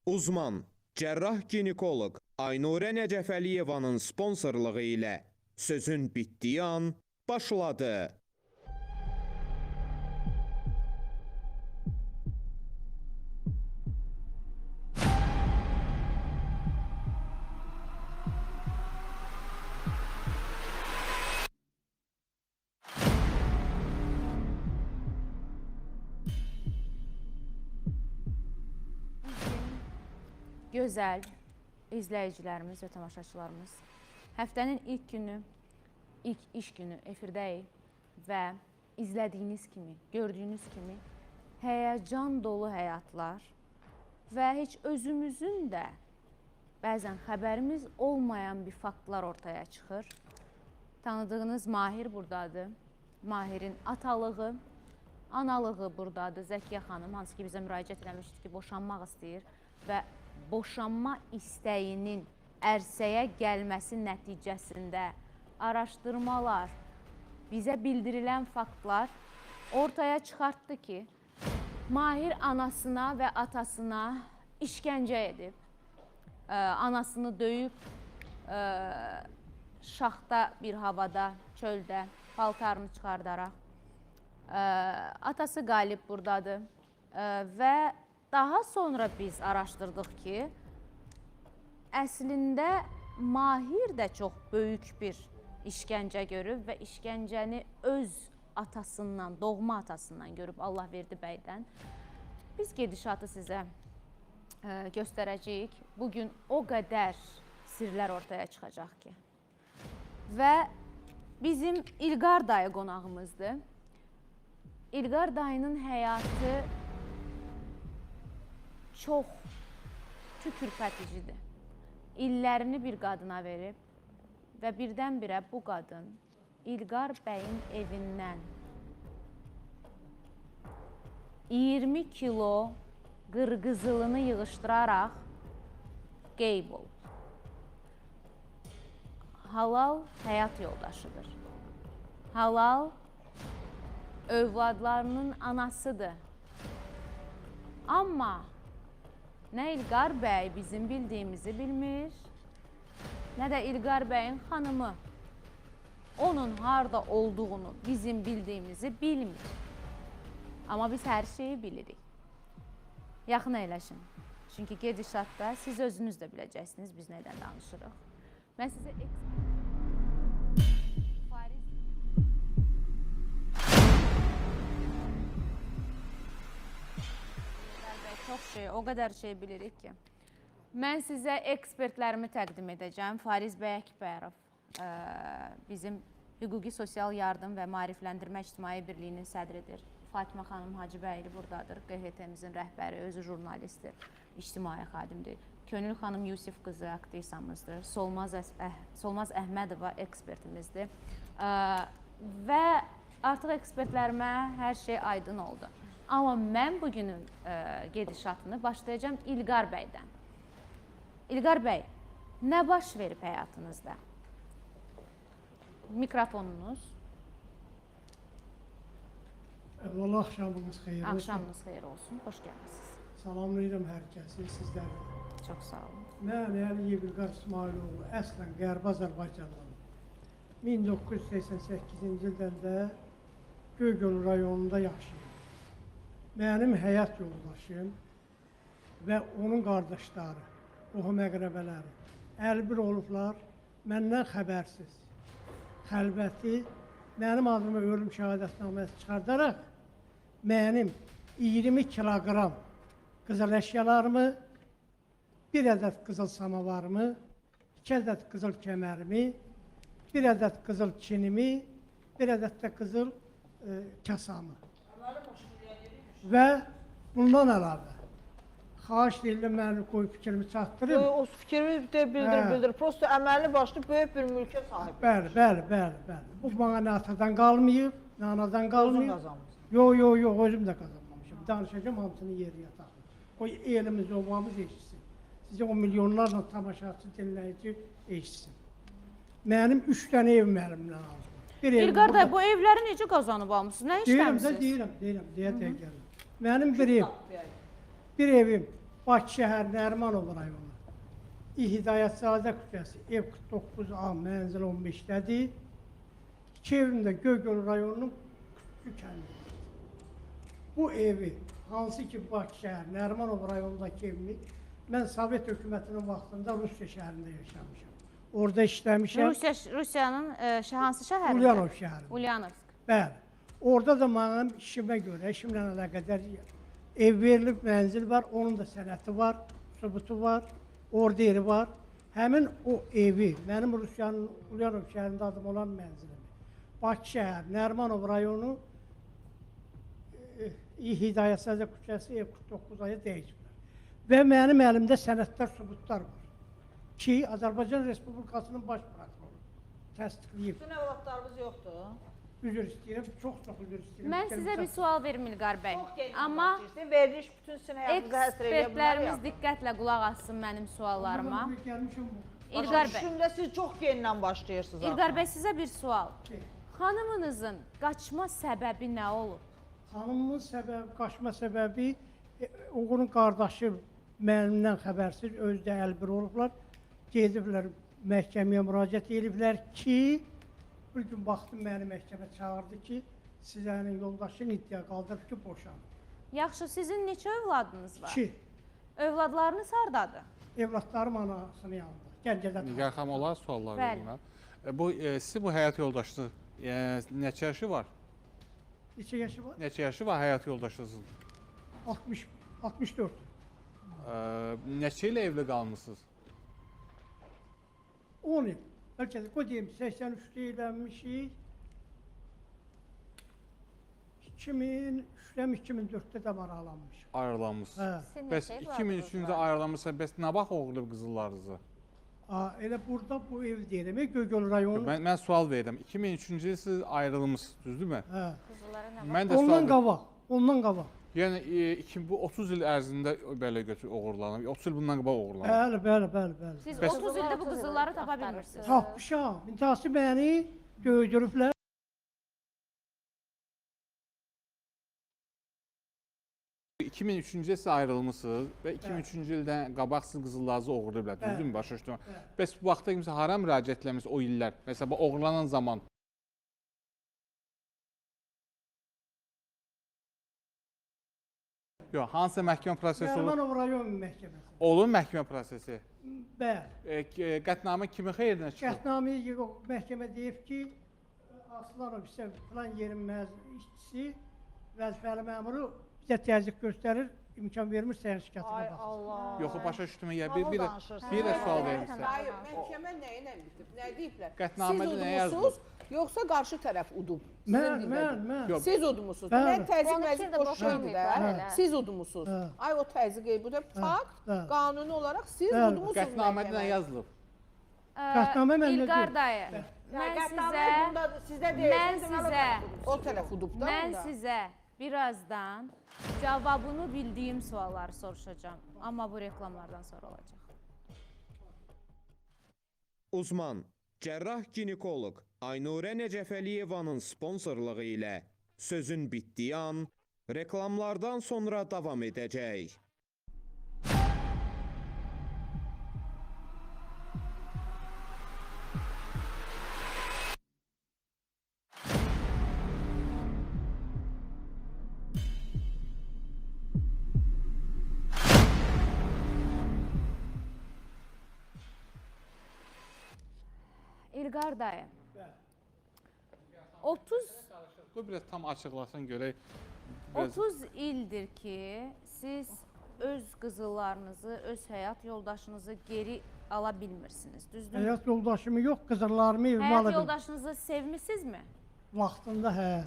Uzman, cərrah-ginekoloq Aynurə Nəcəfəliyevanın sponsorluğu ilə sözün bitdiyi an başladı. Gözəl izləyicilərimiz və tamaşaçılarımız, həftənin ilk günü, ilk iş günü efirdəyik və izlədiyiniz kimi, gördüyünüz kimi həyəcan dolu həyatlar və heç özümüzün də bəzən xəbərimiz olmayan bir faktlar ortaya çıxır. Tanıdığınız Mahir buradadır. Mahirin atalığı, analığı buradadır. Zəkiyə xanım, hansı ki bizə müraciət eləmişdir ki, boşanmaq istəyir və boşanma istəyinin ərsəyə gəlməsi nəticəsində araşdırmalar, bizə bildirilən faktlar ortaya çıxartdı ki, Mahir anasına və atasına işgəncə edib, anasını döyüb, şaxta bir havada, çöldə paltarını çıxardaraq. Atası Qalib buradadır və daha sonra biz araşdırdıq ki, əslində Mahir də çox böyük bir işgəncə görüb və işgəncəni öz atasından, doğma atasından görüb Allahverdi bəydən. Biz gedişatı sizə göstərəcəyik. Bugün o qədər sirlər ortaya çıxacaq ki. Və bizim İlqar dayı qonağımızdır. İlqar dayının həyatı çox tükürpəticidir. İllərini bir qadına verib və birdən-birə bu qadın İlqar bəyin evindən 20 kilo qırqızılını yığışdıraraq qeyb olub. Halal həyat yoldaşıdır. Halal övladlarının anasıdır. Amma nə İlqar bəy bizim bildiyimizi bilmir, nə də İlqar bəyin xanımı onun harda olduğunu bizim bildiyimizi bilmir. Amma biz hər şeyi bilirik. Yaxın əyləşin. Çünki gedişatda siz özünüz də biləcəksiniz biz nədən danışırıq. Mən sizə o qədər şey bilirik ki. Mən sizə ekspertlərimi təqdim edəcəm. Fariz bəy Əkbərov, bizim Hüquqi Sosial Yardım və Maarifləndirmə İctimai Birliyinin sədridir. Fatimə xanım Hacıbəyli buradadır. QHT-mizin rəhbəri, özü jurnalistdir, ictimai xadimdir. Könül xanım Yusif qızı aktrisamızdır. Solmaz Əhmədova ekspertimizdir. Və artıq ekspertlərimə hər şey aydın oldu. Amma mən bugünün gedişatını başlayacağım İlqar bəydən. İlqar bəy, nə baş verib həyatınızda? Mikrofonunuz. Əvvəla axşamınız xeyir olsun. Axşamınız xeyir olsun, xoş gəlmişsiniz. Salamlayıram hər kəsi, sizləri. Çox sağ olun. Mən Əliyev İlqar İsmailoğlu, əslən Qərbi Azərbaycanlıyım. 1988-ci ildən də Göygöl rayonunda yaşayıram. Mənim həyat yoldaşım və onun qardaşları, qohum əqrəbələri 51 olublar, məndən xəbərsiz. Xəlvəti mənim adıma ölüm şəhadətnaməsi çıxardaraq mənim 20 kiloqram qızıl əşyalarımı, bir ədəd qızıl samavarımı, 2 ədəd qızıl kəmərimi, bir ədəd qızıl kinimi, bir ədəd də qızıl kasamı. Və bundan əlavə xahiş deyildim, mən qoy fikrimi çatdırım. O fikrimi də bildir. Prosto əməlli başlı böyük bir mülkə sahib. Bəli. Bu bana nə atadan qalmayıb, nə anadan qalmayıb. Özün qazanmışsın. Yox, özüm də qazanmamışım. Danışacağım, hamısını yeri yataqlı. Qoy elimiz, obamız eşitsin. Sizə o milyonlarla tamaşaçı, dinləyici eşitsin. Mənim 3 dənə evim əlimdən aldım. İlqar da bu evləri necə qazanıb almışsınız? Nə işləmişsiniz? Deyirəm, deyə gəlin. Mənim bir evim, Bakı şəhər Nərimanov rayonu. Hidayətzadə küçəsi, ev 49A, mənzil 15-dədir. İki evim də Göygöl rayonunun küçük kəndidir. Bu evi, hansı ki Bakı şəhər Nərimanov rayonundakı evimi, mən Sovet hökumətinin vaxtında Rusiya şəhərində yaşamışam. Orada işləmişəm. Rusiyanın hansı şəhərində? Ulyanov şəhərində. Ulyanovsk. Bəli. Orada da mənim işimə görə, işimlə əlaqədar ev verilib, mənzil var, onun da sənəti var, sübutu var, orderi var. Həmin o evi, mənim Rusiyanın Ulyanov şəhərində adım olan mənzilimi, Bakı şəhər, Nərimanov rayonu, Hidayətzadə küçəsi, ev 49-aya dəyişiblər. Və mənim əlimdə sənədlər, sübutlar var ki, Azərbaycan Respublikasının baş prokuroru təsdiqləyib. Bütün övladlarımız yoxdur. Üzr istəyirəm, çox üzr istəyirəm. Mən sizə bir sual verim İlqar bəy. Amma veriliş bütün sizin həyatınıza həsr edə ekspertlərimiz diqqətlə qulaq assın mənim suallarıma. İlqar bəy, düşündə siz çox gendən başlayırsınız. İlqar bəy, sizə bir sual. Xanımınızın qaçma səbəbi nə olub? Xanımın qaçma səbəbi, oğlunun qardaşı mənimdən xəbərsiz, özdə əlbir olublar. Gediblər, məhkəməyə müraciət ediblər ki, bir gün baxdım məni məhkəmə çağırdı ki, sizənin yoldaşın iddia qaldırıb ki, boşanır. Yaxşı, sizin neçə övladınız var? 2. Övladlarınız hardadır? Evlatlarım anasının yanında. Gəncədə. Nigar xanım, olar suallar Bəli. verim mən. Sizin bu həyat yoldaşınız neçə yaşı var? Neçə yaşı var? Neçə yaşı var həyat yoldaşınızın? 64. Neçə ilə evli qalmısınız? 10 il. Bəlkə də, qoy deyim, 83-də evlənmişik. 2003-2004-də də maraqlanmışıq. Ayrılanmışsınız. Hə. Bəs 2003-cü vaxtınızsa, bəs nə vaxt oğurlayıb qızıllarınızı? Elə burada bu ev deyirəm, Göygöl rayonu. Mən sual verirəm. 2003-cü il siz ayrılmışsınız, düzdürmü? Hə. Mən də Ondan sual qabaq, ondan qabaq. Yəni bu 30 il ərzində belə oğurlanıb, 30 il bundan qabaq oğurlanıb. Bəli. Siz Bəs- 30 ildə bu qızılları tapa bilmirsiniz. Tapmışam. İntihası məni döydürüblər. Bu 2003-cü il siz ayrılmışsınız və 2003-cü ildən qabaq siz qızıllarınızı oğurlayıblar, düzdürmü? Başa düşdüm. Bəs bu vaxtda kimsə hara müraciət etləmişsiniz o illər? Məsələn, bu oğurlanan zaman yox, hansı məhkəmə prosesi olur? Nərimanov rayon məhkəməsi. Olur məhkəmə prosesi. Bəli. Qətnamə kimin xeyrinə çıxır? Şərtnaməyə məhkəmə deyib ki, Aslanov isə filan yerin işçisi, vəzifəli məmuru bizə təzyiq göstərir, imkan vermir səhər şikayətine Ay baxsın. Allah. Yox, başa düşdüm. Ya Ağıl bir danışırsın. də sual verim sizə. Hayır, məhkəmə nə ilə bitib? Nə deyiblər? Qətnamədə Siz nə udmusunuz, yoxsa qarşı tərəf udub? Mən. Yox. Siz udmusunuz. Bəli. Mən təzyiq Onun məzyiq üçün də boşuydu da. boşanmayıblar, Siz udmusunuz. Hə. Ay o təzyiq bu da fakt, hə. qanuni olaraq siz Bəli. udmusunuz Qətnamədə nə məhkəməyə. yazılıb? Qətnamə məndə İlqar deyil. dayı, mən Sizdə sizə O tərəf udub da. Mən onda. sizə birazdan cavabını bildiyim sualları soruşacağam. Amma bu reklamlardan sonra olacaq. Uzman, cərrah ginekoloq Aynurə Nəcəfəliyevanın sponsorluğu ilə sözün bitdiyi an reklamlardan sonra davam edəcək. İlqar dayı. 30 Bu biraz tam açıqlasın görək. 30 ildir ki, siz öz qızıllarınızı, öz həyat yoldaşınızı geri ala bilmirsiniz, düzdür? Həyat yoldaşımı yox, qızırlarımı evimə Həyat ala bildim. yoldaşınızı sevmisinizmi? Vaxtında hə.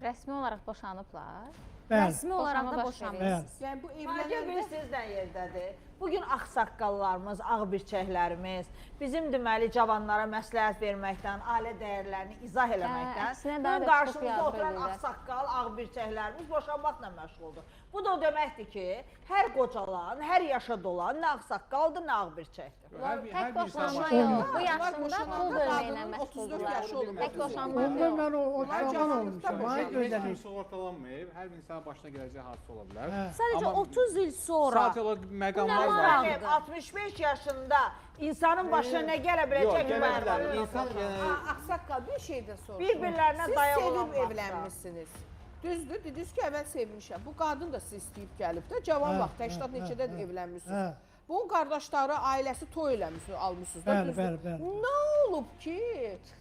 Rəsmi olaraq boşanıblar. Bəli. Rəsmi olaraq da Boşanma boşanmırsınız. Yəni bu Maddə evlənəndə bilirsizdən yerdədir. Bugün ağsaqqallarımız, ağbirçəklərimiz bizim deməli cavanlara məsləhət verməkdən, ailə dəyərlərini izah eləməkdən, əksinə daha bugün da çox qarşımızda yardım oturan edirlər. ağsaqqal, ağbirçəklərimiz boşanmaqla məşğuldur. Bu da o deməkdir ki, hər qocalan, hər yaşa dolan nə ağsaqqaldır, nə ağbirçəkdir. Hər bir Tək insan boşanma başqa yox. gəlir. Bu yaşında pul bölməklə Qadının 34 məşğuldurlar. yaşı olub. Tək boşanma Onda yox. mən o cavan cavanlıqda olmuşam. boşandım. Ay Heç kim gözəlim. sığortalanmayıb, hər bir insanın başına gələcək hadisə ola bilər. Hə. Sadəcə Amma 30 il sonra Sadəcə o məqamlar Bu nə var. maraq? Mənim 65 yaşında insanın başına nə gələ Yox, biləcək ki, gələ mən bilər. İnsan Ağsaqqal bir şey də soruşum. Bir-birlərinə Siz dayaq sevib olan vaxtda. evlənmisiniz. Düzdür, dediniz ki, əvvəl sevmişəm. Bu qadın da sizi istəyib gəlib də, cavan Hə, vaxt, 80 hə, neçədə hə, evlənmisiniz. hə. Bunun qardaşları, ailəsi toy eləmişsiniz, almışsınız da, Bəli, düzdür. bəli, bəli. Nə olub ki,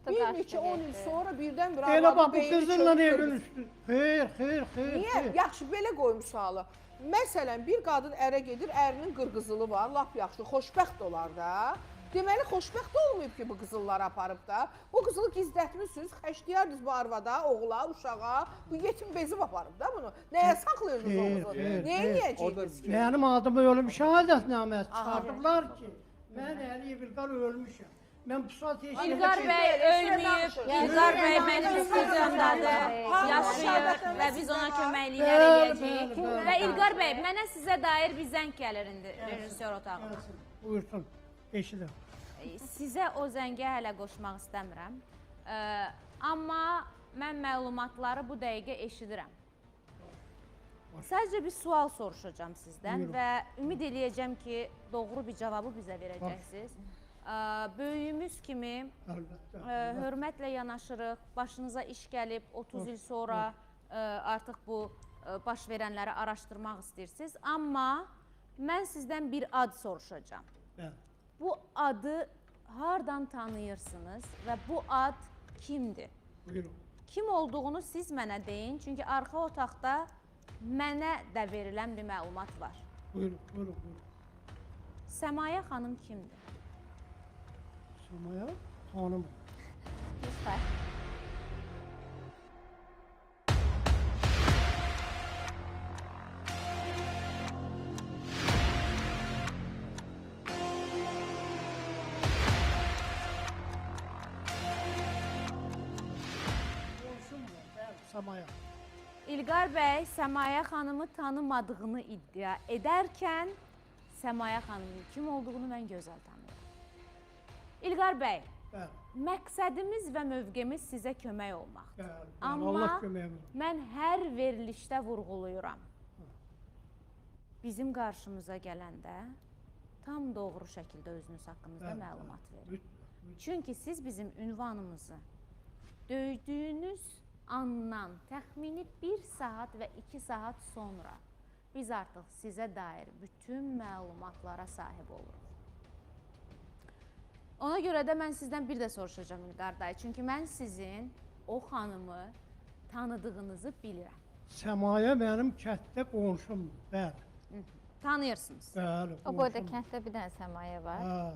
bir qaçdı neçə 10 il getdi. sonra birdən-birə Elə arvadı bax bu beyni qızınla çökdü. evin üstü. Xeyr. Niyə? Yaxşı, belə qoyum sualı. Məsələn, bir qadın ərə gedir, ərinin qırqızılı var, lap yaxşı, xoşbəxt olar da. Deməli, xoşbəxt olmayıb ki, bu qızılları aparıb da. Bu qızılı gizlətmişsiniz, xəşləyərdiniz bu arvada, oğula, uşağa. Bu yetim bezib aparıb da bunu. Nəyə saxlayırdınız o Xeyr, qızı? xeyr, Nəyə xeyr. yiyəcəydiniz ki? Mənim adıma ölüm şəhadətnamə çıxardıblar ki, mən Əliyev İlqar ölmüşəm. Mən pusat heç İlqar bəy ölməyib, İlqar bəy mənim studiyamdadır, yaşayır və biz ona köməkliklər eləyəcəyik. bəli, Və İlqar bəy, mənə sizə dair bir zəng gəlir indi rejissor otağına. Buyursun, eşidim. Sizə o zəngə hələ qoşmaq istəmirəm. Amma mən məlumatları bu dəqiqə eşidirəm. Sadəcə bir sual soruşacağam sizdən Buyurun. və ümid eləyəcəm ki, doğru bir cavabı bizə verəcəksiniz. Böyüyümüz kimi Əlbəttə. hörmətlə yanaşırıq. Başınıza iş gəlib, 30 il sonra artıq bu baş verənləri araşdırmaq istəyirsiniz. Amma mən sizdən bir ad soruşacağam. Bəli. Bu adı hardan tanıyırsınız və bu ad kimdir? Buyurun. Kim olduğunu siz mənə deyin, çünki arxa otaqda mənə də verilən bir məlumat var. Buyurun. Səmayə xanım kimdir? Samaya xanım. Lütfən. Qonşum var, bəli, Samaya. İlqar bəy Səmayə xanımı tanımadığını iddia edərkən Səmayə xanımın kim olduğunu mən gözəl tanıyıram. İlqar bəy, Bəli, məqsədimiz və mövqemiz sizə kömək olmaqdır. bəli. Amma Allah köməyimiz. mən hər verilişdə vurğuluyuram. Bizim qarşımıza gələndə tam doğru şəkildə özünüz haqqınızda Bəli, məlumat verin. Lütfən. Çünki siz bizim ünvanımızı döydüyünüz andan təxmini 1 saat və 2 saat sonra biz artıq sizə dair bütün məlumatlara sahib oluruq. Ona görə də mən sizdən bir də soruşacağım İlqar dayı. Çünki mən sizin o xanımı tanıdığınızı bilirəm. Səmaya mənim kənddə qonşumdur, bəli. Tanıyırsınız. Bəli, O boyda qonşumdur. kənddə bir dənə səmayə var. Hə.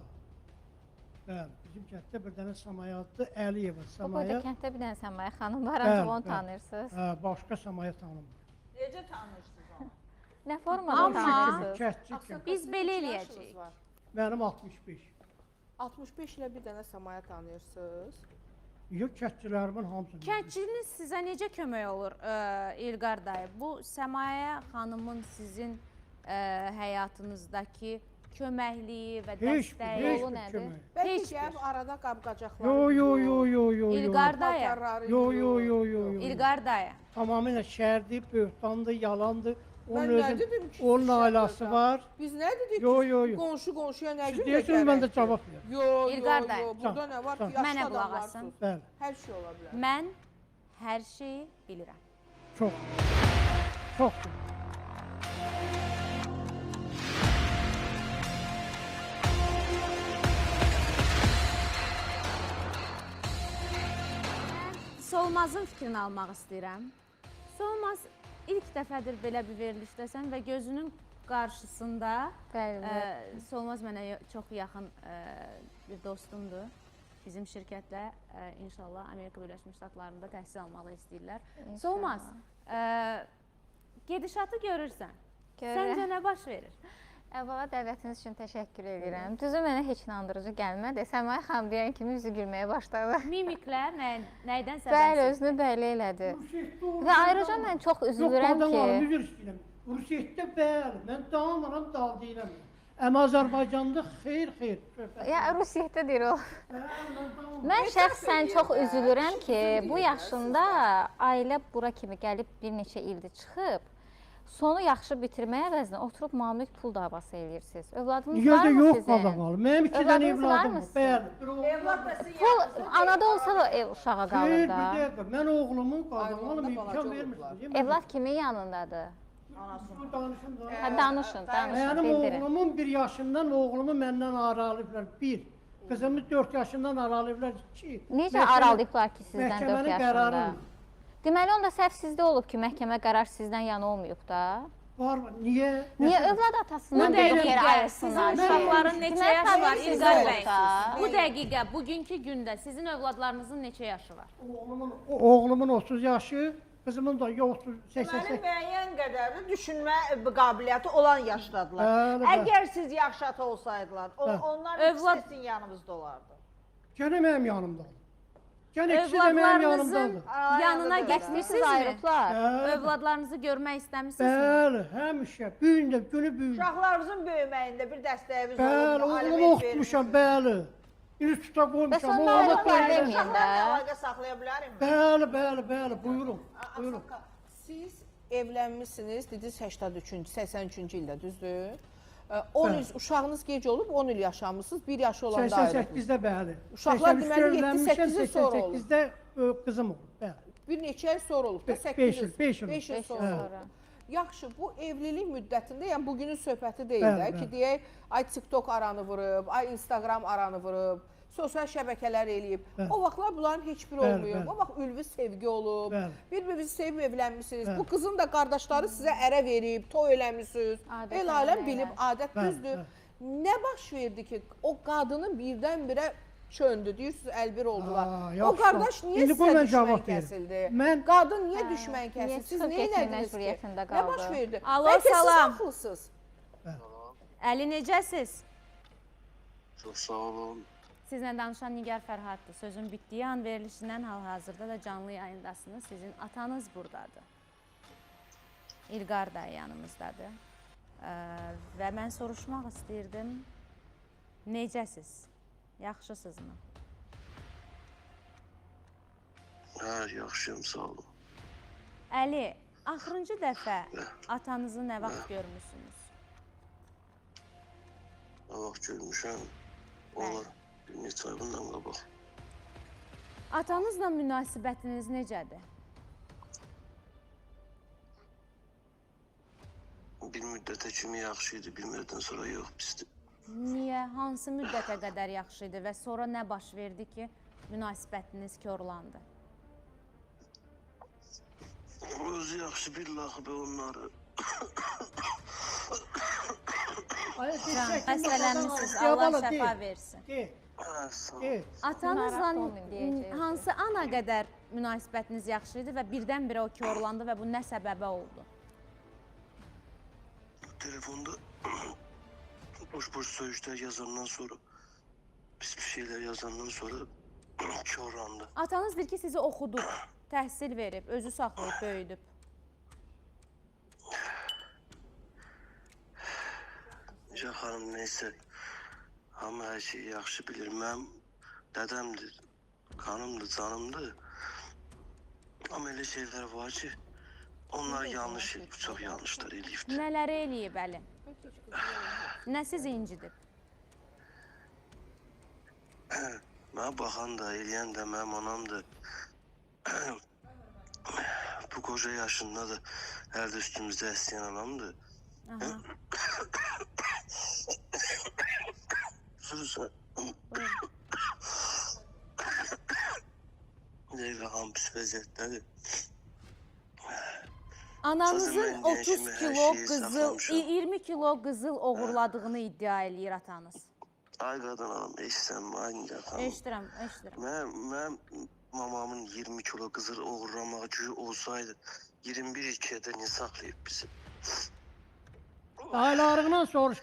Bəli, bizim kənddə bir dənə Samaya adlı Əliyeva. O boyda Samaya, kənddə bir dənə səmayə xanım var, Bəli, ancaq onu bəli. tanıyırsınız. başqa Samaya tanımır. Necə tanışdınız onu? Nə formada Amma- tanıyırsınız? Kəndçi kimi. Biz belə Neçə eləyəcəyik. yaşınız var? Mənim 65. 65 ilə bir dənə səmaya tanıyırsınız. Yox, kəndçilərimin hamısını. Kəndçiniz sizə necə kömək olur İlqar dayı? Bu Səmayə xanımın sizin həyatınızdakı köməkliyi və Heç bir, dəstəyi heç yolu bir nədir? kömək. Bəlkə Heç gəlib bir. arada qab-qacaqları Yo. İlqar dayı, Yo. İlqar dayı. Tamamilə şərdir, böhtandır, yalandır. Onun Mən nə özü, dedim ki, onun siz ailəsi şəhərdə? var. Biz nə dedik Yo. ki, qonşu qonşuya nə Siz gün deyirsiniz, mən də cavab verirəm. Yo, İlqar dayı. Burada nə var ki, Tamam. Mənə yaşlı qulaq adamlarsınız. asın. Bəli, Hər şey ola bilər. Mən hər şeyi bilirəm. çox. Çox. Solmazın fikrini almaq istəyirəm. Solmaz ilk dəfədir belə bir verilişdəsən və gözünün qarşısında Bəli. Solmaz mənə çox yaxın bir dostumdur. Bizim şirkətlə inşallah Amerika Birləşmiş Ştatlarında təhsil almağı istəyirlər. İnşallah. Solmaz, gedişatı görürsən. Görürəm. Səncə nə baş verir? Əvvəla dəvətiniz üçün təşəkkür edirəm. Düzü mənə heç inandırıcı gəlmədi. Səmayə xanım deyən kimi üzü gülməyə başladı. Mimiklər nəydən Bəli, səbəbsiz? özünü bəlli elədi. Və ayrıca mən çox üzülürəm ki, Üzr istəyirəm. Rusiyyətdə bəli, mən dalanmaram, dal deyirəm. Amma Azərbaycanda xeyr. Ya Rusiyyədə deyir o. Mən şəxsən çox üzülürəm ki, bu yaşında ailə bura kimi gəlib bir neçə ildir çıxıb, sonu yaxşı bitirməyə əvəzinə oturub mal-mülk pul davası eləyirsiniz. Övladınız Niyə var də mı yox sizin? qadağalı? Mənim 2 dənə Övladınız var evladım mı var. sizin? Bəli. Evlad da sizin Pul yanınızda. anada olsa da ev uşağa Xeyr, qalır bir da. dəqiqə. Mən oğlumun qadağalı Ayrılanda imkan balaca vermirsiniz. Evlad kimin yanındadır? Danışım da. Hə, danışın, Mənim bildirin. oğlumun 1 yaşından oğlumu məndən aralayıblar. 1. Qızımı 4 yaşından aralayıblar. 2. Necə aralayıblar ki sizdən 4 Məhkəmənin yaşında? qərarı Deməli onda səhv sizdə olub ki, məhkəmə qərar sizdən yana olmayıb da. var. Niyə? Niyə övlad atasından Bu bir dəqiqə yerə ayırsınlar? sizin uşaqların neçə Deməli, yaşı var sizdə İlqar olub bəy? da. Bu dəqiqə, bugünkü gündə sizin övladlarınızın neçə yaşı var? Oğlumun 30 yaşı, qızımın da 30, 88. Mənim müəyyən qədər də düşünmə qabiliyyəti olan yaşdadılar. Bəli, bəli. Əgər siz yaş ata olsaydılar, Bəli. onlar Övlad- ikisi sizin yanınızda olardı. Gənə mənim yanımdadır. Gənə ikisi də mənim Övladlarınızın yanımdadır. yanına Ayağınızda getmisiniz Siz ayrıblar. Bəli, Övladlarınızı görmək istəmisinizmi? bəli, həmişə. Bu gün də günü bu gün. Uşaqlarınızın böyüməyində bir dəstəyiniz Bəli, olub, oğlumu oxutmuşam, bəli. İnstituta Bəs qoymuşam. onlar oğlumu da qoymuşam. verməyin Uşaqlarla də. əlaqə saxlaya bilərəm. Bəli, buyurun. Buyurun. Siz evlənmisiniz, dediniz 83-cü, 83-cü ildə, düzdür? 10 il uşağınız gec olub, 10 il yaşamısınız, 1 yaşı olanda ayrıldınız. 88-də bəli. Uşaqlar 83-də deməli, evlənmişəm, 7-8 il sonra olub. 88-də qızım olub, bəli. Bir neçə il sonra olub da, 8 beş il. il, beş il. 5 il Beş il sonra. sonra. Yaxşı, bu evlilik müddətində, yəni bugünün söhbəti deyil Bəli, də bəli. ki, deyək, ay TikTok aranı vurub, ay Instagram aranı vurub, sosial şəbəkələr eləyib. Bəli. O vaxtlar bunların heç biri Bəli, olmuyor. bəli. O vaxt ülvi sevgi olub. Bəli. Bir-birinizi sevib evlənmisiniz. Bəli. Bu qızın da qardaşları sizə ərə verib, toy eləmisiniz. Adət El aləm ənənələr. bilib, adət Bəli, düzdür. bəli. Nə baş verdi ki, o qadını birdən-birə çöndü, deyirsiniz əlbir oldular. Aa, O yaxşı. qardaş niyə İndi qoy sizə mən düşmən cavab verim. kəsildi? Mən- Qadın niyə düşmən niyə kəsildi? Siz çıxıb nə getmək elədiniz ki? məcburiyyətində Nə baş qaldı? verdi? Alo, Bəlkə salam. siz haqlısınız. Əli necəsiz? Çox sağ olun. Sizlə danışan Nigar Fərhaddır. Sözün bitdiyi an verilişindən hal-hazırda da canlı yayındasınız. Sizin atanız buradadır. İlqar da yanımızdadır. Və mən soruşmaq istəyirdim, necəsiz? Yaxşısınızmı? Hə, yaxşıyam, sağ olun. Əli, axırıncı dəfə atanızı nə vaxt görmüsünüz? Nə vaxt görmüşəm, olar bir neçə ay bundan qabaq. Atanızla münasibətiniz necədir? Bir müddətə kimi yaxşı idi, bir müddətdən sonra yox, pisdir. Niyə? Hansı müddətə qədər yaxşı idi və sonra nə baş verdi ki, münasibətiniz korlandı? Özü yaxşı bilirlər axı be onları. Can, xəstələnmişsiniz. Allah şəfa versin. Hə, sağ ol. Atanızla Narahat olmayın deyəcəyik. hansı ana qədər münasibətiniz yaxşı idi və birdən-birə o korlandı və bu nə səbəbə oldu? Telefonda boş-boş söyüşlər yazandan sonra, pis bir şeylər yazandan sonra korlandı. Atanız deyir ki, sizi oxudub, təhsil verib, özü saxlayıb, böyüdüb. Necə xanım, neysə, hamı hər şeyi yaxşı bilir. Mənim dədəmdir, qanımdır, canımdır. Amma elə şeylər var ki, onlar yanlış, çox yanlışlar eləyibdir. Nələri eləyib Əli? Nə sizi incidib? Mənə baxan da, eləyən də mənim anamdır. Bu qoca yaşında da hər də üstümüzdə əsləyən anamdır. Aha. Sürüsə. Dəqiqə ham pis vəziyyətdədir. Ananızın Sözüm, mən 30 gençimi, hər kilo şeyi qızıl, saxlamışam. 20 kilo qızıl oğurladığını iddia eləyir atanız. Ay qadın alım, eşsən, ay Nigar xanım. Eşidirəm, eşidirəm. Mən mamamın 20 kilo qızıl oğurlamağı gücü olsaydı 21 ilkədə niyə saxlayıb bizi? Aylarından soruş.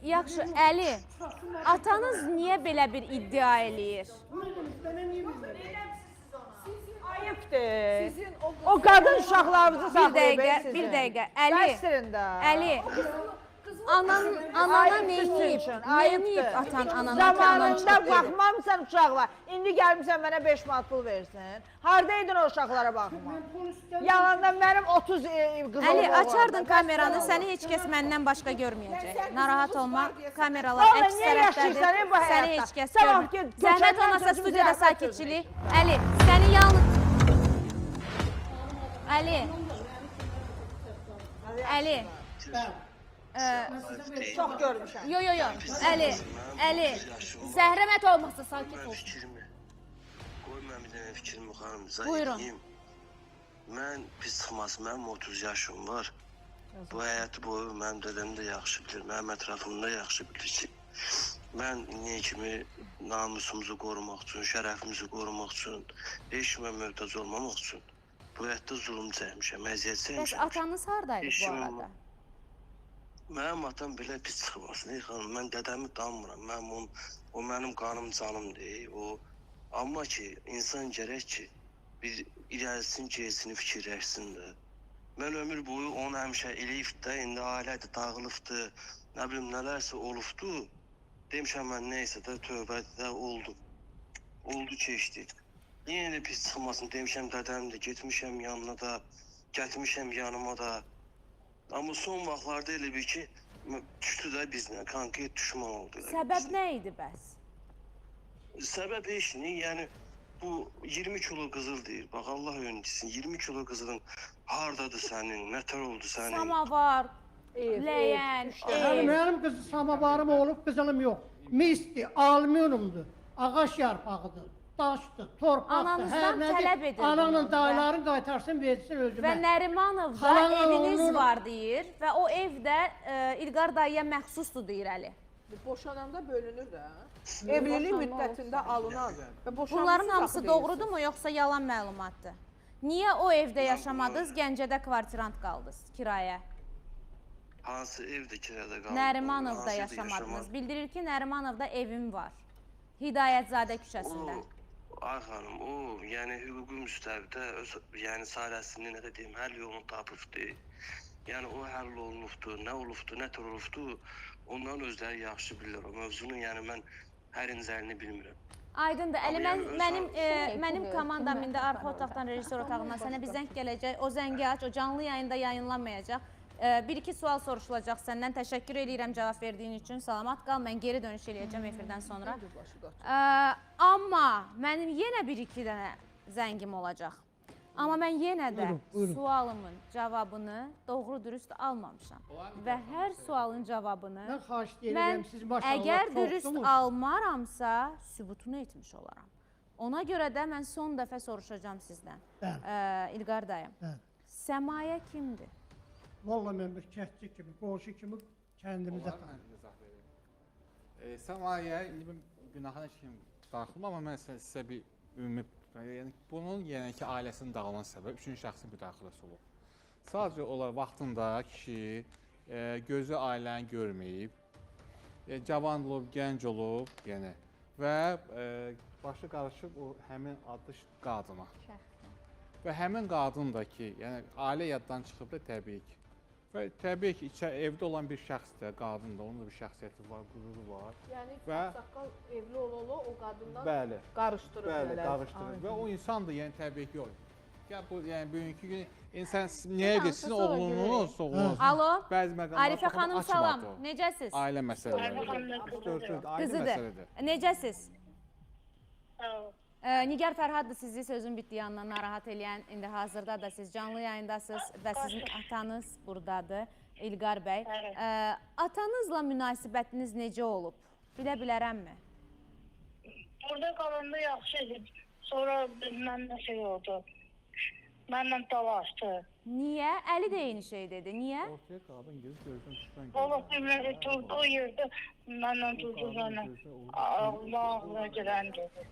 Yaxşı, Əli, atanız niyə belə bir iddia eləyir? Ayıbdır. ayıbdır. Sizin O qadın uşaqlarınızı Bir saxlayıb dəqiqə, sizin. bir dəqiqə. Əli, Bəsdirin də. Əli, anana Ayıbdır neyniyib? sizin üçün, Neyniyib ayıbdır. atan anana ki, anan Zamanında çıxıb gedib? baxmamısan uşaqlar. İndi gəlmişsən mənə 5 manat pul versin. Hardaydın o uşaqlara baxma? Yalandan mənim 30 qızılım Əli, var. açardın kameranı, səni heç kəs məndən başqa görməyəcək. Narahat olma, kameralar Oğlum, əks niyə yaşayırsan tərəfdədir. bu həyatda? Səni heç kəs Sabah görmür. get, Zəhmət köçəndən olmasa sözümüzü studiyada yapma sakitçilik. Əli, səni yalnız... Əli. Əli. Çox görmüşəm. Yo. Əli. Zəhrəmət olmasa sakit ol. Fikrimi. Qoy mən bir dənə fikrimi xanım Buyurun. zayıflayım. Mən pis çıxmasın, mənim 30 yaşım var. Bu həyatı boyu mənim dədəm də yaxşı bilir, mənim ətrafımda yaxşı bilir ki, mən niyə kimi namusumuzu qorumaq üçün, şərəfimizi qorumaq üçün, heç kimə möhtac olmamaq üçün bu həyatda zulm çəkmişəm, əziyyət Bəs çəkmişəm. atanız hardaydı bu Eşim arada? olma. Mənim atam belə pis çıxmasın, ey xanım, mən dədəmi tanımıram, o mənim qanım canımdır, amma ki, insan gərək ki, bir irəlisin, gerisini fikirləşsin də. Mən ömür boyu onu həmişə eləyib də, indi ailədir, dağılıbdır, nə bilim, nələrsə olubdur. Demişəm mən neysə də, tövbədir də, oldu keçdi. Yenə də pis çıxmasın, demişəm dədəmdir, getmişəm yanına da, getmişəm yanıma da. Amma son vaxtlarda elə bir ki, düşdü də bizlə, konkret düşman oldu. Səbəb nə idi bəs? Səbəb heç nə, yəni bu 20 kilo qızıl deyir. Bax Allah öncəsin, 20 kilo qızılın hardadır sənin, nətər oldu sənin? Samavar, ləyən, ev. Mənim qız samavarım olub, qızılım yox. Misdir, alüminiumdur, ağac yarpağıdır, daşdır, torpaqdır. Ananızdan tələb edir bunu. Ananın dayıların qaytarsın, versin özümə. Və Nərimanovda Xalan eviniz oğlunun- var deyir və o ev də İlqar dayıya məxsusdur deyir Əli. Boşananda bölünür də. Evlilik müddətində alınan və boşanması Bunların haqqı hamısı deyilsin. doğrudurmu yoxsa yalan məlumatdır? Niyə o evdə yaşamadınız, Gəncədə kvartirant qaldınız kirayə? Hansı evdə kirada qaldı? Nərimanovda Hansı evdə yaşamadınız. Bildirir ki, Nərimanovda evim var. Hidayətzadə küçəsində. Ay xanım, o, yəni hüquqi müstəvidə öz, yəni sahəsini nə də deyim, həll yolunu tapıbdı. Yəni o həll olunubdur, nə olubdur, nə tür olubdur, onların özləri yaxşı bilirlər o mövzunu. Yəni mən hər incəlini bilmirəm. Aydındır. Əli, Amma yəni mənim komandam indi arxa otaqdan, rejissor otağından sənə bir zəng gələcək. O zəngi aç, o canlı yayında yayınlanmayacaq. Bir-iki sual soruşulacaq səndən. Təşəkkür edirəm cavab verdiyin üçün. Salamat qal. Mən geri dönüş eləyəcəm efirdən sonra. Amma mənim yenə bir-iki dənə zəngim olacaq. Amma mən yenə də sualımın cavabını doğru-dürüst almamışam. Və hər sualın cavabını Mən xahiş edirəm, mən siz maşallah əgər dürüst çoxsunuz. almaramsa sübutunu etmiş olaram. Ona görə də mən son dəfə soruşacağam sizdən. İlqar dayım, Səmayə kimdir? Vallahi mən bir kəndçi kimi, qonşu kimi kəndimizə tanıyım. Səmayə, günahına kim daxil, amma mən sizə bir ümumi, yəni bunun yəni ki, ailəsinin dağılan səbəb üçüncü şəxsin müdaxiləsi olub. Sadəcə olaraq vaxtında kişi gözü ailəni görməyib, cavan olub, gənc olub, yəni və başı qarışıb o həmin adlı qadına. Və həmin qadın da ki, yəni ailə yaddan çıxıb da təbii ki. Və təbii ki, evdə olan bir şəxsdir, qadın da, onun da bir şəxsiyyəti var, qüruru var. Yəni və saqqal evli olalı o qadından bəli, qarışdırır. bəli, qarışdırır və o insan da yəni təbii ki, yox. Bu yəni bugünkü gün insan niyə edir sizin oğlunuz, Alo, bəzi məqamlar Arifə xanım salam, necəsiz? ailə məsələləri. Qızıdır. Necəsiz? Nigar Fərhaddır sizi sözün bitdiyi yandan narahat eləyən, indi hazırda da siz canlı yayındasınız və sizin atanız buradadır, İlqar bəy. Atanızla münasibətiniz necə olub? Bilə bilərəmmi? Burada qalanda yaxşı idi. Sonra məndən şey oldu. Mənlə dalaşdı. Niyə? Əli də eyni şey dedi. Niyə? Ortaya qadın göz gözdən çıxan Allah bilmədi, durdu o yerdə. Mənlə durdu mənə. Allah gələn dedi.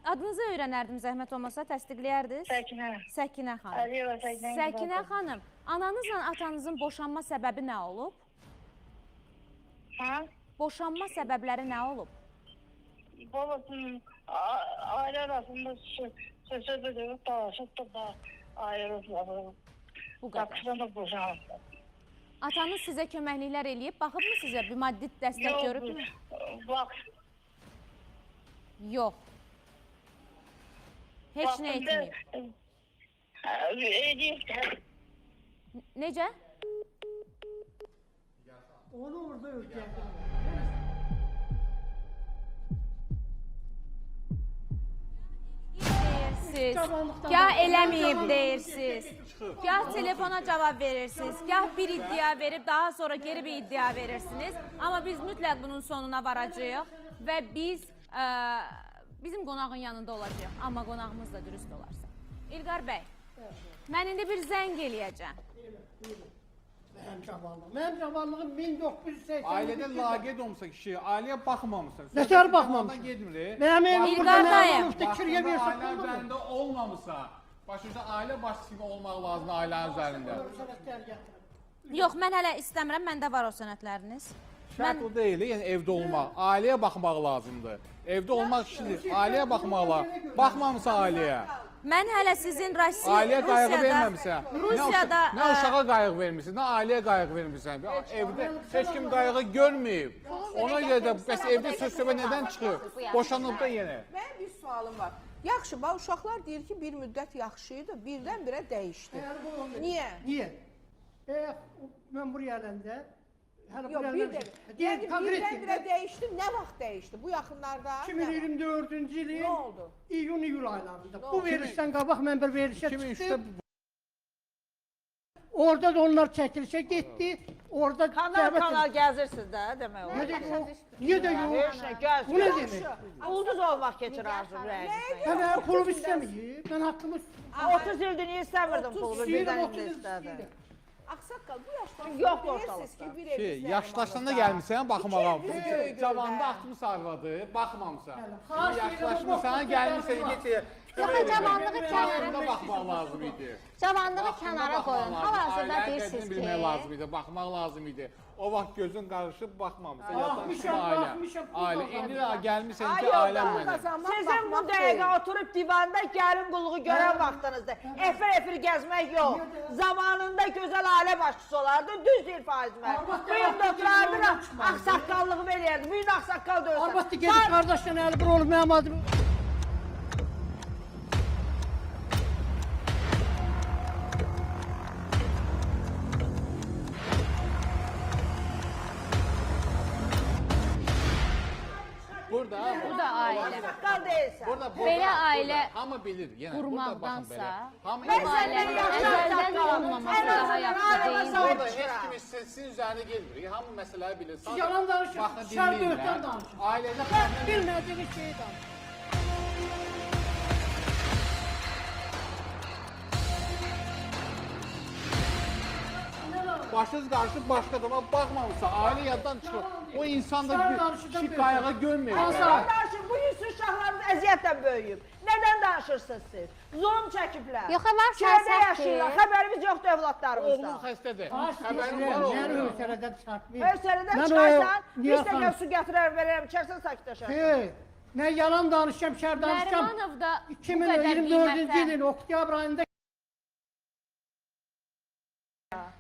Adınızı öyrənərdim zəhmət olmasa, təsdiqləyərdiniz? Səkinə. Səkinə xanım. Əliyə Səkinə. Səkinə xanım, ananızla atanızın boşanma səbəbi nə olub? Hə? Boşanma səbəbləri nə olub? babasının aile arasında söz ediyor, dalaşıp da ayrılırlar. Bu qədər. Qapıdan da boşanır. Atanız sizə köməkliklər eləyib, baxıbmı sizə? Bir maddi dəstək görübmü? Bak, Yox. Heç nə etməyib. Edeyim. Necə? Onu orada öldürdüm. Deyirsiniz, gah eləməyib deyirsiniz, gah telefona cavab verirsiniz, gah bir iddia verib daha sonra geri bir iddia verirsiniz. Amma biz mütləq bunun sonuna varacağıq və biz bizim qonağın yanında olacağıq. Amma qonağımız da dürüst olarsa. İlqar bəy, mən indi bir zəng eləyəcəm. Mənim cavanlığım 1980. Ailədə laqeyd olmasa kişi, ailəyə baxmamısan. Nətər baxmamışam? Mənim evim burada İlqar dayı. mənim ufta kiryə Ailə versin. üzərində olmamısa, başlıca ailə başçısı kimi olmaq lazımdır ailənin üzərində. Yox, mən hələ istəmirəm, məndə var o sənədləriniz. Şərt o deyil, yəni evdə olmaq, ailəyə baxmaq lazımdır. Evdə olmaq kişidir, ailəyə baxmaq lazımdır. Baxmamısa ailəyə. Mən hələ sizin Ailəyə qayğı verməmisən. Rusiyada Nə uşağa qayğı vermirsən, nə ailəyə qayğı vermirsən. Evdə heç kim qayğı görməyib. Ona görə də bəs evdə söz-söhbət nədən çıxır? Boşanıb da yenə. Mənim bir sualım var. Yaxşı, bax uşaqlar deyir ki, bir müddət yaxşı idi, birdən-birə dəyişdi. Niyə? Niyə? Mən buraya gələndə Yox, bir də. Yəni birdən-birə dəyişdi. Nə vaxt dəyişdi? Bu yaxınlarda? 2024-cü ilin Nə oldu? iyun-iyul aylarında. Bu verilişdən qabaq mən bir verilişə 2003-də çıxdım. Orada da onlar çəkilişə getdi. Orada Kanal gəzirsiniz də, demək olar. Niyə də yox? Heç nə gəzmir. Bu nə demək? Ulduz olmaq keçir arzu rəyinizdən. Mən pulumu istəməyim. Mən haqqımı 30 ildir niyə istəmirdim pulumu, birdən indi istədim. Ağsaqqal, bu yaşdan Yox sonra ortalıqda. deyirsiniz ki, bir ev Şey, istəyirəm. yaşlaşanda gəlmisən baxmağa. böyük Cavanda göylər. axtımı sarvadı, baxmamısan. xahiş edirəm, Yaşlaşmısan, bu gəlmirsən, vaxt get. cavanlığı Vaxtında baxmaq lazım idi. Cavanlığı Vaxtında kənara baxmaq qoyun. lazım. Hal-hazırda Ailənin deyirsiniz qədrini bilmək ki, lazım idi, baxmaq lazım idi. O vaxt gözün qarışıb baxmamısan, Baxmışam, yaşlaşdın ailə. baxmışam, bu Ailə, baxmışam. indi də gəlmirsən Ay ki, yox, ailəm bu mənim. Sizin bu dəqiqə oturub divanda gəlin qulluğu görən vaxtınızda efir gəzmək yox. Zamanında gözəl ailə başçısı olardı, düz deyil Faiz müəllim. Bu gün də oturardı, ağsaqqallığımı eləyərdi. Bu gün ağsaqqal döyürsən. Arvad da gedib qardaşla əli bir olub mənim adım. Burada, Bu da ailə. Ağsaqqal deyilsən. burada, Belə ailə hamı bilir, yenə. Burada baxın belə. qurmaqdansa, Hamı bu ailənin əzəldən olmaması daha yaxşı deyil. Burada heç kimi sizin üzərinə gelmir. Hamı məsələləri bilir. Sadəcə Yalan danışır, baxın, şər dinləyin böhtən də. danışır. Ailədə Mən bilmədiyim şeyi danışır. başınız qarışıb başqa adama baxmamısa, ailə yaddan çıxır. O insan da Şər danışıdan bir bir- qayğı görmür. Danışın, bu gün sizin uşaqlarınız əziyyətlə böyüyüb. Nədən danışırsınız siz? Zulm çəkiblər. Yox, var Şəhərdə siyasət ki. yaşayırlar, xəbərimiz yoxdur Oğlum övladlarımızdan. xəstədir. Xahiş Xəbərim edirəm, var mən oğlum. höysələdən çıxartmayım. Höysələdən Mən o çıxarsan, bir Niyə stəkan xanım? su gətirər, verərəm, içərsən sakitləşər. Hey, nə yalan danışacağım, şər danışacağım. Nərimanov da bu qədər 2024-cü qiymətə ilin oktyabr ayında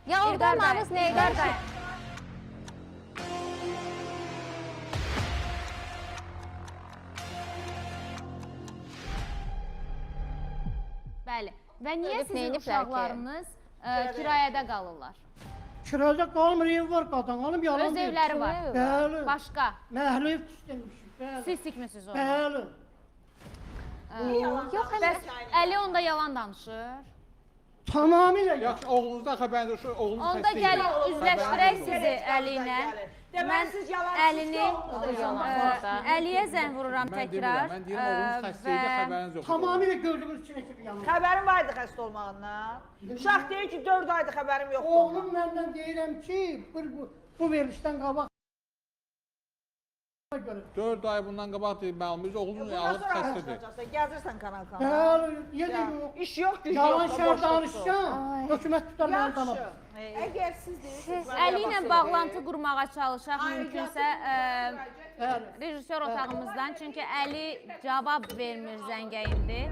Ya orada İlqar bəy, olmağınız nəyə İlqar qarşı? bəy. Bəli. Və niyə Ölüb sizin neyiniblər ki? uşaqlarınız kirayədə qalırlar? kirada qalmır, ev var qadan, alım yalan Öz deyil. evləri var. Bəli. Başqa. Məhlə ev istəmişik, bəli. Siz tikmisiniz onu. Bəli. Yox, Bəs Əli onda yalan danışır. Tamamilə Yaxşı, oğlunuzdan xəbəriniz şu oğlunuz Onda xəstə gəl idi. üzləşdirək Xəbəriniz sizi Əli ilə. Deməli siz yalancısınız. Əlini Əliyə zəng vururam Mən təkrar. demirəm, mən deyirəm oğlunuz xəstə idi, xəbəriniz yoxdur. Tamamilə gördüyünüz kimi ki, yalan. Xəbərim var idi xəstə olmağından. Uşaq deyir ki, 4 aydır xəbərim yoxdur. Oğlum məndən deyirəm ki, bu verilişdən qabaq 4 ay bundan qabaq məlumuz oğlunun Bundan alıb sonra xəstədir. çıxacaqsan, gəzirsən kanal-kanal. Bəli, yenə yox. İş yox, güc Yalan yoxsa şər boş tutsun. danışsan, hökumət tutar mənim Yaxşı. tanımam. Əgər siz deyirsiniz, Əli ilə bağlantı qurmağa çalışaq mümkünsə Bəli. rejissor otağımızdan. Çünki Əli cavab vermir zəngə indi.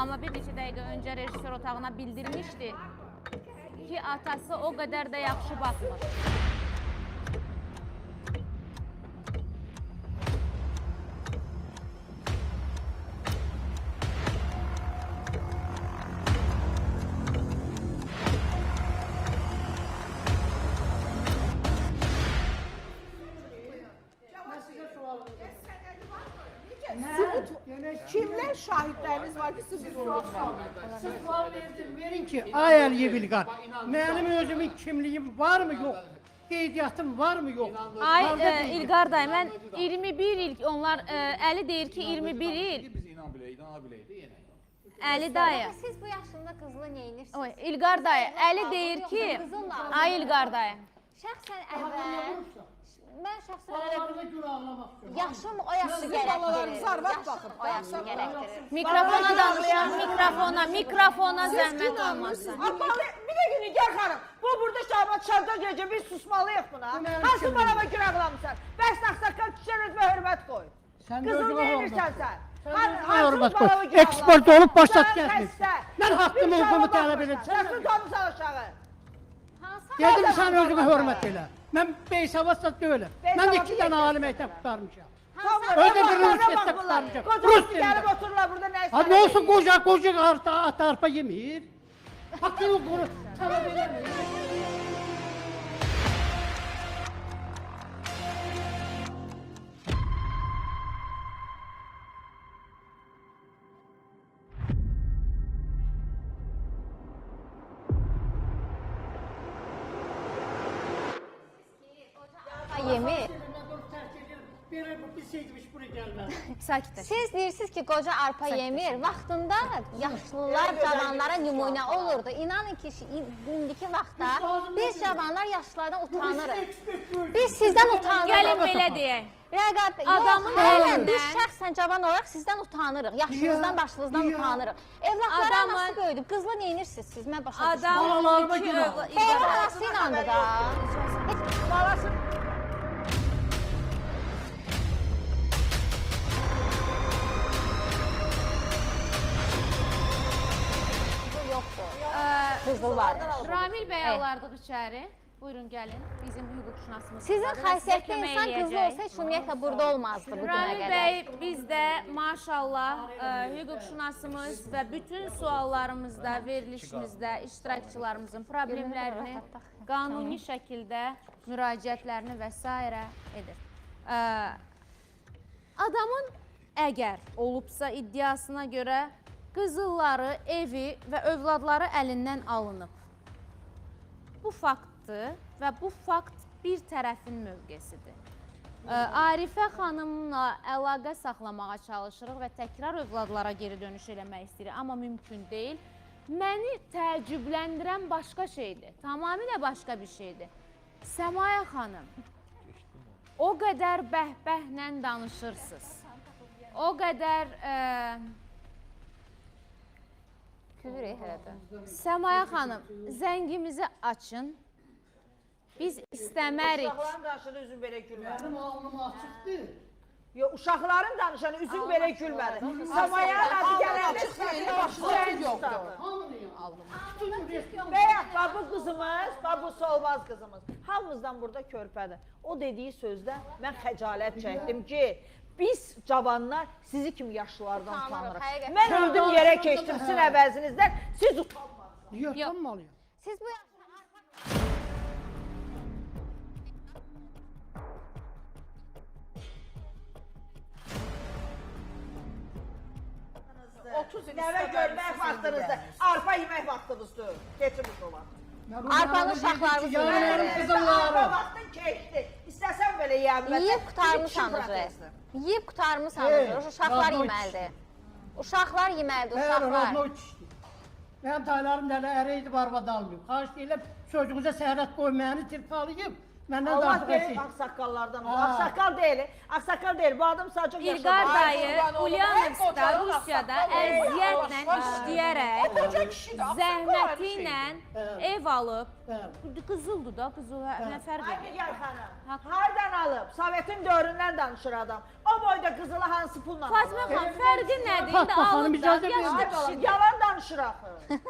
Amma bir neçə dəqiqə öncə rejissor otağına bildirmişdi ki, atası o qədər də yaxşı baxmır. kimlər şahidləriniz var ki, siz unutmayın? Siz sual verin ki, ay Əliyev İlqar, mənim özümün kimliyim var mı, yox? Qeydiyyatım var mı, yox? Ay İlqar dayı, mən 21 il, onlar Əli deyir ki 21 il. Biz inana biləydi yenə. Əli dayı. Siz bu yaşında qızılı neyinirsiniz? Oy, İlqar dayı, Əli deyir ki, ay İlqar dayı. Şəxsən əvvəl, mən şəxsən Balalarına görə ağlamaq istiyorum. yaşım o yaşı gərəkdirir. arvad baxıb, o yaşı gərəkdirir. Mikrofona danışan, mikrofona zəhmət olmasın. Bir də günü gəl xanım, bu burada Şabat Şarda gecə biz susmalıyıq buna. Hansı balama görə ağlamısan? Bəs Ağsaqqal kişilər özünə hörmət qoy. Sən Qızıl özünə ne hörmət edirsən qoy. sən? Hörmət qoy. Ekspert olub başlat gəlsin. Mən haqqımı olduğumu tələb edirəm. Səsini tanısan aşağı. Dedim sən özünə hörmət elə. Mən beysavadsa deyiləm. Mən 2 dənə ali məktəb qurtarmışam. Öyle bir rüşvette kurtarmayacak. Koca Rus gelip dilinde. otururlar burada ne Ha ne olsun koca at arpa yemir. Hakkını koru. Talep edemiyor. Yemi. Sakit. Siz deyirsiniz ki, qoca arpa yemir. Vaxtında yaşlılar cavanlara nümunə olurdu. İnanın ki, indiki vaxtda biz cavanlar yaşlılardan utanırıq. Biz sizdən utanırıq. Gəlin belə deyək. Adamın əlindən- biz şəxsən cavan olaraq sizdən utanırıq. Yaşınızdan, başınızdan utanırıq. Evlatlara Adamın- anası böyüdü. Qızla neyinirsiniz siz? Mən başa düşmürəm. Adam Balalarıma iki günah. övla- Xeyr, anası inandı da. Balası Bu yoxdur. Qızıl var. Ramil bəy alardıq içəri. Buyurun gəlin. Bizim hüquqşünasımız. Sizin var. Sizə xasiyyətli kömək insan qızlı eləyəcək. olsa heç ümumiyyətlə burada olmazdı bu günə Ramil qədər. bəy bizdə maşallah hüquqşünasımız və bütün suallarımızda, verilişimizdə iştirakçılarımızın problemlərini qanuni şəkildə müraciətlərini və s. edir. Adamın əgər olubsa iddiasına görə qızılları, evi və övladları əlindən alınıb. Bu faktdır və bu fakt bir tərəfin mövqesidir. Arifə xanımla əlaqə saxlamağa çalışırıq və təkrar övladlara geri dönüş eləmək istəyirik, amma mümkün deyil. Məni təəccübləndirən başqa şeydir, tamamilə başqa bir şeydir. Səmaya xanım, o qədər bəhbəhlə danışırsınız, o qədər... Küvür elədi. Səmaya xanım, zəngimizi açın. Biz istəmərik. uşaqların danışanı üzüm belə gülmədi. Benim alnım açıktı. Yo, uşaqların danışanı üzüm belə gülmədi. Samaya adı gələndə səsini başlayın yoxdur. Bəyək, bu qızımız, bu solmaz qızımız. Hamımızdan burada körpədir. O dediyi sözdə mən xəcalət çəkdim ki, biz cavanlar sizi kimi yaşlılardan utanırıq. Həqiqətən. Mən öldüm yerə keçdim sizin əvəzinizdən, siz utanmadınız. Niye utanmalıyım? Siz bu yaşda 30 il Nəvə görmək vaxtınızdır, arpa yemək vaxtınızdır. Keçimiş olan. arpanın uşaqlarımız Yarın var. kızıllarım. Arpa vaxtın keçdi. İstəsən belə yeyənmə. Yeyib qurtarmışsınız. Yeyib qurtarmışsınız. Uşaqlar Radnoy yeməlidir. Uşaqlar yeməlidir, Eğer uşaqlar. Radnoy çişdi. Benim taylarım da əreydi barba dalmıyor. Xahiş deyirəm, çocuğunuza səhərət qoymayanı tirpalayıb, Məndən Allah daha deyil, şey. ağsaqqallardan ol. Ağsaqqal deyil, bu adam sadəcə İlqar yaşamaq. dayı Ulyanovskda Rusiyada əziyyətlə işləyərək, Qoca kişidir, zəhməti ilə Bəli. ev alıb, Bəli. qızıldır da, qızıl nə fərq Ay edir? Nigar xanım, hardan alıb? Sovetin dövründən danışır adam. O boyda qızılı hansı pulla alıb? Fatma xanım, fərqi nədir? İndi Fatma xanım, alıb da, icazə verin. yaşlı Ay bala, kişidir. yalan danışır axı.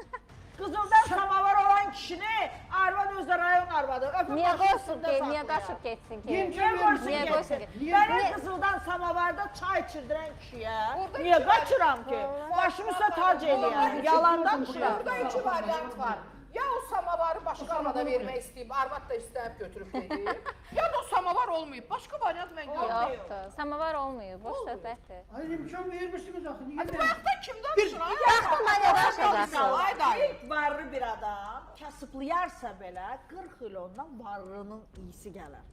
Qızıldan samavar olan kişini arvad özü rayon arvadı. Öpüb Niyə başının qoysun üstündə ki, saxlayır. niyə qaçıb getsin ki? Niyə qoysun Niyə getsin? qoysun ki? Mənə qızıldan samavarda çay içirdirən kişiyə Burada niyə iki qaçıram ki? Başımı üstə tac eləyəm. Yalan danışıram. Burada iki variant var. Ya o samavarı başqa arvada vermək istəyib, arvad da istəyib götürüb gedir. Ya da o samavar olmayıb. Başqa variant mən görürəm. Yoxdur, samavar olmuyor, boş söhbətdir. Ay imkan vermişsiniz axı. Niyə Hadi vermirsiniz? bayaqdan kimdən danışır? Baxma nə danışacaqsınız? Ay dayı. İlk varlı bir adam kasıblayarsa belə 40 il ondan varlının iyisi gələr.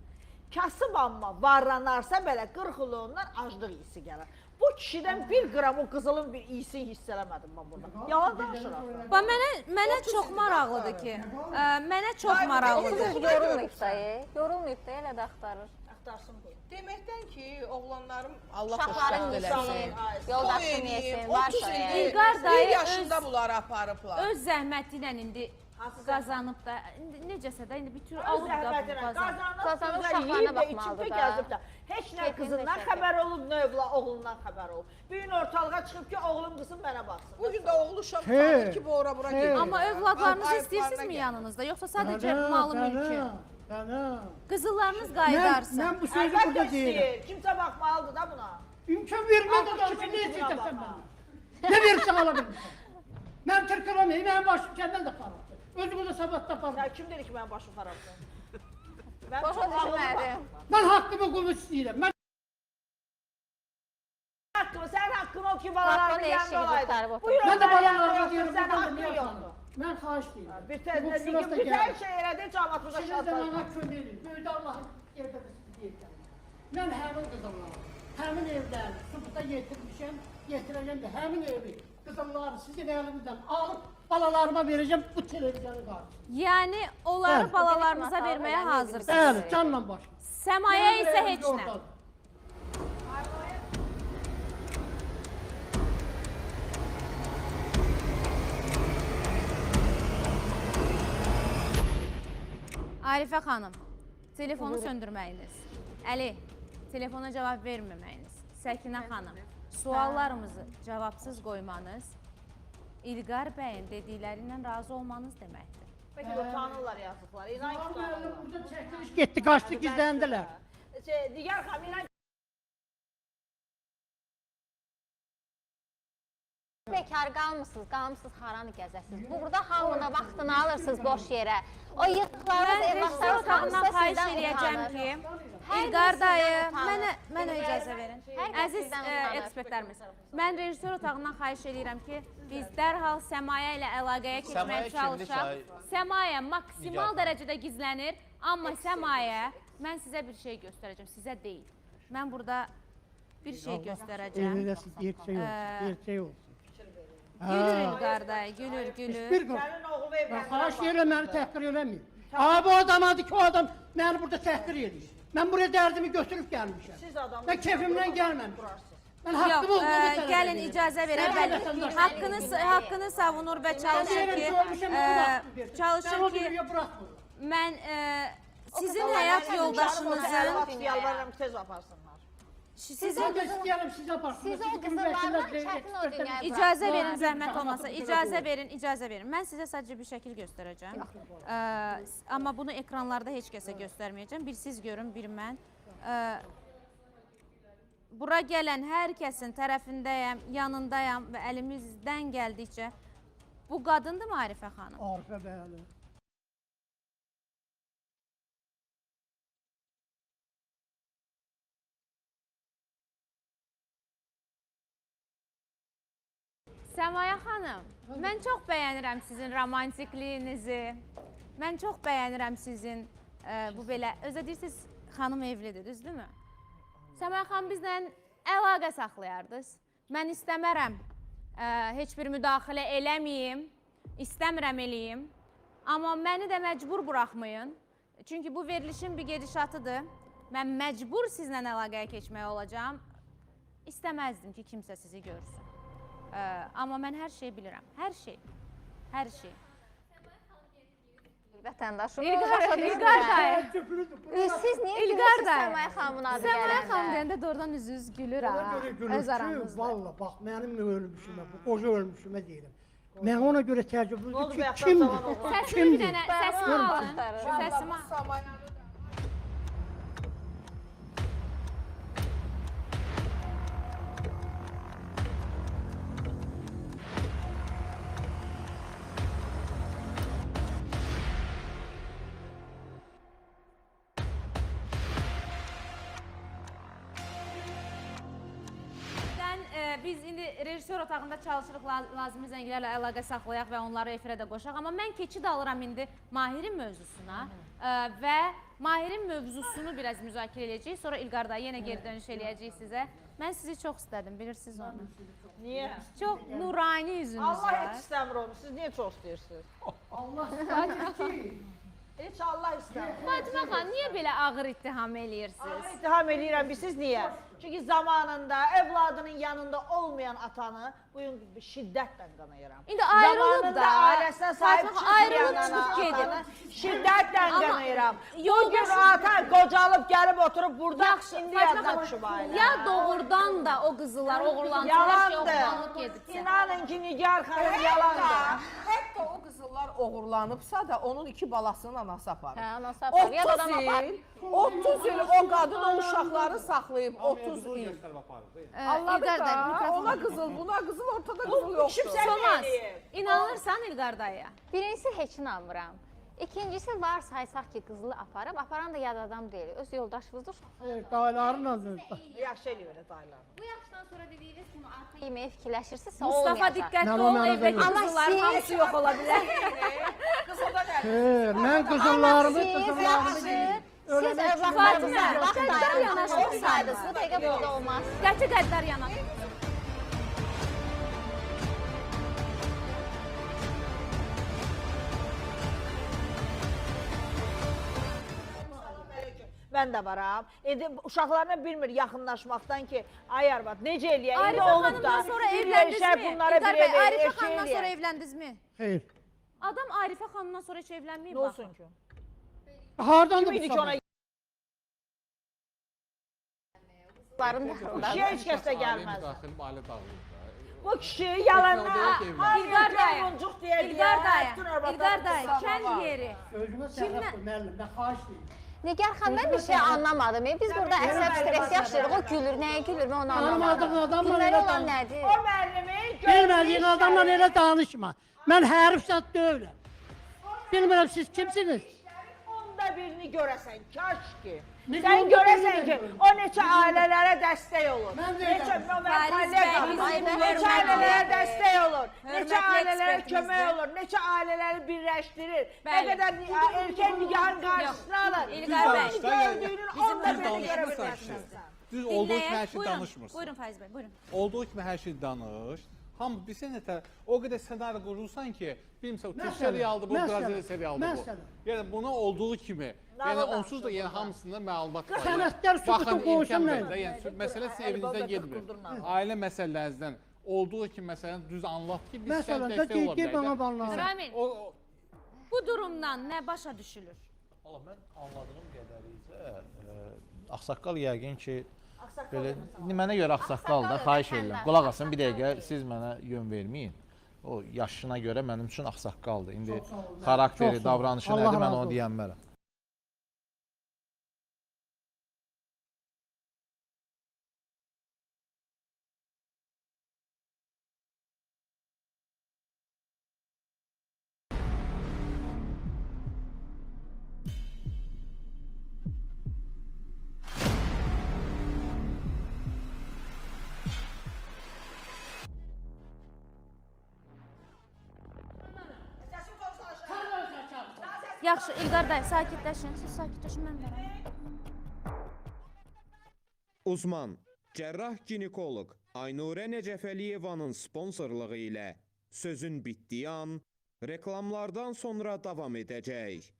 Kasıb amma varlanarsa belə 40 il ondan aclıq iyisi gələr. Bu kişidən 1 qram o qızılın bir iyisini hiss eləmədim mən burada. Yalan danışıram. Bax mənə çox maraqlıdır ki, mənə çox maraqlıdır. Yorulmayıb dayı, yorulmayıb da elə də axtarır. Axtarsın bu. Deməkdən ki, oğlanlarım Allah Uşaqların xoşbəxt yesin, eləsin. yoldaşın Toy yesin, eləyib, varsa 30 yəni. ildir, İlqar dayı 1 yaşında öz- bunları aparıblar. Öz zəhməti ilə indi qazanıb da, indi necəsə də indi bütün alıb da bu qazanıb. Qazanıb Qazanıb, uşaqlarına yeyib də, baxmalıdır içib də da. gəzib də. Heç nə Keyfini qızından də xəbər olub, nə övla oğlundan xəbər olub. Bir gün ortalığa çıxıb ki, oğlum qızım mənə baxsın. Bu gün də oğlu uşaq tanır ki, bu ora-bura gedir. Amma övladlarınızı Ay, istəyirsinizmi ayıplarına yanınızda, yoxsa sadəcə malı mülkü? Bəli. Qızıllarınız Mən qayıdarsa. bu sözü Əlbəttə burada deyirəm. istəyir. Kimsə baxmalıdır da buna. İmkan vermədi Artıq da kimin ki, nə içinə istəyirsən baxma? mənə? Nə verirsən ala bilmirsən? Mən tırkılamayım, mənim başım kəndən də xarabdır. Özümü də sabahda aparım. Ya kim dedi ki mənim başım xarabdır? Mən Başa çox ağıllı düşmədim. baxmam. Mən haqqımı qulu istəyirəm. Mən Haqqımı, sənin haqqın o ki, Haqqın balalarının eşiği yanında olaydı. qurtarıb oturur. Buyur, mən də onların yanında balalarıma otur, deyirəm, sənin buradan da haqqın niyə yoxdur. xanım? Mən xahiş deyirəm. Bir Bu tezlə sırasda digin, güzel gəl. şey elədi, cəmatımıza Sizin də şadlar. mənə kömək edin. Böyüdə Allahın yerdə sizi deyirəm. Mən həmin qızımları, həmin evləri sübuta yetirmişəm, yetirəcəm də həmin evi, qızımları sizin əlinizdən alıb balalarıma verəcəm bu televizyonu qarşısında. Yəni onları Bəli. balalarınıza verməyə hazırsınız. Bəli, canla baş. Səmaya isə heç nə. Arifə xanım, telefonu söndürməyiniz. Əli, telefona cavab verməməyiniz. Səkinə xanım, suallarımızı cavabsız qoymanız İlqar bəyin dediklərindən razı olmanız deməkdir. Bəlkə də utanırlar yazıqlar. İnan ki, utanırlar. Burada çəkiliş getdi, qaçdı, gizləndilər. Diğer xanım, inan Bekar qalmısınız haranı gəzəsiniz. Burada hamına vaxtını alırsınız boş yerə. O yığdıqlarınız Mən rejissor evlatlarınız otağından hamısı xahiş sizdən eləyəcəm utanır. ki, Hər İlqar birisi dayı, sizdən utanır. mənə icazə verin. Hər birisi Əziz sizdən utanır. ekspertlərimiz, mən rejissor otağından xahiş eləyirəm ki, biz dərhal Səmaya ilə əlaqəyə keçməyə kimdir çalışaq. ki, Səmaya maksimal dərəcədə gizlənir, amma Səmaya mən sizə bir şey göstərəcəm, sizə deyil. Mən burada bir şey göstərəcəm. Eləcəsi gerçək olsun, gerçək olsun. Gülür İlqar dayı, gülür, gülür. Bir gün. sənin oğlu Mən evlənmə. xahiş edirəm, məni təhqir eləməyin. Aa, bu adam adı ki, o adam məni burada təhqir edir. Mən buraya dərdimi götürüb gəlmişəm. Siz adamı Mən keyfimdən gəlməmişəm. Mən Yox, haqqımı olduğunu tələb gəlin edirəm. icazə verək. Sən Bəli, vətəndaş. haqqını savunur və çalışır Deyirəm ki, ki, ölmüşəm, onun haqqını versin. Mən çalışır o ki, dünyaya buraxmıram. mən sizin həyat yoldaşınızın, yalvarıram ki, tez aparsınlar. sizin Mən də istəyərəm sizi aparsınlar. Siz o Siz qızıllarla çətin o dünyaya icazə verin, Yox, zəhmət yox, olmasa, yox, icazə verin, icazə verin. Mən sizə sadəcə bir şəkil göstərəcəm. Amma bunu ekranlarda heç kəsə göstərməyəcəm. Bir siz görün, bir mən. Bura gələn hər kəsin tərəfindəyəm, yanındayam və əlimizdən gəldikcə bu qadındır mı Arifə xanım? Arifə bəli. Səmaya xanım, mən çox bəyənirəm sizin romantikliyinizi. Mən çox bəyənirəm sizin bu belə, özə deyirsiniz, xanım evlidir, düzdürmü? Səmaya xanım, bizlə əlaqə saxlayardınız. Mən istəmərəm, heç bir müdaxilə eləməyim, istəmirəm eləyim. Amma məni də məcbur buraxmayın. Çünki bu verilişin bir gedişatıdır. Mən məcbur sizlə əlaqəyə keçməyə olacağam. İstəməzdim ki, kimsə sizi görsün. Amma mən hər şeyi bilirəm. Hər şey. Hər şey. Vətəndaşım. İlqar dayı. Siz niyə İlqar gülürsünüz dayı. Səmaya xanımın adı Səmaya xanım gələndə? deyəndə doğrudan üzünüz gülür Ona ha. görə Öz gülür ki, aramızda. valla bax mənim ölmüşümə, bu qoca ölmüşümə deyirəm. Mən ona görə Oldu təəccüblüdür ki, bayaqdan kimdir? zaman oğlan. Səsimi bir dənə, səsimi alın. Səsimi alın. Samayanı Biz indi rejissor otağında çalışırıq, lazımi zənglərlə əlaqə saxlayaq və onları efirə də qoşaq. Amma mən keçid alıram indi Mahirin mövzusuna və Mahirin mövzusunu biraz müzakirə edəcəyik. Sonra İlqar dayı yenə geri dönüş eləyəcəyik sizə. Mən sizi çox istədim, bilirsiniz onu. Niyə? Çox nurani yüzünüz Allah var. heç istəmir onu. Siz niyə çox istəyirsiniz? Allah istəyir ki, Heç Allah istəmir. Fatimə xanım, niyə belə ağır ittiham eləyirsiniz? İttiham edirəm, siz niyə? Çünki zamanında evladının yanında olmayan atanı bu gün şiddətlə qanayıram. İndi ayrılıb Zamanında da, ailəsinə sahib Fatimə ayrılıb çıxmayan çıxıb gedib. atanı şiddətlə Amma qanayıram. Bu gün yoldaşım- ata qocalıb gəlib oturub burada Yaxşı, indi Fatimə yadına xanım, düşüb ailə. ya doğrudan da o qızıllar oğurlandılar, ya Yalandır. oğurlanıb gedibsə. İnanın ki, Nigar xanım yalandır. Hətta o qızıllar oğurlanıbsa da onun 2 balasının anası aparır. Hə, anası aparır. Ya da 30 adam aparır. il, 30 il o qadın o uşaqları saxlayıb, 30 il. Göstərib aparırdı. Anladı İlqar dayı, da, mikrofonu- ona qızıl, buna qızıl, ortada qızıl yoxdur. Solmaz, inanırsan İlqar dayıya? Birincisi heç inanmıram. İkincisi var saysaq ki, qızılı aparıb, aparan da yad adam deyil. Öz yoldaşınızdır. dayılarla Yaxşı eləyir elə dayılar. Bu yaşdan sonra dediyiniz kimi arxa yeməyi fikirləşirsinizsə Mustafa olmayacaq. diqqətli Mən ol, onu evdəki anladım. Amma qızılların siz- hamısı yox ola bilər. Qızılda nə? mən qızıllarımı, Siz qızıllarımı yaxşı, deyim. siz Ölənə övladlarınızla Fatimə, vaxt qəddar ayırın, yanaşmırsan. olsaydınız, bu dəqiqə burada olmaz. Qəti qəddar yana. Mən də varam. Uşaqlarına bilmir yaxınlaşmaqdan ki, ay arvad, necə eləyək? İndi Arifə olub da. xanımdan sonra bir evləndinizmi? yerişər bunlara İlqar bir bəy, ev Arifə eşək xanımdan sonra eləyək. evləndinizmi? Xeyr. Adam Arifə xanımdan sonra heç evlənməyib Nə baxın. olsun ki? Hardan da Kim idi ki ona Qızların da kişiyə heç kəs də gəlməz. Daxil ailə dağılır. Bu kişi yalanlar, İlqar dayı, muncuq deyə İlqar dayı, bütün arvadlar İlqar dayı, qızlar kənd var. yeri. Özümə səhv müəllim, mən xahiş edirəm. Nigar xanım, mən bir şey anlamadım. Biz burada əsəb stres yaşayırıq, o gülür, nəyə gülür, mən onu anlamadım. Tanımadığın adamla Gülməli elə olan danış. nədir? O müəllimin Bilmədiyin adamla elə danışma. Mən hərif zat deyiləm. Bilmirəm siz kimsiniz? onda birini görəsən, kaş ki. Biz Sən onda görəsən ki, birini o neçə ailələrə dəstək olur. Mən də Neçə edirəm. Fariz bəy, bizim neçə ailələrə dəstək olur. Neçə Hörmətli ailələrə ekspertimizdir. kömək olur. Neçə ailələri birləşdirir. Nə Bəli. qədər erkən nigahın qarşısına alır. İlqar bəy. Onu gördüyünün onda birini görə danışmırsan ki. bilməzsən. Düz olduğu kimi hər Dinləyək, şey buyurun, danışmırsan. buyurun Faiz bəy, buyurun. Olduğu kimi hər şey danış. Hamı bilsə nətər o qədər ssenari qurursan ki, bilmirsən Türk Məsələn, serialıdır bu, məsələn, Braziliya serialıdır bu. məsələn. Yəni bunu olduğu kimi, yəni Nağıl onsuz da yəni hamısında məlumat var. Sənədlər sübutu Baxın, qoysun imkan nə? verin də, yəni məsələ sizin evinizdən getmir. Ailə məsələlərinizdən olduğu kimi məsələn düz anlat ki, biz sən Məsələn, də dəstək ola gel bana bilərik. bağlanır. Ramin, O bu durumdan nə başa düşülür? Valla mən anladığım qədərincə ağsaqqal yəqin ki belə mənə görə ağsaqqal da xahiş edirəm. Qulaq asın bir dəqiqə siz mənə yön verməyin. O yaşına görə mənim üçün ağsaqqaldır. İndi xarakteri, Çox sağ ol. davranışı Allah nədir mən razı onu olsun. deyənmərəm. Yaxşı, İlqar bəy, sakitləşin. Siz sakitləşin, mən verəm. Uzman, cərrah ginekoloq Aynurə Necəfəliyevanın sponsorluğu ilə sözün bitdiyi an reklamlardan sonra davam edəcək.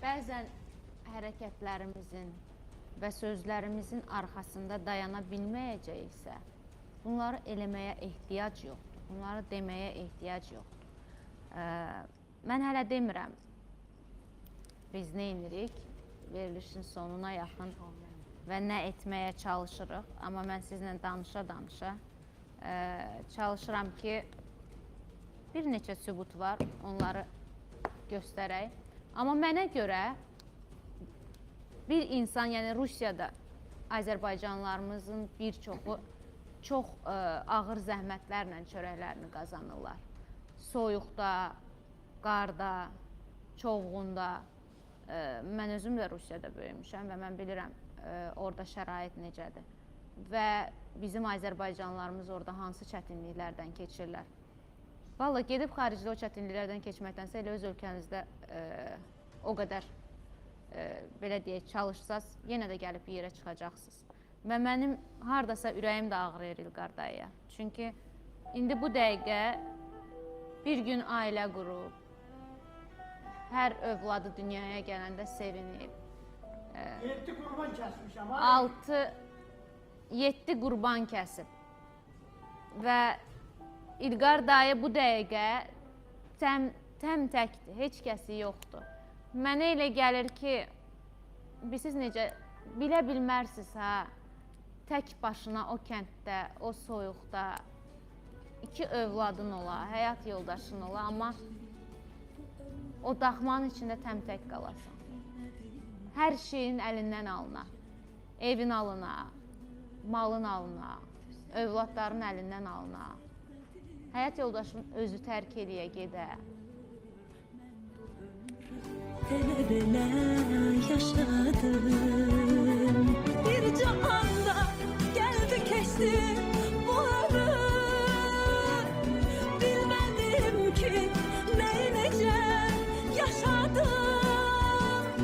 Bəzən hərəkətlərimizin və sözlərimizin arxasında dayana bilməyəcəksə, bunları eləməyə ehtiyac yoxdur. Bunları deməyə ehtiyac yoxdur. Mən hələ demirəm, biz nə edirik? Verilişin sonuna yaxın və nə etməyə çalışırıq. Amma mən sizinlə danışa-danışa çalışıram ki, bir neçə sübut var, onları göstərək. Amma mənə görə bir insan, yəni Rusiyada Azərbaycanlılarımızın bir çoxu çox ağır zəhmətlərlə çörəklərini qazanırlar. Soyuqda, qarda, çovğunda. Mən özüm də Rusiyada böyümüşəm və mən bilirəm orada şərait necədir. Və bizim Azərbaycanlılarımız orada hansı çətinliklərdən keçirlər. Valla gedib xaricdə o çətinliklərdən keçməkdənsə elə öz ölkənizdə o qədər belə deyək, çalışsaz, yenə də gəlib yerə çıxacaqsınız. Və mənim haradasa ürəyim də ağrıyır İlqar dayıya. Çünki indi bu dəqiqə bir gün ailə qurub, hər övladı dünyaya gələndə sevinib. 7 qurban kəsmişəm. 7 qurban kəsib. Və İlqar dayı bu dəqiqə təm təkdir, heç kəsi yoxdur. Mənə elə gəlir ki, siz necə bilə bilmərsiniz, tək başına o kənddə, o soyuqda 2 övladın ola, həyat yoldaşın ola, amma o daxmanın içində tək qalasan. Hər şeyin əlindən alına, evin alına, malın alına, övladların əlindən alına, həyat yoldaşın özü tərk eləyə gedə. Elə yaşadım, bir cahanda gəldi keçdi bu ömür. Bilmədim ki, nəyi necə yaşadım,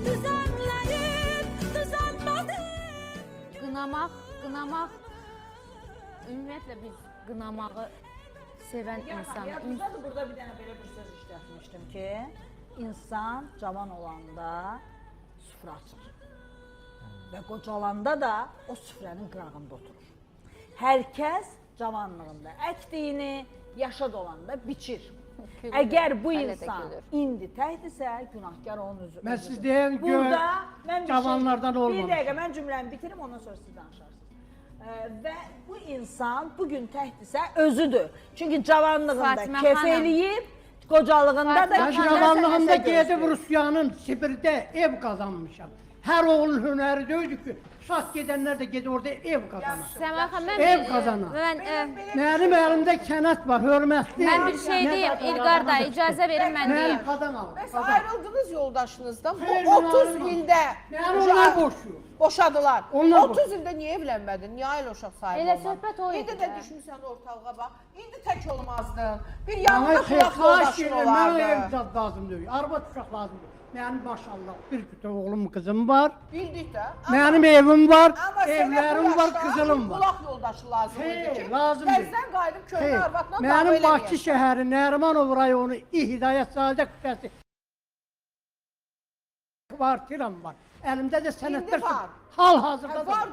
düzənləyib, düzənmədim. Qınamaq, ümumiyyətlə biz qınamağı sevən insanı... Burada bir dənə belə bir söz işlətmişdim ki, İnsan cavan olanda süfrə açır və qocalanda da o süfrənin qırağında oturur. Hər kəs cavanlığında əkdiyini yaşa dolanda biçir. Əgər bu insan indi təkdirsə, günahkar onun özü. Mən siz deyən cavanlardan olmamış. Bir dəqiqə, mən cümləmi bitirim, ondan sonra siz danışarsınız. Və bu insan bugün təkdirsə özüdür. Çünki cavanlığında kef eləyib, qocalığında da cavanlığında gedib Rusiyanın Sibirdə ev qazanmışam. Hər oğlun hünəri deyildi ki, şah gedənlər də gedib orada ev qazanır. Ev qazanır. Mənim əlimdə kənət var, hörmətli. Mən bir şey deyim, İlqar da icazə verin mən deyim. Bəs ayrıldınız yoldaşınızdan, bu 30 ildə boşadılar. 30 ildə niyə evlənmədin, niyə ailə uşaq sahibi olmadın? Elə söhbət o idi. İndi də düşmüsən ortalığa bax, indi tək olmazdın, bir yanında qulaq yoldaşın olardı. Mənə evzad lazım deyil, arvad uşaq lazım deyil. Mənim maşallah bir kütə oğlum, qızım var. Bildik də. Mənim evim var, evlərim var, qızılım var. Qulaq yoldaşı lazım idi ki, lazım deyil. Qəzdən qayıdıb köhnə arvadla dava eləməyək. Mənim eləməyək. Bakı şəhəri, Nərimanov rayonu, Hidayətzadə küpəsi kvartiram var. Əlimdə də sənətlər hal-hazırda da var.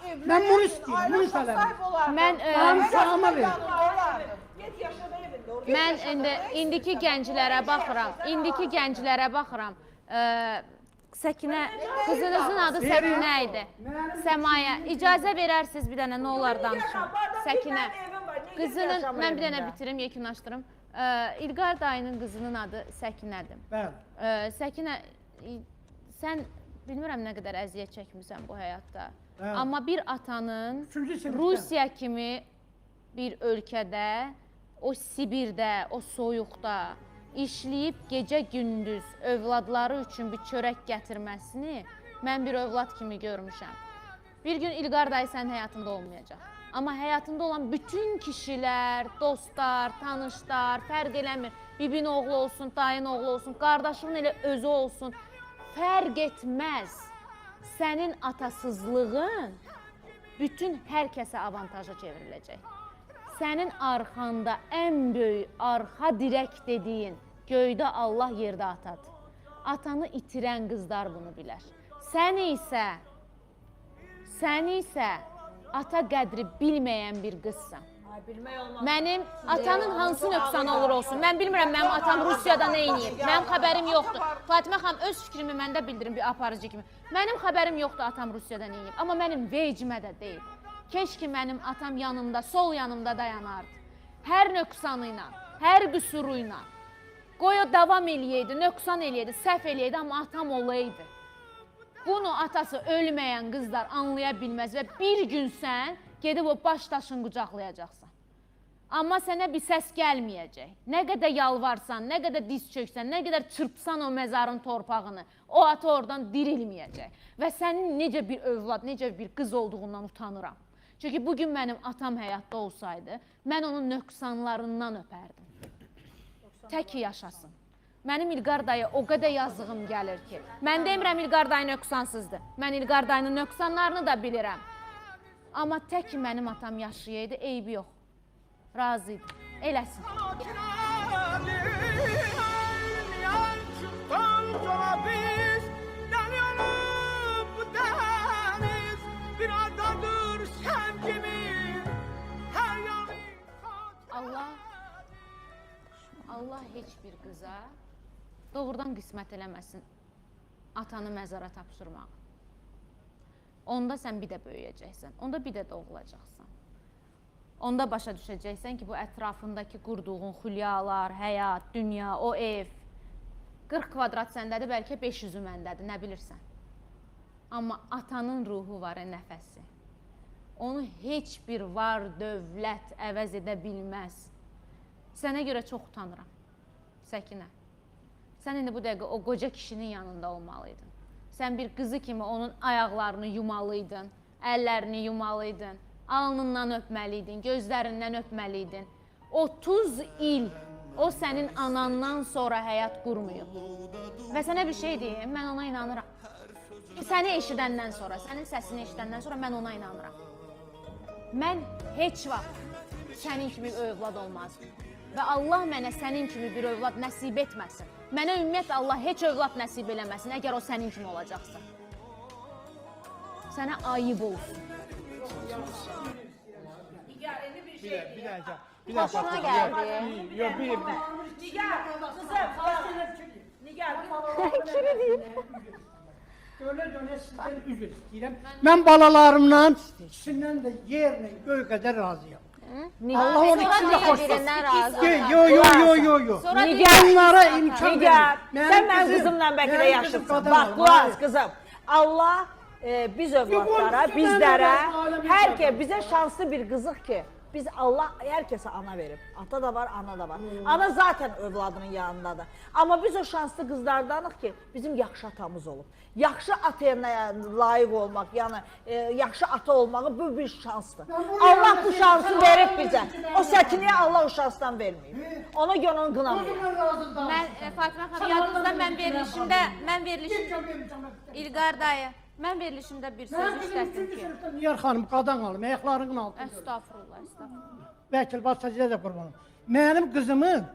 Evlər, mən bunu istəyirəm, bunu istəyirəm. Mən sağıma verim. Mən indiki gənclərə baxıram. Səkinə, qızınızın adı Səkinə idi. Səmaya, icazə verərsiniz bir dənə, nə olar danışım. Səkinə, qızının, mən bir dənə bitirim, yekunlaşdırım. İlqar dayının qızının adı Səkinədir. Səkinə, sən bilmirəm nə qədər əziyyət çəkmirsən bu həyatda. Amma bir atanın Rusiya kimi bir ölkədə, o Sibirdə, o soyuqda işləyib gecə-gündüz övladları üçün bir çörək gətirməsini mən bir övlad kimi görmüşəm. Bir gün İlqar dayı sənin həyatında olmayacaq. Amma həyatında olan bütün kişilər, dostlar, tanışlar, fərq eləmir. Bibin oğlu olsun, dayın oğlu olsun, qardaşının elə özü olsun. Fərq etməz. Sənin atasızlığın bütün hər kəsə avantaja çevriləcək. Sənin arxanda ən böyük arxa dirək dediyin göydə Allah, yerdə atadır. Atanı itirən qızlar bunu bilər. Sən isə ata qədri bilməyən bir qızsan. Mənim atanın hansı nöqsanı olur olsun. Mən bilmirəm mənim atam Rusiyada nə eləyib. Mənim xəbərim yoxdur. Fatimə xanım öz fikrimi məndə bildirim bir aparıcı kimi. Mənim xəbərim yoxdur atam Rusiyada nə eləyib. Amma mənim vecimə də deyil. Keşke mənim atam yanımda, sol yanımda dayanardı. Hər nöqsanı ilə, hər qüsuru ilə. Qoy o davam eləyəydi, nöqsan eləyəydi, səhv eləyəydi, amma atam olaydı. Bunu atası ölməyən qızlar anlaya bilməz və bir gün sən gedib o baş daşını qucaqlayacaqsan. Amma sənə bir səs gəlməyəcək. Nə qədər yalvarsan, nə qədər diz çöksən, nə qədər çırpsan o məzarın torpağını, o ata oradan dirilməyəcək. Və sənin necə bir övlad, necə bir qız olduğundan utanıram. Çünki bugün mənim atam həyatda olsaydı, mən onun nöqsanlarından öpərdim. Tək yaşasın. Mənim İlqar dayı o qədər yazığım gəlir ki, mən demirəm İlqar dayı nöqsansızdır. Mən İlqar dayının nöqsanlarını da bilirəm. Amma tək mənim atam yaşayaydı, eybi yox. Razıydı. Eləsin. Allah heç bir qıza doğrudan qismət eləməsin atanı məzara tapşırmağı. Onda sən bir də böyüyəcəksən, onda bir də doğulacaqsan. Onda başa düşəcəksən ki, bu ətrafındakı qurduğun xülyalar, həyat, dünya, o ev 40 kvadrat səndədir, bəlkə 500-ü məndədir, nə bilirsən. Amma atanın ruhu var, nəfəsi. Onu heç bir var, dövlət əvəz edə bilməz. Sənə görə çox utanıram, Səkinə. Sən indi bu dəqiqə o qoca kişinin yanında olmalıydın. Sən bir qızı kimi onun ayaqlarını yumalıydın, əllərini yumalıydın, alnından öpməliydin, gözlərindən öpməliydin. 30 il o sənin anandan sonra həyat qurmuyub. Və sənə bir şey deyim, mən ona inanıram. Səni eşidəndən sonra, sənin səsini eşidəndən sonra mən ona inanıram. Mən heç vaxt sənin kimi bir övlad olmazdım. Və Allah mənə sənin kimi bir övlad nəsib etməsin. Mənə ümumiyyətlə Allah heç övlad nəsib eləməsin, əgər o sənin kimi olacaqsa. Sənə ayıb olsun. Hoşuna gəldi. Nigar, qızım, Nigar. Kiri deyib. Dönə sizdən üzr istəyirəm. Mən balalarımdan ikisindən də yerlə göy qədər razıyam. Allah onun içində Birindən razı. Yo. Onlara imkan Nigar, sən mənim qızımla bəlkə də yaşıbsın. Bax, qulaq qızım. Allah biz övladlara, bizlərə, bizə şanslı bir qızıq ki, biz Allah hər kəsə ana verib. Ata da var, ana da var. Ana zaten övladının yanındadır. Amma biz o şanslı qızlardanıq ki, bizim yaxşı atamız olub. Yaxşı ataya layiq olmaq, yəni yaxşı ata olmağı bu bir şansdır. Allah bu şansı verib bizə. O Səkinəyə Allah o şansdan verməyib. Ona görə onu qınamayıb. Mən Fatimə xanım yadınızda mən verilişimdə İlqar dayı, mən verilişimdə bir söz işlətdim ki. Niyar xanım qadan alım, ayaqlarının altında. Estağfurullah. Vəkil Basacıya da qurbanım. Mənim qızımı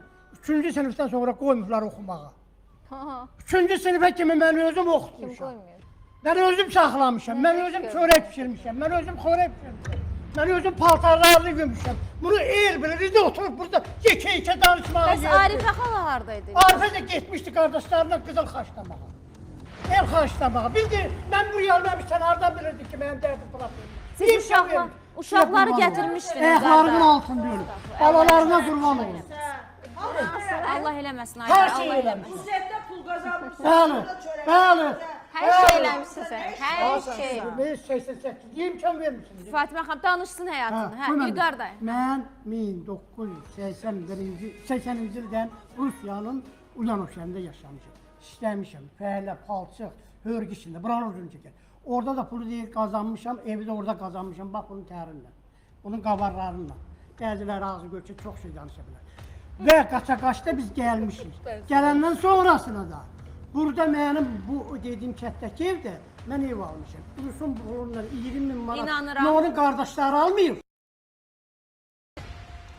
3-cü sinifdən sonra qoymuşlar oxumağa. 3-cü sinifə kimi mən özüm oxutmuşam. Mən özüm saxlamışam, mən özüm çörək pişirmişəm, mən özüm xörək pişirmişəm. Mən özüm paltarlarını gümüşəm. Bunu el bilir, indi oturub burada yekə danışmağa Bəs Arifə xala haradaydı? Arifə də getmişdi qardaşlarına qızıl xaçlamağa. El xaçlamağa. Bildi, mən bu gəlməmişsən, hardan bilirdi ki, mənim dərdim bırakıyım. Siz uşaqları gətirmişdiniz. Ayaqlarının altında ölüm. Balalarına qurban olun. Allah eləməsin, Hər şey Allah eləmiş. Ücretdə pul qazanmışsın. Bəli. Hər şey eləmişsiniz. Hər şey. Biz 88 imkan vermişsiniz. Fatimə xanım danışsın həyatını. Hə, İlqar dayı. Mən 1980-ci ildən Rusiyanın Ulyanov şəhərində yaşamışam. İşləmişəm, fəhlə, palçıq, hörgü içində, buranın uzun çəkər. Orada da pulu deyil qazanmışam, evi də orada qazanmışam, bax bunun tərinlə, bunun qavarlarıyla. Bəziləri ağzı göçür, çox şey danışa bilər. Və qaça-qaçda biz gəlmişik. Gələndən sonrasına da burada mənim bu dediyim kətdəki evdə mən ev almışam. Rusun bulunlar 20 min manat. İnanıram. Onun qardaşları almayıb.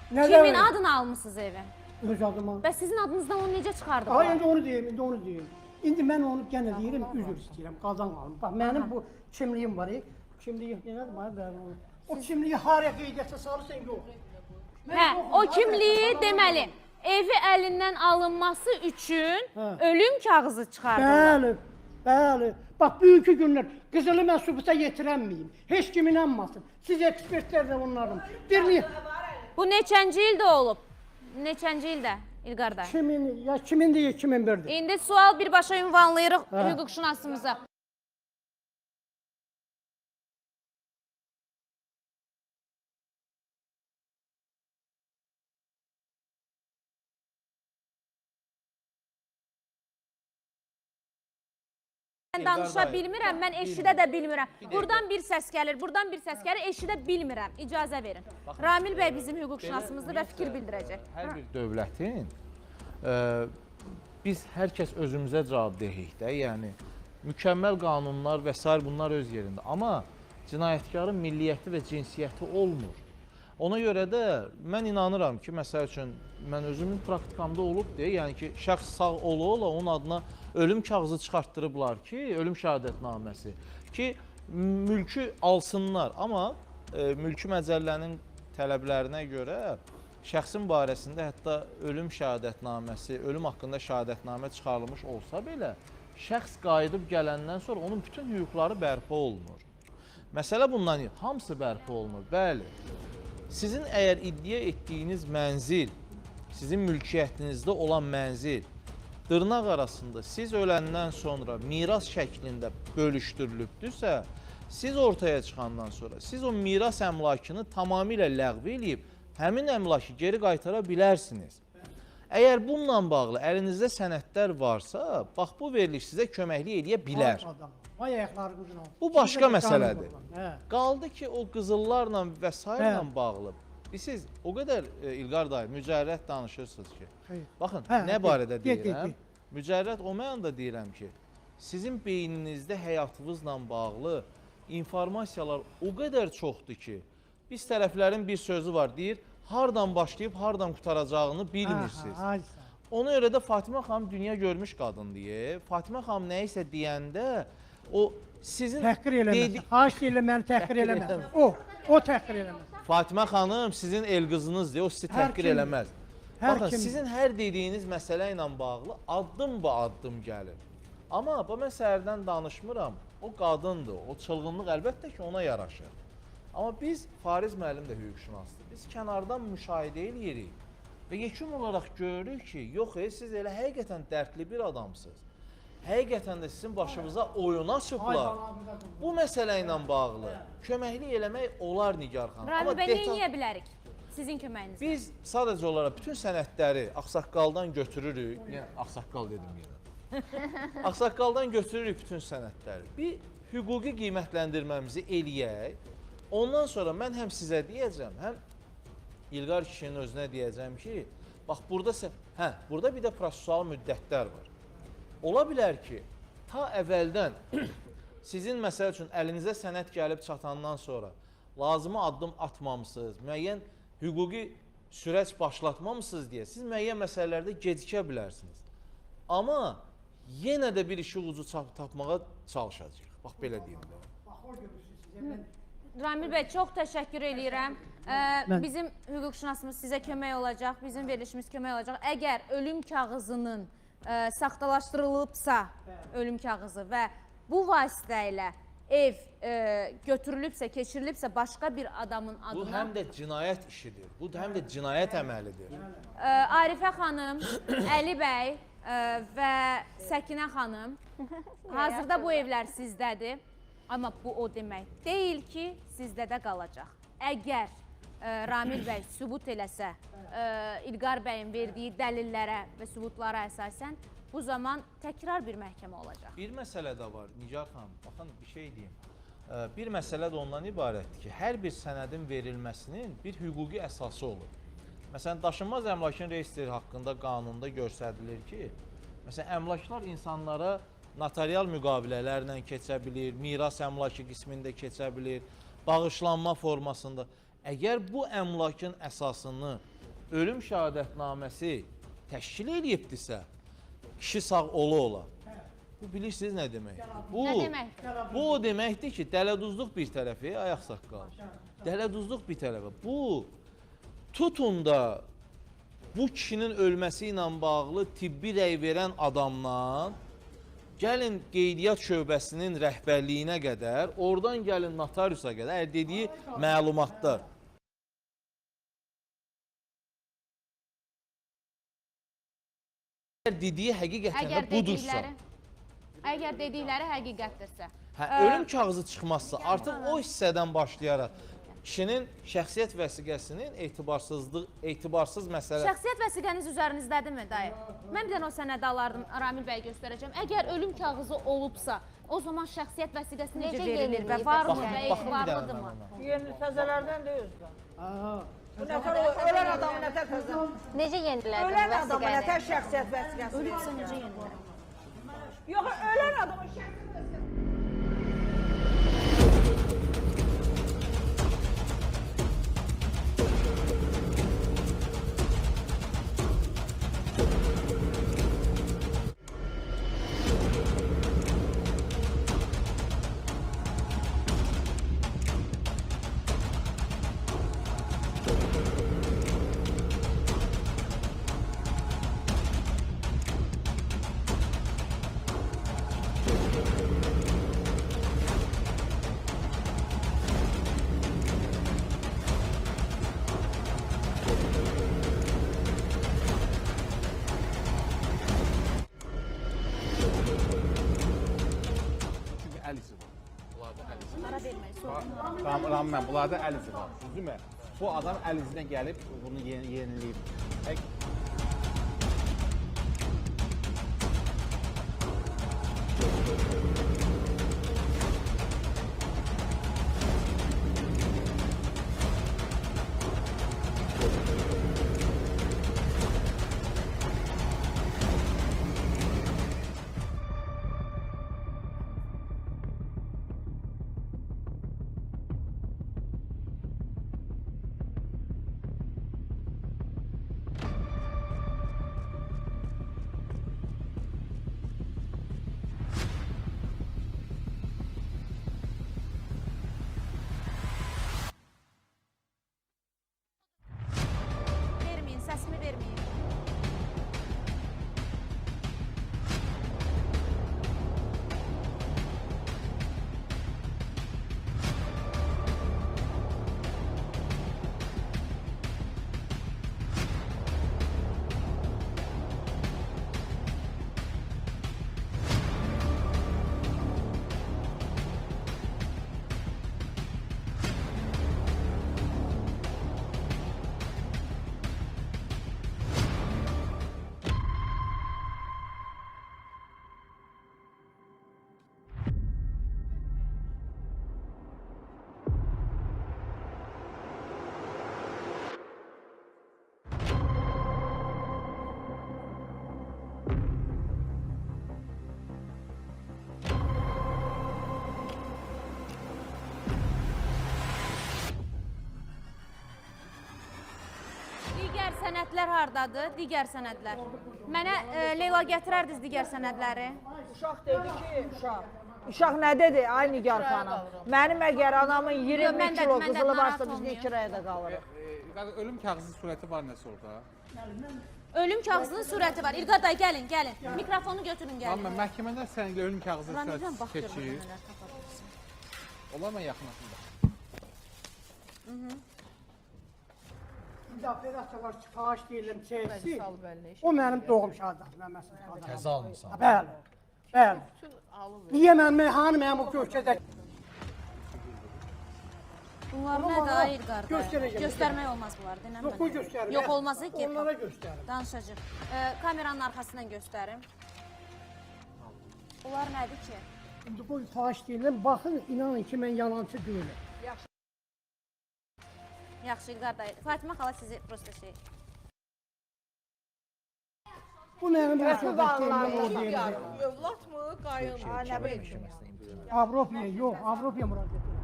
Kimin adını almışsınız evin? Öz adıma. Bəs sizin adınızdan onu necə çıxardıblar? Ay, indi onu deyim. İndi mən onu yenə deyirəm, üzr istəyirəm, qazanmalım. Bax, mənim bu kimliyim var, kimliyi nədir mənə? O kimliyi haraya qeydiyyata salırsan, yox. Hə, o kimliyi deməli, evi əlindən alınması üçün ölüm kağızı çıxardırlar. Bəli, bəli. Bax, bugünkü günlər qızılı mən sübuta yetirənməyim. Heç kim inanmasın. Siz ekspertlər də onların. Bu neçənci ildə olub? Neçənci ildə İlqar dayı? 2000-dir, 2001-dir. İndi sual birbaşa ünvanlayırıq hüquqşünasımıza. Mən danışa bilmirəm, mən eşidə də bilmirəm. Buradan bir səs gəlir, buradan bir səs gəlir, eşidə bilmirəm. İcazə verin. Ramil bəy bizim hüquqşünasımızdır və fikir bildirəcək. Hər bir dövlətin biz hər kəs özümüzə cavabdehik də, yəni mükəmməl qanunlar və s. bunlar öz yerində. Amma cinayətkarın milliyyəti və cinsiyyəti olmur. Ona görə də mən inanıram ki, məsəl üçün, mən özümün praktikamda olub deyə, yəni ki, şəxs sağ ola-ola onun adına ölüm kağızı çıxartdırıblar ki, ölüm şəhadətnaməsi ki, mülkü alsınlar. Amma mülki məcəllənin tələblərinə görə şəxsin barəsində hətta ölüm şəhadətnaməsi, ölüm haqqında şəhadətnamə çıxarılmış olsa belə, şəxs qayıdıb gələndən sonra onun bütün hüquqları bərpa olunur. Məsələ bundan hamısı bərpa olunur, bəli. Sizin əgər iddia etdiyiniz mənzil, sizin mülkiyyətinizdə olan mənzil, dırnaq arasında siz öləndən sonra miras şəklində bölüşdürülübdürsə, siz ortaya çıxandan sonra siz o miras əmlakını tamamilə ləğv edib, həmin əmlakı geri qaytara bilərsiniz. Əgər bununla bağlı əlinizdə sənədlər varsa, bax bu veriliş sizə köməklik edə bilər. Bu başqa məsələdir. Qaldı ki, o qızıllarla və s. ilə bağlı. Siz o qədər İlqar dayı mücərrət danışırsınız ki, baxın, nə barədə deyirəm? Mücərrət o mənada deyirəm ki, sizin beyninizdə həyatınızla bağlı informasiyalar o qədər çoxdur ki, biz tərəflərin bir sözü var, deyir, hardan başlayıb, hardan qutaracağını bilmirsiniz. Ona görə də Fatimə xanım dünya görmüş qadın deyir. Fatimə xanım nə isə deyəndə, o sizin... Təhqir eləməz. Xahiş deyirəm, məni təhqir eləməz. O təhqir eləməz. Fatimə xanım sizin el qızınızdır, o sizi təhqir eləməz. Baxın, sizin hər dediyiniz məsələ ilə bağlı addım-ba-addım gəlir. Amma bu mən səhərdən danışmıram, o qadındır, o çılğınlıq əlbəttə ki, ona yaraşır. Amma biz, Fariz müəllim də hüquqşünasdır, biz kənardan müşahidə eləyirik və yekun olaraq görürük ki, yox, siz elə həqiqətən dərdli bir adamsınız. Həqiqətən də sizin başınıza oyuna çıxıblar. Bu məsələ ilə bağlı köməklik eləmək olar Nigar xanım. Ramil bəy, nə eləyə bilərik sizin köməyinizlə? Biz sadəcə olaraq bütün sənədləri ağsaqqaldan götürürük. Ağsaqqal dedim yenə. Ağsaqqaldan götürürük bütün sənədləri. Bir hüquqi qiymətləndirməmizi eləyək. Ondan sonra mən həm sizə deyəcəm, həm İlqar kişinin özünə deyəcəm ki, bax burada bir də prosessual müddətlər var. Ola bilər ki, ta əvvəldən sizin məsəl üçün əlinizə sənəd gəlib çatandan sonra lazımı addım atmamısınız, müəyyən hüquqi sürəc başlatmamısınız deyə siz müəyyən məsələlərdə gecikə bilərsiniz. Amma yenə də bir işi ucu tapmağa çalışacaq. Bax, belə deyim. Ramil bəy, çox təşəkkür edirəm. Bizim hüquqşünasımız sizə kömək olacaq, bizim verilişimiz kömək olacaq. Əgər ölüm kağızının saxtalaşdırılıbsa, ölüm kağızı və bu vasitə ilə ev götürülübsə, keçirilibsə başqa bir adamın adına... Bu həm də cinayət işidir, bu həm də cinayət əməlidir. Arifə xanım, Əli bəy və Səkinə xanım, hazırda bu evlər sizdədir. Amma bu o demək deyil ki, sizdə də qalacaq. Əgər Ramil bəy sübut eləsə, İlqar bəyin verdiyi dəlillərə və sübutlara əsasən, bu zaman təkrar bir məhkəmə olacaq. Bir məsələ də var, Nigar xanım, baxın, bir şey deyim. Bir məsələ də ondan ibarətdir ki, hər bir sənədin verilməsinin bir hüquqi əsası olur. Məsələn, daşınmaz əmlakın reyestri haqqında qanunda göstərilir ki, məsələn, əmlaklar insanlara notarial müqavilələrlə keçə bilir, miras əmlakı qismində keçə bilir, bağışlanma formasında. Əgər bu əmlakın əsasını ölüm şəhadətnaməsi təşkil edibdirsə, kişi sağ ola-ola Bu bilirsiniz nə deməkdir? Nə deməkdir? Bu o deməkdir ki, dələduzluq bir tərəfi, ayaq saqqal. Dələduzluq bir tərəfi. Bu tutun da bu kişinin ölməsi ilə bağlı tibbi rəy verən adamdan gəlin qeydiyyat şöbəsinin rəhbərliyinə qədər, oradan gəlin notariusa qədər dediyi məlumatlar. Dediyi həqiqətən də budursa. Əgər dedikləri həqiqətdirsə. Ölüm kağızı çıxmazsa, artıq o hissədən başlayaraq kişinin şəxsiyyət vəsiqəsinin etibarsız məsələ. Şəxsiyyət vəsiqəniz üzərinizdədirmi dayı? Mən bir dənə o sənədi alardım, Ramil bəy göstərəcəm. Əgər ölüm kağızı olubsa, o zaman şəxsiyyət vəsiqəsi necə verilir və varmı və etibarlıdırmı? Yeni təzələrdən də özdən. Bu nəfər ölən adamın nətər təzə? Necə yenilədir Ölən adamın vəsiqəni? nətər şəxsiyyət vəsiqəsi? Ölübsə necə yenilir? Yox, ölən adamın şəxsiyyət vəsiqəsi. Ramil, bunlarda əl izi var. Düzdürmü? Bu adam əl izinə gəlib bunu yeniləyib. Verməyin, səsimi verməyin. Digər sənədlər hardadır? Digər sənədlər. Mənə Leyla gətirərdiniz digər sənədləri. Uşaq dedi ki, uşaq nə dedi? Ay Nigar xanım, mənim əgər anamın 20 kilo qızılı varsa biz neçə kirayədə qalırıq? Ölüm kağızı surəti var nəsə orada? Ölüm kağızının surəti var. İlqar dayı, gəlin, gəlin. Mikrofonu götürün, gəlin. Amma məhkəmədə sənə ölüm kağızı Ramildən surəti bax görün keçir. nələr tapa bilirsin. Olar mı yaxınlaşında? Müdafiəçilər sifariş deyirəm çəksin. O mənim doğum şahidlərim məsələn. Təzə almısan. Bəli. Bəli. Niyə mənim mənim o köşədə Bunlar nədir ay İlqar dayı? Göstərəcəm. Göstərmək olmaz bunlar, denən Yox, mən. göstərin. Yox, olmaz ki. Onlara göstərin. Danışacaq. Kameranın arxasından göstərim. Bunlar nədir ki? İndi bu sifariş deyirəm. Baxın, inanın ki, mən yalancı deyiləm. Yaxşı İlqar dayı. Fatimə xala sizi prosta şey. Bu mənim Rəsmi bağlılar, Övlad mı, qayın mı? Nə bilim. Avropaya yox, Avropaya müraciət edirəm.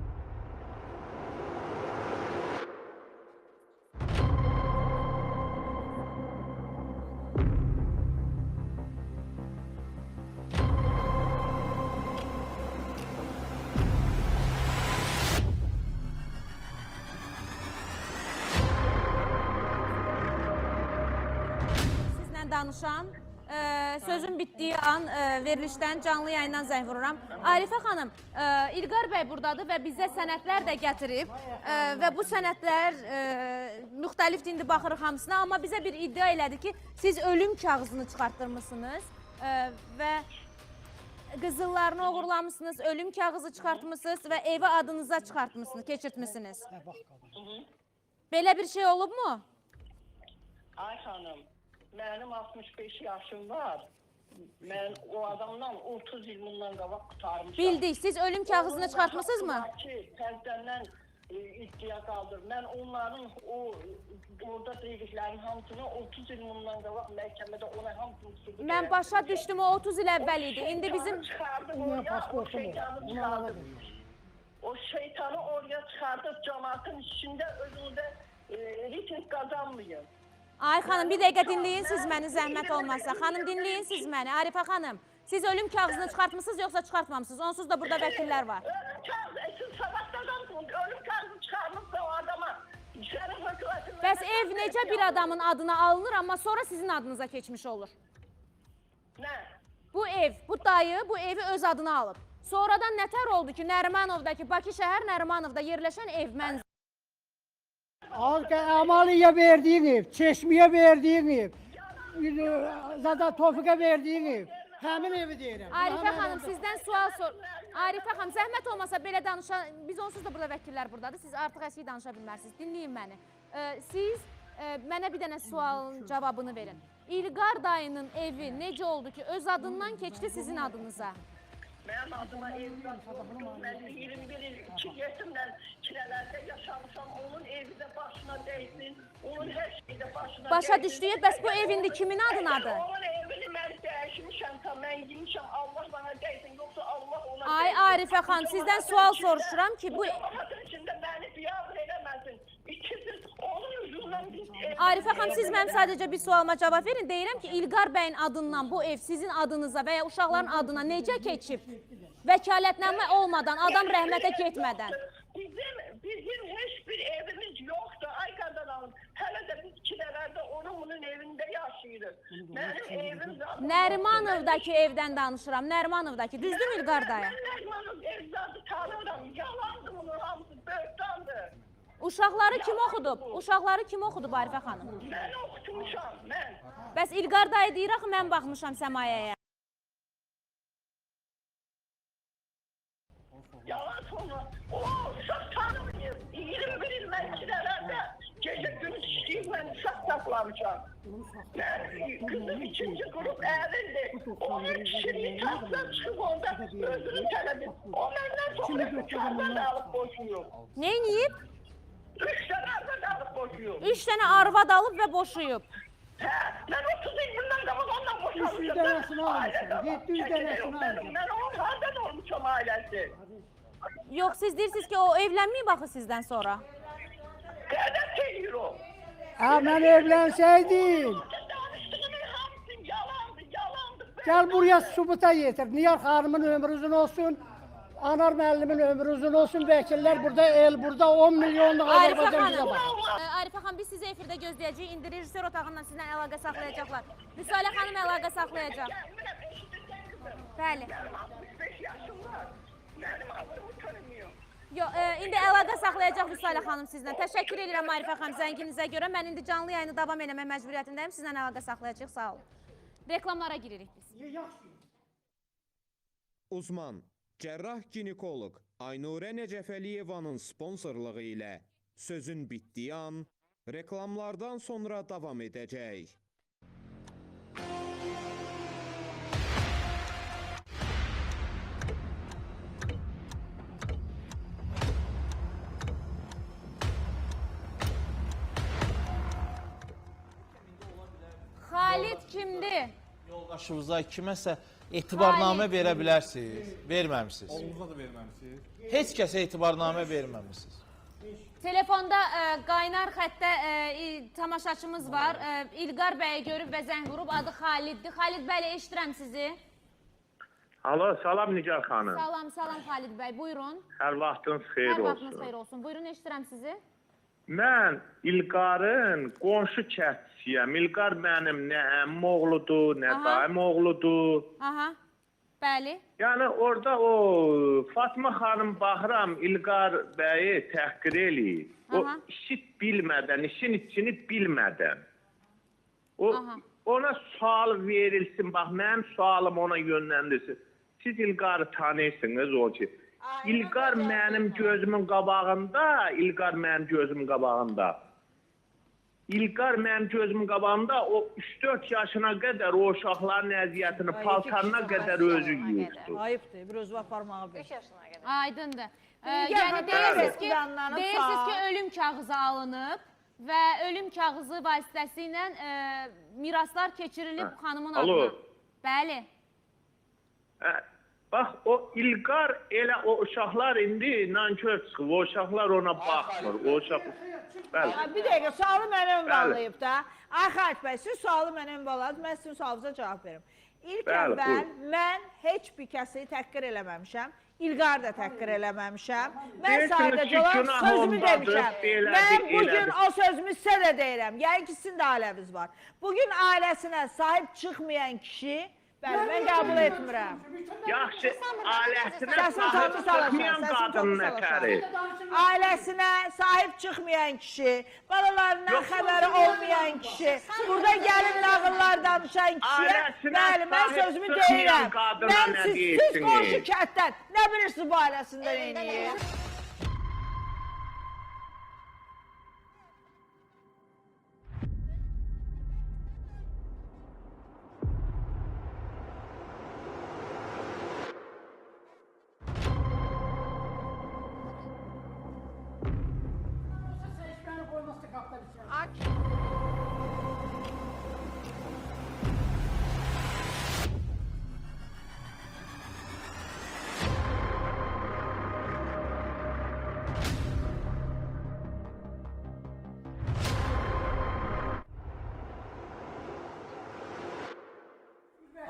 danışan, sözün bitdiyi an verilişdən, canlı yayından zəng vururam. Arifə xanım, İlqar bəy buradadır və bizə sənədlər də gətirib və bu sənədlər müxtəlif indi baxırıq hamısına, amma bizə bir iddia elədi ki, siz ölüm kağızını çıxartdırmışsınız və qızıllarını oğurlamışsınız, ölüm kağızı çıxartmışsınız və evi adınıza çıxartmışsınız, keçirtmişsiniz. Belə bir şey olub mu? Ay xanım, mənim 65 yaşım var. Mən o adamdan 30 il bundan qabaq qutarmışam. Bildik, siz ölüm kağızını çıxartmışsınız mı? Təzədən iddia qaldır. Mən onların o orada dediklərinin hamısını 30 il bundan qabaq məhkəmədə ona hamısını sübut. Mən başa düşdüm, o 30 il əvvəl idi. İndi bizim... O şeytanı oraya çıxardıb cəmaatın içində özündə ritim qazanmayın. Ay xanım, bir dəqiqə dinləyin siz məni, zəhmət olmazsa. Xanım, dinləyin siz məni. Arifə xanım, siz ölüm kağızını çıxartmışsınız, yoxsa çıxartmamışsınız? Onsuz da burada vəkillər var. Ölüm kağızı, siz sabahdan ölüm kağızı çıxarmışsa o adama. Bəs ev necə bir adamın adına alınır, amma sonra sizin adınıza keçmiş olur? Nə? Bu ev, bu dayı bu evi öz adına alıb. Sonradan nətər oldu ki, Nərimanovdakı, Bakı şəhər Nərimanovda yerləşən ev mənzil? Amaliye verdiğin ev, Çeşmiye verdiğin ev, zaten Tofik'e verdiğin ev. Həmin evi deyirəm. Arifə xanım, sizdən sual sor. Arifə xanım, zəhmət olmasa belə danışan, biz onsuz da burada vəkillər buradadır. Siz artıq əski danışa bilmərsiniz. Dinləyin məni. Siz mənə bir dənə sualın cavabını verin. İlqar dayının evi necə oldu ki, öz adından keçdi sizin adınıza? Mənim adıma evdən sorulur. Mən 21 il 2 yetimlə kirələrdə yaşamışam. Onun evi də başına dəysin. Onun hər şeyi də başına dəysin. Başa düşdüyü, bəs bu ev indi kimin adınadır? Onun evini mən dəyişmişəm, mən yemişəm. Allah bana dəysin, yoxsa Allah ona dəysin. Ay Arifə xanım, sizdən sual soruşuram ki, bu... Cəmaatın içində məni biabr eləməsin. İkisiz onun üzündən biz... Arifə xanım, siz mənim sadəcə bir sualıma cavab verin. Deyirəm ki, İlqar bəyin adından bu ev sizin adınıza və ya uşaqların adına necə keçib? Vəkalətnamə olmadan, adam rəhmətə getmədən. Bizim heç bir evimiz yoxdur. Ay qadan alın. Hələ də biz kirələrdə onun evində yaşayırıq. Mənim evim zaten... Nərimanovdakı evdən danışıram. Nərimanovdakı. Düzdür İlqar dayı? Mən Nərimanov evzadı tanıram. Yalandır bunun hamısı. Böhtandır. Uşaqları kim oxudub? Uşaqları kim oxudub Arifə xanım? Mən oxutmuşam, mən. Bəs İlqar dayı deyir axı, mən baxmışam Səmayəyə. Yalan sonra. O uşaq tanımayır. 21 il mən kirələrdə gecə gündüz işləyib mən uşaq saxlamışam. Kızım 2-ci qrup ərildi. Onun kişiliyi taxtdan çıxıb onda özünü tələb et. O məndən sonra uşaqdan alıb boşuyub. Neyniyib? 3 dənə arvad alıb boşuyub. 3 dənə arvad alıb və boşuyub. Hə, mən 30 il bundan qabaq ondan boşalmışam. 300 dənəsini almışam, 700 dənəsini almışam. Mən onun hardan olmuşam ailəsi. Yox, siz deyirsiniz ki, o evlənməyib axı sizdən sonra. Qədət deyir o. Mən evlenseydim. Danışdığının hamısı yalandı. Gel buraya subuta getir. Niyar Hanım'ın ömrü uzun olsun. Anar müəllimin ömrü uzun olsun. Vəkillər burada, burada 10 milyonluq Azərbaycan bizə var. Arifə xanım, biz sizi efirdə gözləyəcəyik. İndi rejissor otağından sizlə əlaqə saxlayacaqlar. Müsalə xanım əlaqə saxlayacaq. Bəli. Mənim 65 yaşım var. Mənim adımı tanımıyor. İndi əlaqə saxlayacaq Müsalə xanım sizlə. Təşəkkür edirəm Arifə xanım zənginizə görə. Mən indi canlı yayını davam eləmək məcburiyyətindəyim. Sizlə əlaqə saxlayacaq. Sağ olun. Reklamlara giririk biz. Uzman, cərrah ginekoloq Aynurə Nəcəfəliyevanın sponsorluğu ilə sözün bitdiyi an reklamlardan sonra davam edəcək. Xalid kimdir? Yoldaşınıza kiməsə etibarnamə verə bilərsiniz, verməmisiniz. Oğlunuza da verməmisiniz. Heç kəsə etibarnamə verməmisiniz. Telefonda qaynar xəttə tamaşaçımız var. İlqar bəyi görüb və zəng vurub, adı Xaliddir. Xalid bəy, eşidirəm sizi. Alo, salam Nigar xanım. Salam Xalid bəy, buyurun. Hər vaxtınız xeyir olsun. Hər vaxtınız xeyir olsun. Buyurun, eşidirəm sizi. Mən İlqarın qonşu kəndçisiyəm. İlqar mənim nə əmmim oğludur, nə dayım oğludur. Aha, bəli. Yəni orada o Fatma xanım baxıram İlqar bəyi təhqir eləyir. O işi bilmədən, işin içini bilmədən. Ona sual verilsin, bax mənim sualım ona yönləndirsin. Siz İlqarı tanıyırsınız o ki. İlqar mənim gözümün qabağında, İlqar mənim gözümün qabağında. İlqar mənim gözümün qabağında o 3-4 yaşına qədər o uşaqların əziyyətini paltarına qədər özü yiyirdi. Ayıbdır, bir özü aparmağı bilir. 3 yaşına qədər. Aydındır. Yəni deyirsiniz ki, ölüm kağızı alınıb və ölüm kağızı vasitəsilə miraslar keçirilib xanımın adına. Bəli. Bax, o İlqar elə o uşaqlar indi nankör çıxıb, o uşaqlar ona baxmır, o uşaqlar... Bir dəqiqə, sualı mənə ünvanlayıb da. Ay Xalit bəy, siz sualı mənə ünvanladınız, mən sizin sualınıza cavab verim. İlk əvvəl mən heç bir kəsi təhqir eləməmişəm. İlqar da təhqir eləməmişəm. Mən sadəcə olaraq sözümü demişəm. Mən bugün o sözümü sizə də deyirəm. Yəni ki, sizin də ailəniz var. Bugün ailəsinə sahib çıxmayan kişi, bəli, mən qəbul etmirəm. Yaxşı, ailəsinə sahib çıxmayan qadın nətəri? Ailəsinə sahib çıxmayan kişi, balalarından xəbəri olmayan kişi, burada gəlin nağıllar danışan kişiyə, bəli, mən sözümü deyirəm. Mən siz qonşu kətdən, nə bilirsiniz bu ailəsində neyniyim?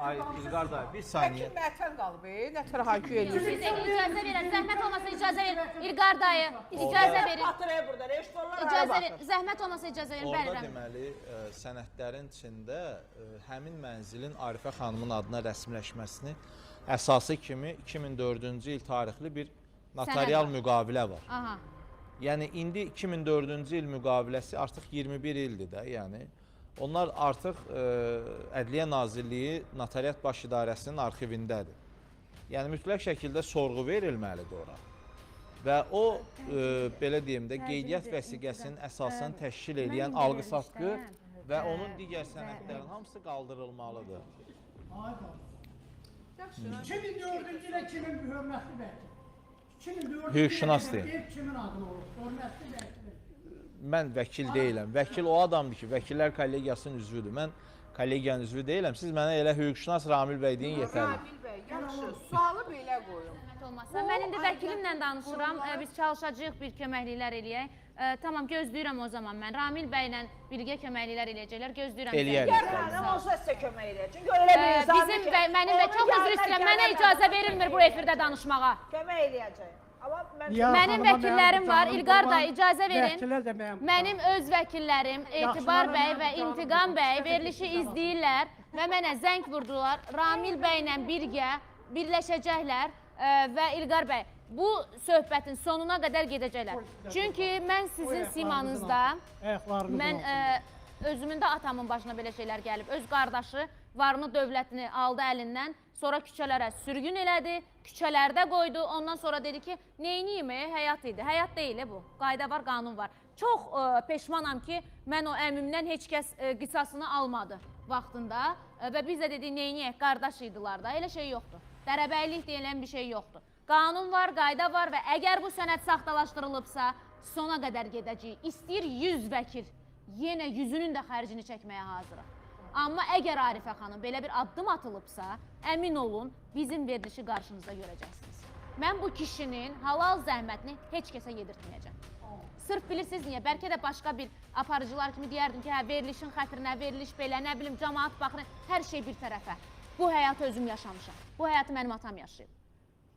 Ay İlqar da bir saniyə. Vəkil Mətər qalıb, nətər haykü edirsiniz? İcazə verin, zəhmət olmasa icazə verin. İlqar dayı, icazə verin. Batıraya burada, reştorlar İcazə verin, zəhmət olmasa icazə verin. Orada deməli, sənədlərin içində həmin mənzilin Arifə xanımın adına rəsmiləşməsini əsası kimi 2004-cü il tarixli bir notarial müqavilə var. Aha. Yəni indi 2004-cü il müqaviləsi artıq 21 ildir də, yəni. Onlar artıq Ədliyyə Nazirliyi Notariat Baş İdarəsinin arxivindədir. Yəni mütləq şəkildə sorğu verilməlidir ora. Və o, belə deyim də, qeydiyyat vəsiqəsinin əsasını təşkil edən alqı-satqı və onun digər sənədlərin hamısı qaldırılmalıdır. 2004-cü ilə kimin hörmətli vəkil? Hüquqşünas deyil. Kimin adına olur? Hörmətli vəkil. Mən vəkil deyiləm. Vəkil o adamdır ki, vəkillər kollegiyasının üzvüdür. Mən kollegiyanın üzvü deyiləm. Siz mənə elə hüquqşünas Ramil bəy deyin yetərli. Ramil bəy, yaxşı, sualı belə qoyun. Mən indi vəkilimlə danışıram, biz çalışacağıq bir köməkliklər eləyək. Tamam, gözləyirəm o zaman mən. Ramil bəylə birgə köməkliklər eləyəcəklər, gözləyirəm. Eləyərik. Gəlməyəm, olsa sizə kömək eləyək. Çünki öyle bir insan ki, mənim və çox üzr istəyirəm, mənə icazə verilmir bu efirdə danışmağa. Kömək eləyəcək. Mənim vəkillərim var, İlqar da icazə verin. Mənim öz vəkillərim Etibar bəy və İntiqam bəy verilişi izləyirlər və mənə zəng vurdular. Ramil bəylə birgə birləşəcəklər və İlqar bəy bu söhbətin sonuna qədər gedəcəklər. Çünki mən sizin simanızda, mən özümün də atamın başına belə şeylər gəlib. Öz qardaşı varını, dövlətini aldı əlindən. Sonra küçələrə sürgün elədi, küçələrdə qoydu. Ondan sonra dedi ki, neyniyim, həyat idi. Həyat deyil bu. Qayda var, qanun var. Çox peşmanam ki, mən o əmimdən heç kəs qisasını almadı vaxtında. Və biz də dedik, neyniyək, qardaş idilar da. Elə şey yoxdur. Dərəbəylik deyilən bir şey yoxdur. Qanun var, qayda var və əgər bu sənəd saxtalaşdırılıbsa, sona qədər gedəcəyik. İstəyir 100 vəkil, yenə 100-ünün də xərcini çəkməyə hazırıq. Amma əgər Arifə xanım belə bir addım atılıbsa, əmin olun, bizim verilişi qarşınızda görəcəksiniz. Mən bu kişinin halal zəhmətini heç kəsə yedirtməyəcəm. Sırf bilirsiniz niyə? Bəlkə də başqa bir aparıcılar kimi deyərdim ki, hə, verilişin xətrinə, veriliş belə, nə bilim, cəmaat baxın, hər şey bir tərəfə. Bu həyatı özüm yaşamışam. Bu həyatı mənim atam yaşayıb.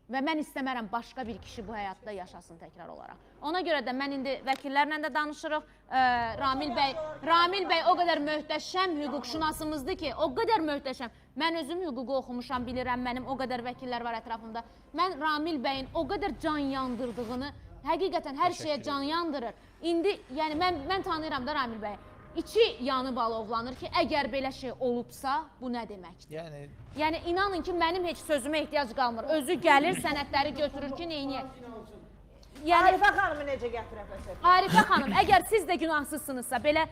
Və mən istəmərəm başqa bir kişi bu həyatda yaşasın təkrar olaraq. Ona görə də mən indi vəkillərlə də danışırıq. Ramil bəy o qədər möhtəşəm hüquqşünasımızdır ki, o qədər möhtəşəm. Mən özüm hüququ oxumuşam, bilirəm, mənim o qədər vəkillər var ətrafımda. Mən Ramil bəyin o qədər can yandırdığını, həqiqətən hər şeyə can yandırır. İndi, yəni mən tanıyıram da Ramil bəyi. İçi yanı balovlanır ki, əgər belə şey olubsa, bu nə deməkdir? Yəni inanın ki, mənim heç sözümə ehtiyac qalmır. Özü gəlir, sənədləri götürür ki, neyniyək? Arifə xanımı necə gətirəfəsək? Arifə xanım, əgər siz də günahsızsınızsa, belə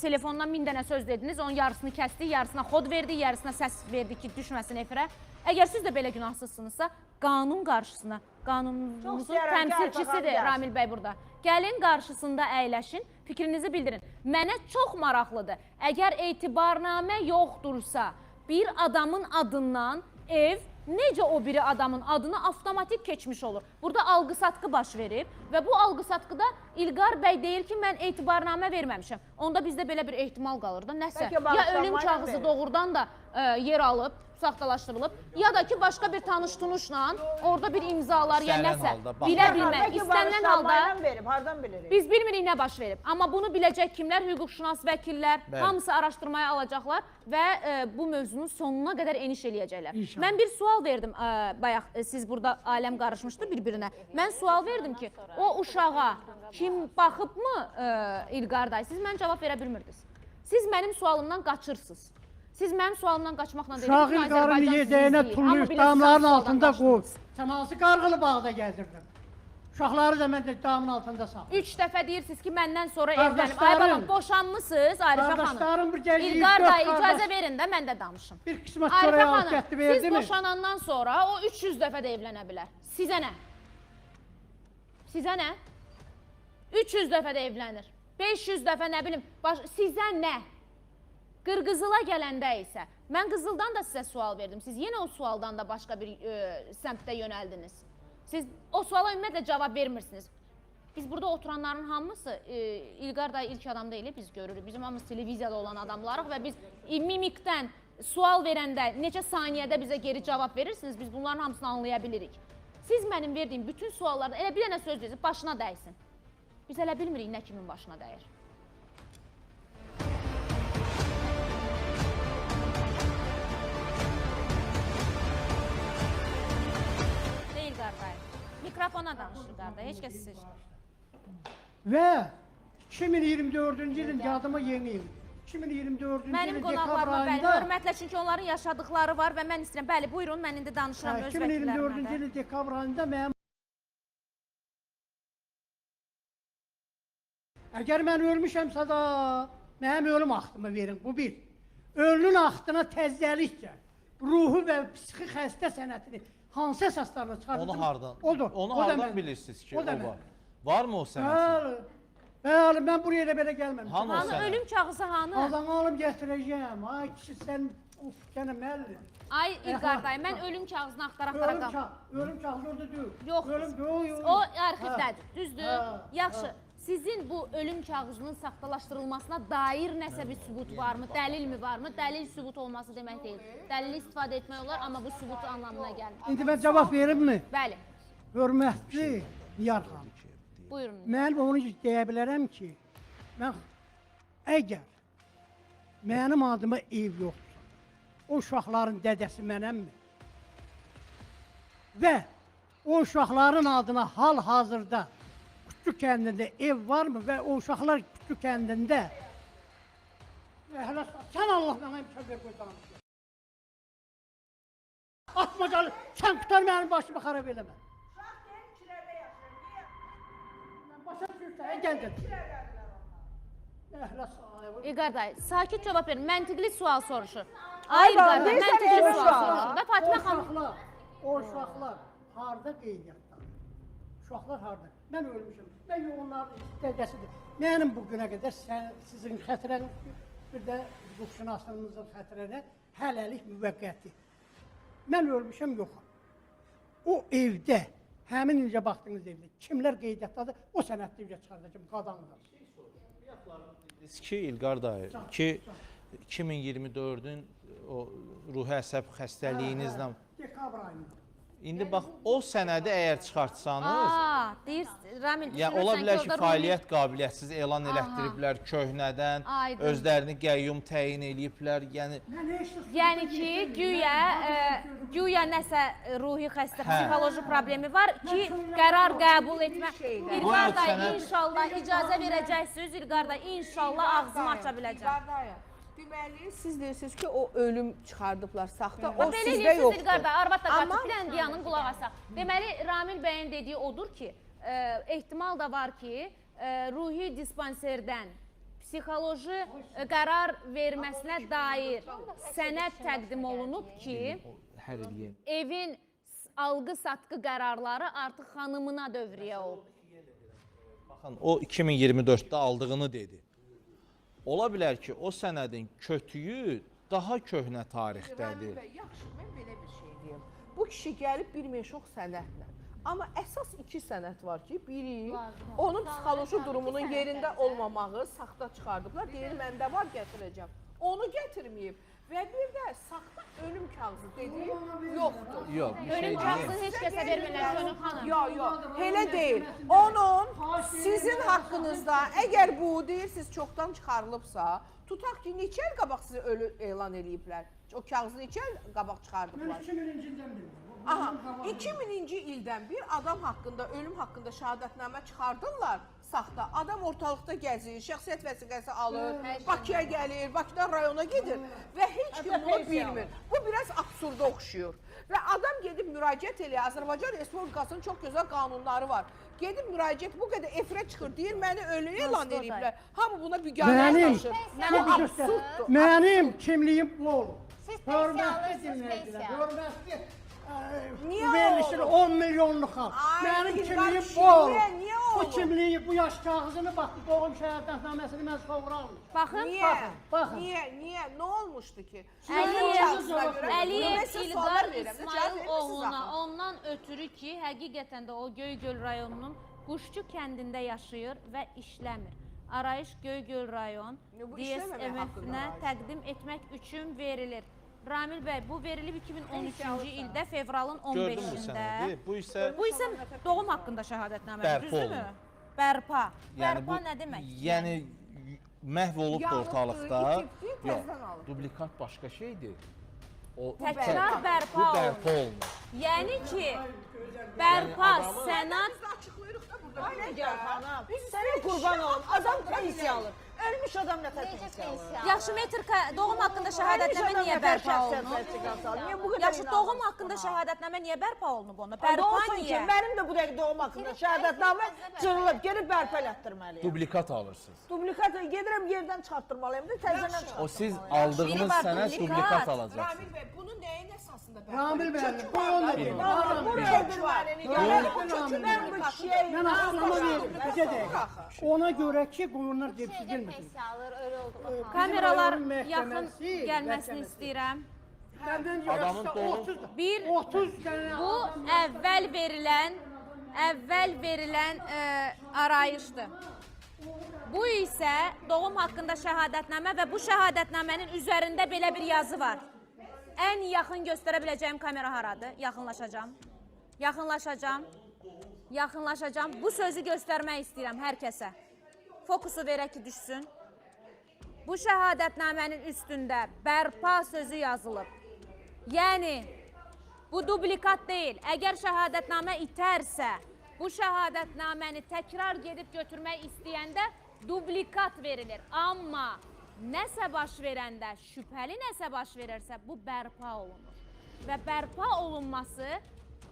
telefondan 1000 dənə söz dediniz, onun yarısını kəsdik, yarısına xod verdik, yarısına səs verdik ki, düşməsin efirə. Əgər siz də belə günahsızsınızsa, qanun qarşısına, qanunumuzun təmsilçisidir Ramil bəy burada. Gəlin qarşısında əyləşin, fikrinizi bildirin. Mənə çox maraqlıdır. Əgər etibarnamə yoxdursa, bir adamın adından ev necə o biri adamın adını avtomatik keçmiş olur? Burada alqı-satqı baş verib və bu alqı-satqıda İlqar bəy deyir ki, mən etibarnamə verməmişəm. Onda bizdə belə bir ehtimal qalır da, nəsə. Ya ölüm kağızı doğrudan da yer alıb, saxtalaşdırılıb, ya da ki, başqa bir tanış-tunuşla orada bir imzalar, ya nəsə, bilə bilmək, istənilən halda biz bilmirik nə baş verib. Amma bunu biləcək kimlər? Hüquqşünas vəkillər, hamısı araşdırmaya alacaqlar və bu mövzunun sonuna qədər eniş eləyəcəklər. Mən bir sual verdim, bayaq siz burada aləm qarışmışdı bir-birinə. Mən sual verdim ki, o uşağa kim baxıbmı İlqar dayı? Siz mən cavab verə bilmirdiniz. Siz mənim sualımdan qaçırsınız. Siz mənim sualımdan qaçmaqla deyil. Uşaq İlqarın yedəyinə tulluyub, damların altında qoy. Sən hansı qarğılı bağda gəzirdin? Uşaqları da mən də damın altında saldım. 3 dəfə deyirsiniz ki, məndən sonra evlənib. Ay babam, boşanmısınız Arifə xanım. İlqar dayı icazə verin də mən də danışım. Bir qismət çörəyə alıb getdi, verdi mi? Siz boşanandan sonra o 300 dəfə də evlənə bilər. Sizə nə? Sizə nə? 300 dəfə də evlənir. 500 dəfə nə bilim, sizə nə? Qırqızıla gələndə isə, mən Qızıldan da sizə sual verdim. Siz yenə o sualdan da başqa bir səmtdə yönəldiniz. Siz o suala ümumiyyətlə cavab vermirsiniz. Biz burada oturanların hamısı, İlqar dayı ilk adam deyil, biz görürük. Bizim hamımız televiziyada olan adamlarıq və biz mimikdən sual verəndə neçə saniyədə bizə geri cavab verirsiniz, biz bunların hamısını anlaya bilirik. Siz mənim verdiyim bütün suallarda elə bir dənə söz deyir, başına dəysin. Biz elə bilmirik nə kimin başına dəyir. Mikrofona danışır qarda, heç kəs siz. Və 2024-cü ilin yadıma yeni il. 2024-cü mənim qonaqlarıma bəli, hörmətlə, çünki onların yaşadıqları var və mən istəyirəm. Bəli, buyurun, mən indi danışıram öz vəkillərimlə. 2024-cü ilin dekabr ayında mənim... Əgər mən ölmüşəmsə da, mənim ölüm axtımı verin, bu bir. Ölünün axtına təzəlikcə, ruhu və psixi xəstə sənətini hansı əsaslarla çıxardırsınız? Onu hardan? Odur. Onu hardan bilirsiniz ki, o var? Varmı o sənətin? Bəli, mən buraya da belə gəlməmişəm. Hanı ölüm kağızı hanı? Adamı alıb gətirəcəyəm. Ay kişi, sən gənə məlli. Ay İlqar dayı, mən ölüm kağızını axtara-axtara qalım. Ölüm kağızı orada deyil. Yox, o arxivdədir, düzdür? Yaxşı. Sizin bu ölüm kağızının saxtalaşdırılmasına dair nəsə bir sübut varmı, dəlil mi varmı? Dəlil sübut olması demək deyil. Dəlili istifadə etmək olar, amma bu sübut anlamına gəlmir. İndi mən cavab verim mi? Bəli. Hörmətli Niyar xanım. Buyurun. Mən onu deyə bilərəm ki, əgər mənim adıma ev yoxdursa, o uşaqların dədəsi mənəmmi? Və o uşaqların adına hal-hazırda Küçük kəndində ev varmı və o uşaqlar Küçük kəndində sən Allah mənə imkan ver qoydanmışsın. Atma gəlir, sən qutar mənim başımı xarab eləmə. Uşaq deyil, kirədə yaşayır. Mən başa düşürsən, gəncəm. İlqar dayı, sakit cavab verin, məntiqli sual soruşur. Ay İlqar dayı, məntiqli sual soruşur da Fatimə xanım. O uşaqlar harada qeydiyyatdadır? Uşaqlar harada? Mən ölmüşüm. Mən onların dədəsidir. Mənim bu günə qədər sizin xətrəniz, bir də hüquqşünasınızın xətrənə hələlik müvəqqəti. Mən ölmüşəm, yoxam. O evdə, həmin incə baxdığınız evdə kimlər qeydiyyatdadır, o sənətli evdə çıxardacaq qadanlar. Dediniz ki, İlqar dayı, ki 2024-ün o ruhi əsəb xəstəliyinizlə... Dekabr ayında. İndi bax, o sənədi əgər çıxartsanız, Deyir Ramil, yəni ola bilər ki, fəaliyyət qabiliyyətsiz elan elətdiriblər köhnədən, Aydın. özlərini qəyyum təyin eləyiblər, yəni... Yəni ki, güya nəsə ruhi xəstə, psixoloji problemi var ki, qərar qəbul etmə. İlqar da inşallah icazə verəcəksiniz, İlqar da inşallah ağzımı aça biləcəm. Deməli, siz deyirsiniz ki, o ölüm çıxardıblar saxta, o Belə sizdə eləyirsiniz yoxdur. İlqar da, arvad da qaçıb, bilən diyanın qulaq asa. Deməli, Ramil bəyin dediyi odur ki, ehtimal da var ki, ruhi dispanserdən psixoloji qərar verməsinə dair sənəd təqdim olunub ki, evin alqı-satqı qərarları artıq xanımına dövrəyə olub. Baxın, o 2024-də aldığını dedi. Ola bilər ki, o sənədin kötüyü daha köhnə tarixdədir. Yaxşı, mən belə bir şey deyim. Bu kişi gəlib bir meşox sənədlə. Amma əsas iki sənəd var ki, biri onun psixoloji durumunun yerində olmamağı saxta çıxardıblar. Deyir, məndə var, gətirəcəm. Onu gətirməyib. Və bir də saxta ölüm kağızı dediyi yoxdur. Yox, bir şey Ölüm deyil. kağızı heç kəsə vermirlər Gönül xanım. Yox, elə deyil. Onun sizin haqqınızda, əgər bu deyirsiniz çoxdan çıxarılıbsa, tutaq ki, neçə il qabaq sizi ölü elan eləyiblər? O kağızı neçə il qabaq çıxardıblar? Mən 2000-ci ildən bilmirəm. Aha, 2000-ci ildən bir adam haqqında, ölüm haqqında şəhadətnamə çıxardırlar. Saxta. Adam ortalıqda gəzir, şəxsiyyət vəsiqəsi alır, Bakıya gəlir, Bakıdan rayona gedir və heç kim bunu bilmir. Bu biraz absurda oxşuyur. Və adam gedib müraciət eləyir. Azərbaycan Respublikasının çox gözəl qanunları var. Gedib müraciət bu qədər efirə çıxır, deyir, məni ölü elan eləyiblər. Hamı buna biganə yanaşır. Bu absurddur. Mənim kimliyim bu olur. Siz pensiya alırsınız, Hörmətli, hörmətli. Niyə Verilişdir olur? 10 milyonluq xalq. Ay, Mənim İlqar, kimliyim bu niyə- olur. niyə Bu olur? kimliyi, bu yaş kağızını bax, doğum şəhadətnaməsini mən sonra almışım. Baxın, Niyə? Baxın. Niyə? Nə olmuşdu ki? Əliyev İlqar Cavab İsmail verirsiniz oğluna axı? ondan ötürü ki, həqiqətən də o Göygöl rayonunun Quşçu kəndində yaşayır və işləmir. Arayış Göygöl rayon Bu işləməmək haqqında DSMF-nə arayış. təqdim etmək üçün verilir. Ramil bəy, bu verilib 2013-cü ildə fevralın Gördün mü 15-də. sənədi? Bu isə Doğum haqqında şəhadətnamədir, Bərpa düzdürmü? olunur. Bərpa. Yəni Bərpa bu- nə demək? Yəni məhv olub da Yanıqdır, ortalıqda. itibdir, Yox, təzədən alır. dublikat başqa şeydir. O Təkrar bu bərpa bərpa olunur. olunur. Yəni ki, bərpa, adamın- sənəd Biz də açıqlayırıq da burada. Ay Gül xanım, sənə qurban olum. Adam pensiya alır. Ölmüş adam nə tər pensiya alır? Yaxşı metr doğum haqqında şəhadətnamə niyə bərpa olunub? Niyə bu qədər Yaxşı doğum haqqında şəhadətnamə niyə bərpa olunub onda? Bərpa Doğulsun ki, niyə? mənim də bu dəqiqə doğum haqqında şəhadətnamə cırılıb, gedib bərpa elətdirməliyəm. Dublikat alırsınız. Dublikat gedirəm yerdən çıxartdırmalıyım da təzədən çıxartdırmalıyım. O siz aldığınız Biri var, sənəd dublikat. dublikat alacaqsınız. Ramil bəy, bunun nəyin əsasında bərpa? Ramil bəy, bu yol nədir? Buraya öldürməliyim. Mən bu kişiyə Mən açıqlama verim. Bir dəqiqə. Ona görə ki, bunlar depsiz bilmirsin. Pensiya alır, ölü olduğu Kameralar Məhkəməsi, yaxın gəlməsini məhkəməsi. istəyirəm. Məndən Adamın görəsə doğum- 30 dənə Bu əvvəl verilən arayışdır. Bu isə doğum haqqında şəhadətnamə və bu şəhadətnamənin üzərində belə bir yazı var. Ən yaxın göstərə biləcəyim kamera haradır? Yaxınlaşacağam. Yaxınlaşacağım. Bu sözü göstərmək istəyirəm hər kəsə. Fokusu verək ki, düşsün. Bu şəhadətnamənin üstündə bərpa sözü yazılıb. Yəni, bu dublikat deyil. Əgər şəhadətnamə itərsə, bu şəhadətnaməni təkrar gedib götürmək istəyəndə dublikat verilir. Amma nəsə baş verəndə, şübhəli nəsə baş verərsə, bu bərpa olunur. Və bərpa olunması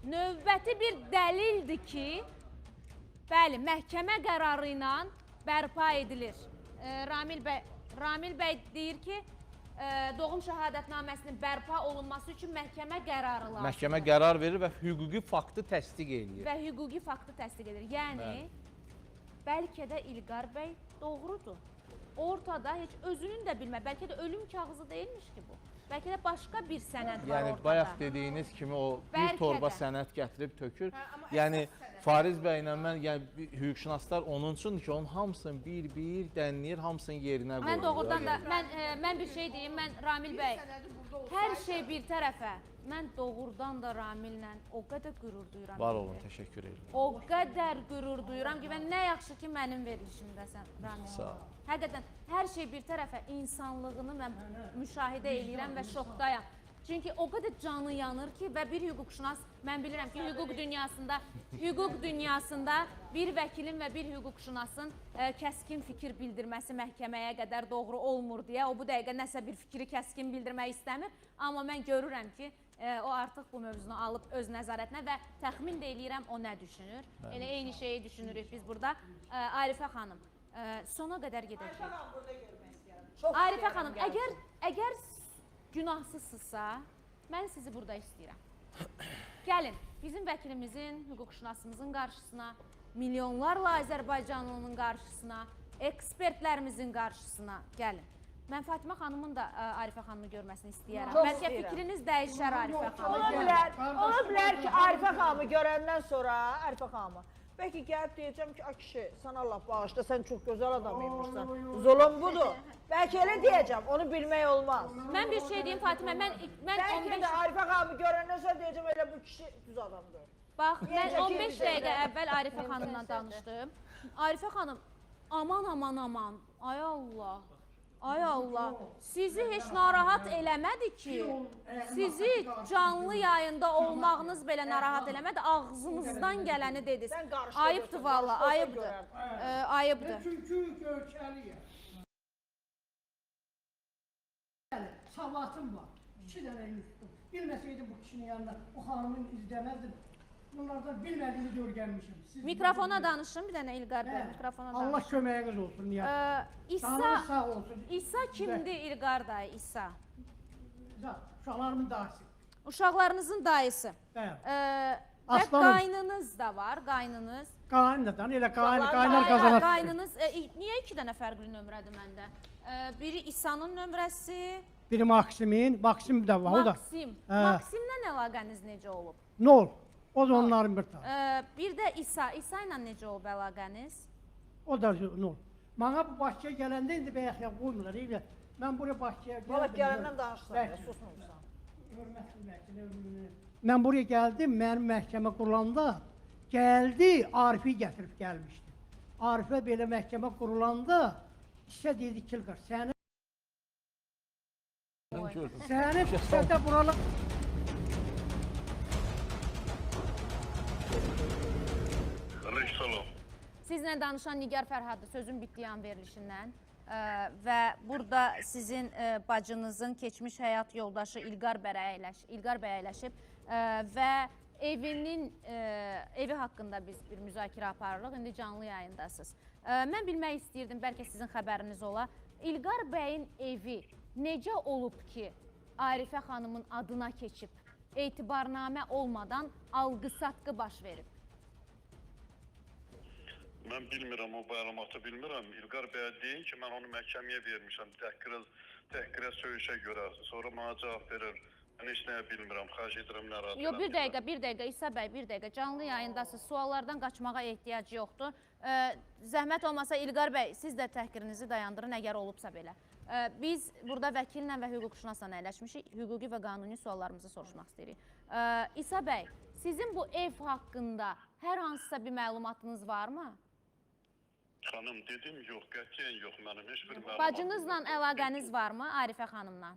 növbəti bir dəlildir ki, bəli, məhkəmə qərarı ilə bərpa edilir. Ramil bəy deyir ki, doğum şəhadətnaməsinin bərpa olunması üçün məhkəmə qərarı lazımdır. Məhkəmə qərar verir və hüquqi faktı təsdiq eləyir. Və hüquqi faktı təsdiq edir. Yəni, bəlkə də İlqar bəy doğrudur. Ortada heç özünün də bilmə, bəlkə də ölüm kağızı deyilmiş ki bu. Bəlkə də başqa bir sənəd var Yəni ortada. bayaq dediyiniz kimi o bir Bəlkə torba də. sənəd gətirib tökür. Yəni Fariz bəylə mən, yəni hüquqşünaslar onun üçündür ki, onun hamısını bir-bir dənləyir, hamısını yerinə qoyur. Mən doğrudan da mən bir şey deyim, mən Ramil bəy hər şey bir tərəfə, mən doğrudan da Ramillə o qədər qürur duyuram. Var olun, təşəkkür edirəm. O qədər qürur duyuram ki, mən nə yaxşı ki, mənim verilişimdəsən, Ramil. Sağ ol. Həqiqətən, hər şey bir tərəfə insanlığını mən müşahidə edirəm və şokdayam. Çünki o qədər canı yanır ki, və bir hüquqşünas, mən bilirəm ki, hüquq dünyasında bir vəkilin və bir hüquqşünasın kəskin fikir bildirməsi məhkəməyə qədər doğru olmur deyə, o bu dəqiqə nəsə bir fikri kəskin bildirmək istəmir. Amma mən görürəm ki, o artıq bu mövzunu alıb öz nəzarətinə və təxmin də eləyirəm o nə düşünür. Elə eyni şeyi düşünürük biz burada. Arifə xanım, sona qədər gedəcəyik. Arifə xanım, əgər günahsızsızsa, mən sizi burada istəyirəm. Gəlin, bizim vəkilimizin, hüquqşünasımızın qarşısına, milyonlarla Azərbaycanlının qarşısına, ekspertlərimizin qarşısına gəlin. Mən Fatimə xanımın da Arifə xanımı görməsini istəyərəm. Bəlkə fikriniz dəyişər Arifə xanım. Ola bilər ki, Arifə xanımı görəndən sonra, Arifə xanımı, bəlkə gəlib deyəcəm ki, ay kişi, sən Allah bağışla, sən çox gözəl adam imişsən. Zulüm budur. Bəlkə elə deyəcəm, onu bilmək olmaz. Mən bir şey deyim Fatimə, mən Bəlkə də Arifə xanımı görəndən sonra deyəcəm, elə bu kişi düz adamdır. Bax, mən 15 dəqiqə əvvəl Arifə xanımla danışdım. Arifə xanım, aman, ay Allah. Ay Allah, sizi heç narahat eləmədi ki, sizi canlı yayında olmağınız belə narahat eləmədi, ağzınızdan gələni dediniz. Ayıbdır valla, ayıbdır. Ayıbdır. Çünki görkəliyəm. Savatım var, 2 dənə yutdum. Bilməsəydim bu kişinin yanında, o xanımın izləməzdim. Bunlardan bilmədiyimi görgənmişim. Mikrofona danışın, bir dənə İlqar bəy, mikrofona danışın. Allah köməyiniz olsun, niyə? Sağ olsun. İsa kimdir İlqar dayı, İsa? Uşaqlarımın dayısı. Uşaqlarınızın dayısı. Və qaynınız da var, qaynınız. Qaynıdan, elə qaynar qazanır. Qaynınız, niyə 2 dənə fərqli nömrədir məndə? Biri İsa'nın nömrəsi. Biri Maksimin, Maksim də var, o da. Maksimlə əlaqəniz necə olub? Nə olub? O da onların bir tanı. Bir də İsa ilə necə olub əlaqəniz? O da nə olub? Mənə bu Bakıya gələndə indi bəyəxyə qoymurlar, eylə. Mən buraya Bakıya gəldim. Valla gələndən danışsan, susmursan. Hörmətli vəkil, mən buraya gəldim, mənim məhkəmə qurulanda gəldi, Arifi gətirib gəlmişdi. Arifə belə məhkəmə qurulanda işə dedi ki, səni fırsətə buralar. Sizlə danışan Nigar Fərhaddır, sözün bitdiyi an verilişindən və burada sizin bacınızın keçmiş həyat yoldaşı İlqar bəy əyləşib və evi haqqında biz bir müzakirə aparırıq, indi canlı yayındasınız. Mən bilmək istəyirdim, bəlkə sizin xəbəriniz ola, İlqar bəyin evi necə olub ki, Arifə xanımın adına keçib, etibarnamə olmadan alqı-satqı baş verib? Mən bilmirəm, o bəyamatı bilmirəm. İlqar bəyə deyin ki, mən onu məhkəməyə vermişəm, təhqirə söyüşə görə. Sonra mənə cavab verir. Mən heç nəyə bilmirəm, xahiş edirəm, narahat Yox, bir dəqiqə, İsa bəy, bir dəqiqə. Canlı yayındasınız, suallardan qaçmağa ehtiyac yoxdur. Zəhmət olmasa İlqar bəy, siz də təhqirinizi dayandırın, əgər olubsa belə. Biz burada vəkillə və hüquqşünasla əyləşmişik, hüquqi və qanuni suallarımızı soruşmaq istəyirik. İsa bəy, sizin bu ev haqqında hər hansısa bir məlumatınız varmı? Xanım, dedim, yox, qətiyyən yox, mənim heç bir məlumatım. Bacınızla əlaqəniz varmı, Arifə xanımla?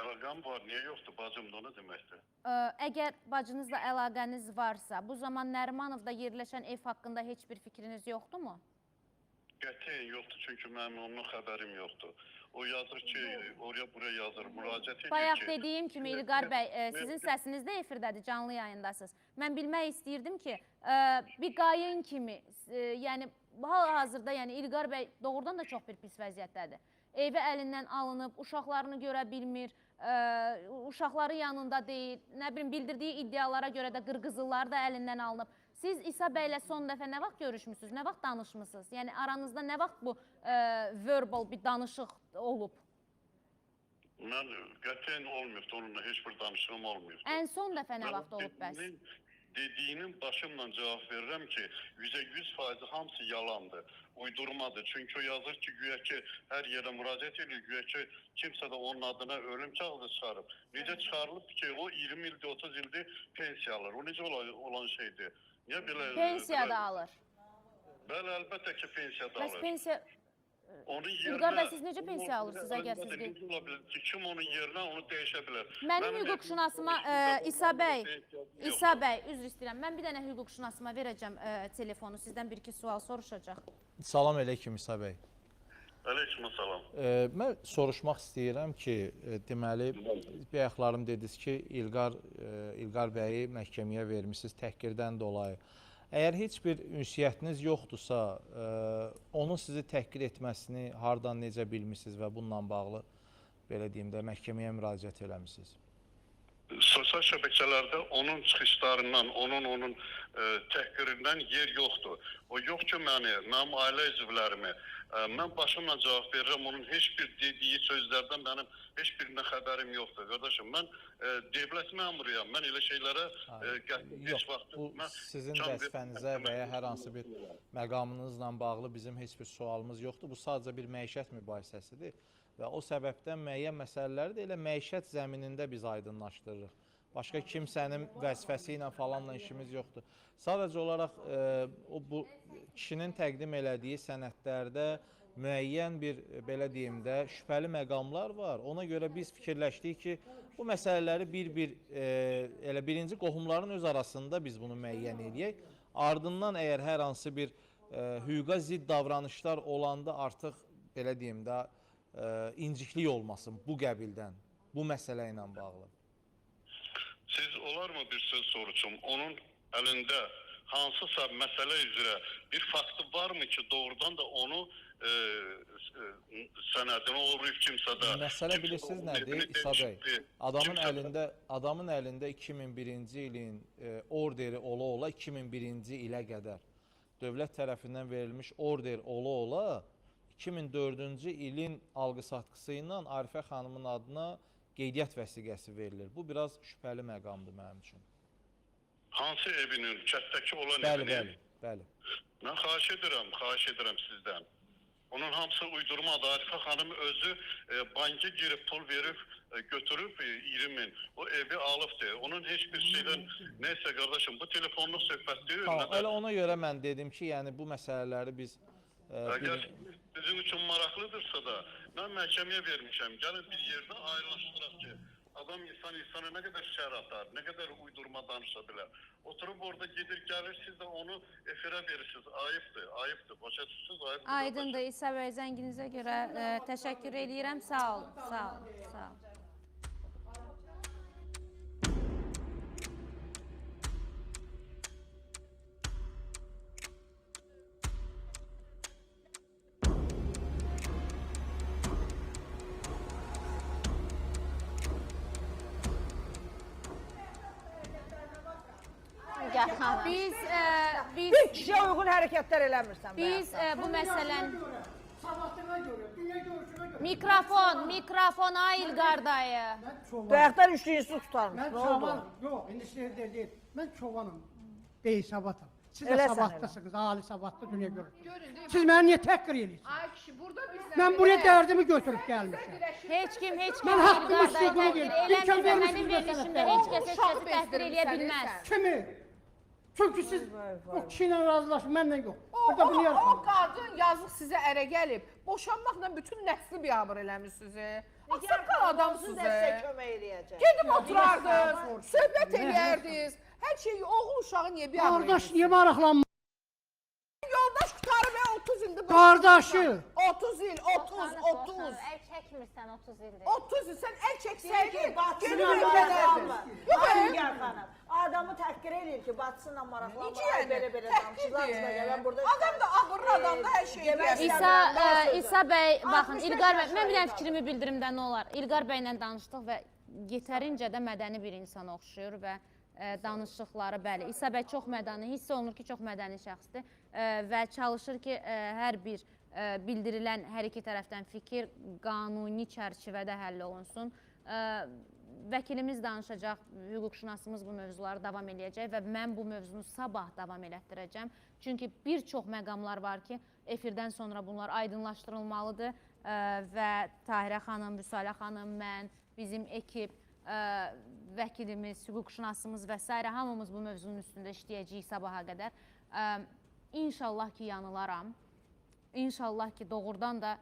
Əlaqəm var, niyə yoxdur, bacım da o nə deməkdir? Əgər bacınızla əlaqəniz varsa, bu zaman Nərimanovda yerləşən ev haqqında heç bir fikriniz yoxdurmu? Qətiyyən yoxdur, çünki mənim ondan xəbərim yoxdur. O yazır ki, oraya buraya yazır, müraciət edir ki... Bayaq dediyim kimi, İlqar bəy, sizin səsiniz də efirdədir, canlı yayındasınız. Mən bilmək istəyirdim ki, bir qayın kimi, yəni hal-hazırda İlqar bəy doğrudan da çox bir pis vəziyyətdədir. Evi əlindən alınıb, uşaqlarını görə bilmir, uşaqları yanında deyil, nə bilim, bildirdiyi iddialara görə də qırqızılları da əlindən alınıb. Siz İsa bəylə son dəfə nə vaxt görüşmüsünüz, nə vaxt danışmısınız? Yəni aranızda nə vaxt bu verbal bir danışıq olub? Mən qətiyyən olmuyubdur, onunla heç bir danışığım olmuyubdur. Ən son dəfə nə vaxt olub bəs? Dediyinin başımla cavab verirəm ki, 100% hamısı yalandır, uydurmadır. Çünki o yazır ki, güya ki, hər yerə müraciət edir, güya ki, kimsə də onun adına ölüm kağıdı çıxarıb. Necə çıxarılıb ki, o 20 ildir, 30 ildir pensiya alır. O necə olan şeydir? Niyə belə... Pensiya da alır. Bəli, əlbəttə ki, pensiya da Bəs alır. pensiya... Onun İlqar bəy, siz necə pensiya alırsınız əgər siz qeyd? Kim onun yerinə onu dəyişə bilər? Mənim hüquqşünasıma İsa bəy, üzr istəyirəm. Mən bir dənə hüquqşünasıma verəcəm telefonu. Sizdən bir-iki sual soruşacaq. Salam aleyküm İsa bəy. Aleyküm salam. Mən soruşmaq istəyirəm ki, deməli, bayaqlarım dediniz ki, İlqar bəyi məhkəməyə vermişsiniz təhqirdən dolayı. Əgər heç bir ünsiyyətiniz yoxdursa, onun sizi təhqir etməsini hardan necə bilmişsiniz və bununla bağlı, belə deyim də, məhkəməyə müraciət eləmişsiniz? Sosial şəbəkələrdə onun çıxışlarından, onun təhqirindən yer yoxdur. O yox ki, mənim ailə üzvlərimi, mən başımla cavab verirəm, onun heç bir dediyi sözlərdən mənim heç birindən xəbərim yoxdur. Qardaşım, mən devlət məmuruyam, mən elə şeylərə heç vaxt... Bu sizin vəzifənizə və ya hər hansı bir məqamınızla bağlı bizim heç bir sualımız yoxdur. Bu sadəcə bir məişət mübahisəsidir. Və o səbəbdən müəyyən məsələləri də elə məişət zəminində biz aydınlaşdırırıq. Başqa kimsənin vəzifəsi ilə falanla işimiz yoxdur. Sadəcə olaraq bu kişinin təqdim elədiyi sənədlərdə müəyyən bir, belə deyim də, şübhəli məqamlar var. Ona görə biz fikirləşdik ki, bu məsələləri elə birinci qohumların öz arasında biz bunu müəyyən edək. Ardından əgər hər hansı bir hüquqa zidd davranışlar olanda artıq, belə deyim də, inciklik olmasın bu qəbildən, bu məsələ ilə bağlı. Siz olarmı bir söz soruçum? Onun əlində hansısa məsələ üzrə bir faktı varmı ki, doğrudan da onu sənədini uğrayıb kimsə də... Məsələ bilirsiniz nədir İsa bəy? Adamın əlində 2001-ci ilin orderi ola-ola 2001-ci ilə qədər dövlət tərəfindən verilmiş order ola-ola 2004-cü ilin alqı-satqısı ilə Arifə xanımın adına qeydiyyat vəsiqəsi verilir. Bu biraz şübhəli məqamdır mənim üçün. Hansı evinin, kətdəki olan evinin? Bəli. Mən xahiş edirəm sizdən. Onun hamısı uydurmadır. Arifə xanım özü banka girib pul verib, götürüb 20 min. O evi alıbdır. Onun heç bir şeydən, neysə qardaşım, bu telefonluq söhbət deyil. Elə ona görə mən dedim ki, yəni bu məsələləri biz... Əgər sizin üçün maraqlıdırsa da, mən məhkəməyə vermişəm. Gəlin bir yerdə ayrılaşdıraq ki, adam insana nə qədər şər atar, nə qədər uydurma danışa bilər. Oturub orada gedir, gəlir, siz də onu efirə verirsiniz. Ayıbdır. Başa düşürsünüz, ayıbdır. Aydındır, İsa bəy, zənginizə görə təşəkkür edirəm. Sağ olun. Biz bir kişiyə uyğun hərəkətlər eləmirsən. Biz bu məsələn Sabahtına görə, dünya görüşünə görə. Mikrofon ay İlqar dayı. Bayaqdan üçlüyünüzü tutarmış. Mən Ne oldu? çoban, yox, indi şehirdə deyil. Mən çobanım, beysabatam. Siz də Eləsən sabahtasınız, ali sabahda dünya görüşünə. Siz məni niyə təhqir edirsiniz? Ay kişi, burada bizdən... Mən buraya dərdimi götürüb gəlmişəm. Heç kim Mən haqqımı İlqar dayı süqunu təhqir verir. İmkan eləmir və mənim vermişsiniz verilişimdə heç kəs təhqir eləyə bilməz. Kimi? Çünki siz o kişi ilə razılaşın, mənlə yox. Burada bunu O yarışın. qadın yazıq sizə ərə gəlib, boşanmaqla bütün nəsli biabır eləmişsiniz. Ağsaqqal adamsınız. Sizə kömək eləyəcək. Gedib oturardınız, söhbət eləyərdiniz. Hər şeyi oğul uşağı niyə biabır Qardaş, niyə maraqlanma? Yoldaş qutarı və 30 ildir. Qardaşı. 30 il, 30. Əl çəkmirsən 30 ildir. 30 il, sən əl çəksəydin, Batsın gedib maraqlanma. Yox, Nigar xanım, adamı təhqir eləyir ki, batsınla maraqlanma. Necə yəni? Belə danışırlar. Adam da ağırlı adam da hər şeyi deyər. İsa bəy, baxın, İlqar bəy, mən bir dənə fikrimi bildirim də nə olar. İlqar bəylə danışdıq və yetərincə də mədəni bir insana oxşuyur və danışıqları, bəli. İsa bəy çox mədəni, hiss olunur ki, çox mədəni şəxsdir və çalışır ki, hər bir bildirilən hər iki tərəfdən fikir qanuni çərçivədə həll olunsun. vəkilimiz danışacaq, hüquqşünasımız bu mövzuları davam eləyəcək və mən bu mövzunu sabah davam elətdirəcəm. Çünki bir çox məqamlar var ki, efirdən sonra bunlar aydınlaşdırılmalıdır və Tahirə xanım, Vüsalə xanım, mən, bizim ekip, vəkilimiz, hüquqşünasımız və s. hamımız bu mövzunun üstündə işləyəcəyik sabaha qədər. İnşallah ki, yanılaram. İnşallah ki, doğrudan da